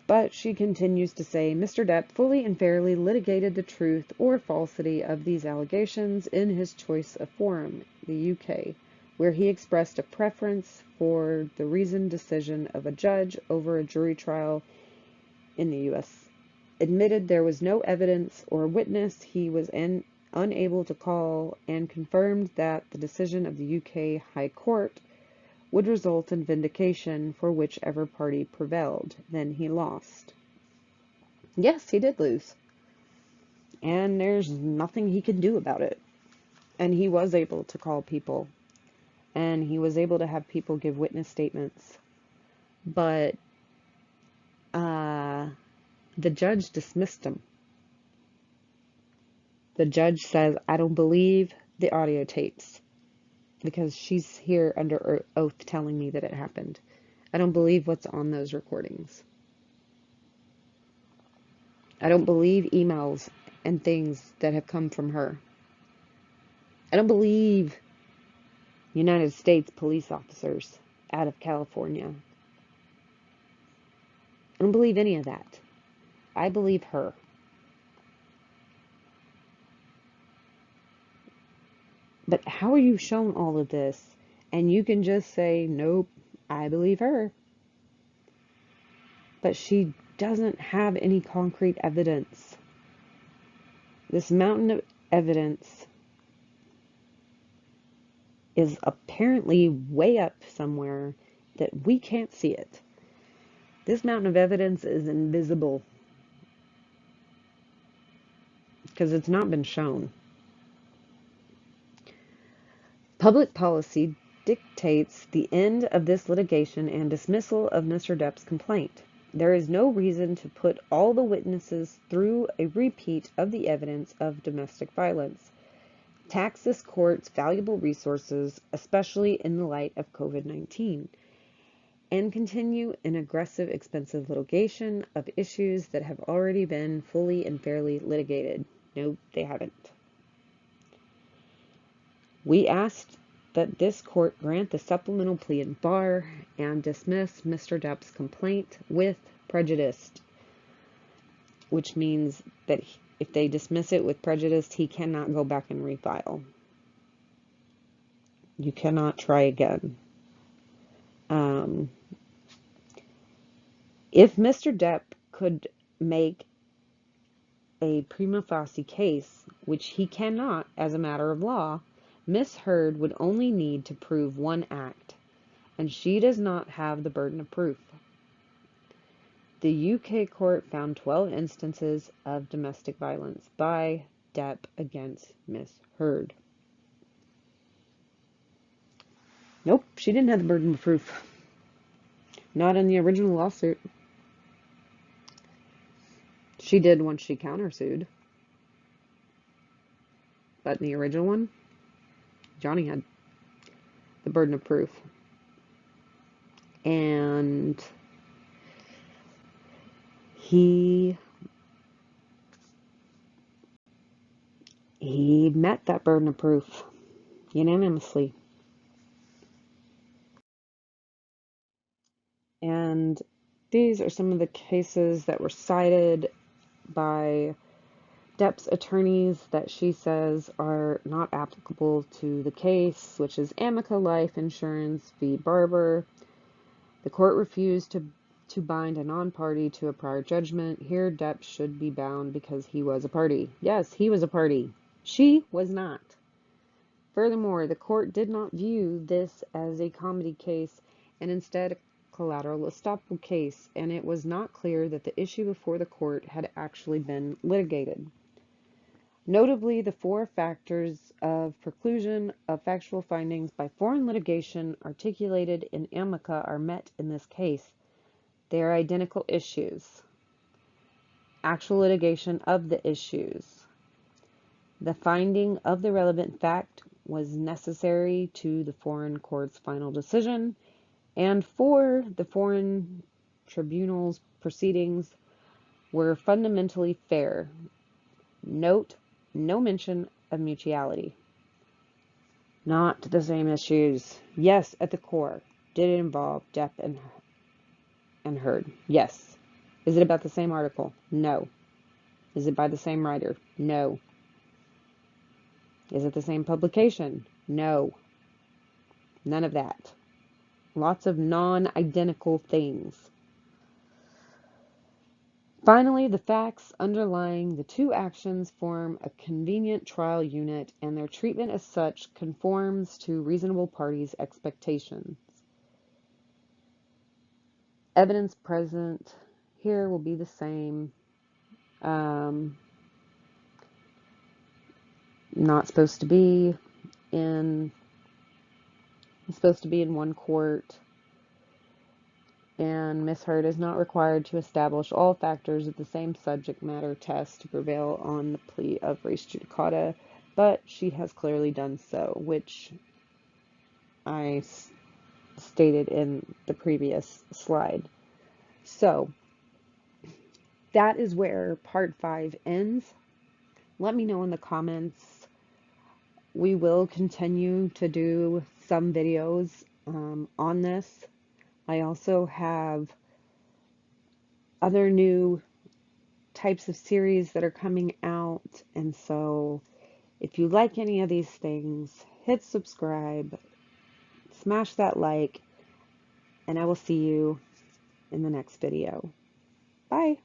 But she continues to say, Mr. Depp fully and fairly litigated the truth or falsity of these allegations in his choice of forum, the UK, where he expressed a preference for the reasoned decision of a judge over a jury trial in the US. Admitted there was no evidence or witness he was unable to call, and confirmed that the decision of the UK High Court would result in vindication for whichever party prevailed. Then he lost. Yes, he did lose. And there's nothing he can do about it. And he was able to call people. And he was able to have people give witness statements. But the judge dismissed him. The judge says, I don't believe the audio tapes. Because she's here under oath telling me that it happened. I don't believe what's on those recordings. I don't believe emails and things that have come from her. I don't believe United States police officers out of California. I don't believe any of that. I believe her. But how are you shown all of this and you can just say, nope, I believe her? But she doesn't have any concrete evidence. This mountain of evidence is apparently way up somewhere that we can't see it. This mountain of evidence is invisible because it's not been shown. Public policy dictates the end of this litigation and dismissal of Mr. Depp's complaint. There is no reason to put all the witnesses through a repeat of the evidence of domestic violence. Tax this court's valuable resources, especially in the light of COVID-19, and continue an aggressive, expensive litigation of issues that have already been fully and fairly litigated. No, they haven't. We asked that this court grant the supplemental plea in bar and dismiss Mr. Depp's complaint with prejudice, which means that if they dismiss it with prejudice, he cannot go back and refile. You cannot try again. If Mr. Depp could make a prima facie case, which he cannot as a matter of law, Miss Heard would only need to prove one act, and she does not have the burden of proof. The UK court found 12 instances of domestic violence by Depp against Miss Heard. Nope, she didn't have the burden of proof. Not in the original lawsuit. She did once she countersued. But in the original one, Johnny had the burden of proof. And he met that burden of proof unanimously. And these are some of the cases that were cited by Depp's attorneys that she says are not applicable to the case, which is Amica Life Insurance v. Barber. The court refused to bind a non-party to a prior judgment. Here, Depp should be bound because he was a party. Yes, he was a party. She was not. Furthermore, the court did not view this as a comedy case and instead a collateral estoppel case, and it was not clear that the issue before the court had actually been litigated. Notably, the 4 factors of preclusion of factual findings by foreign litigation articulated in Amica are met in this case. They are identical issues. Actual litigation of the issues. The finding of the relevant fact was necessary to the foreign court's final decision, and 4, the foreign tribunal's proceedings were fundamentally fair. Note, no mention of mutuality. Not the same issues. Yes, at the core. Did it involve Depp and Heard? Yes. Is it about the same article? No. Is it by the same writer? No. Is it the same publication? No. None of that. Lots of non-identical things. Finally, the facts underlying the 2 actions form a convenient trial unit, and their treatment as such conforms to reasonable parties' expectations. Evidence present here will be the same. Not supposed to be in. It's supposed to be in one court. And Miss Heard is not required to establish all factors of the same subject matter test to prevail on the plea of res judicata, but she has clearly done so, which I stated in the previous slide. So, that is where part 5 ends. Let me know in the comments. We will continue to do some videos on this. I also have other new types of series that are coming out, and so if you like any of these things, hit subscribe, smash that like, and I will see you in the next video. Bye!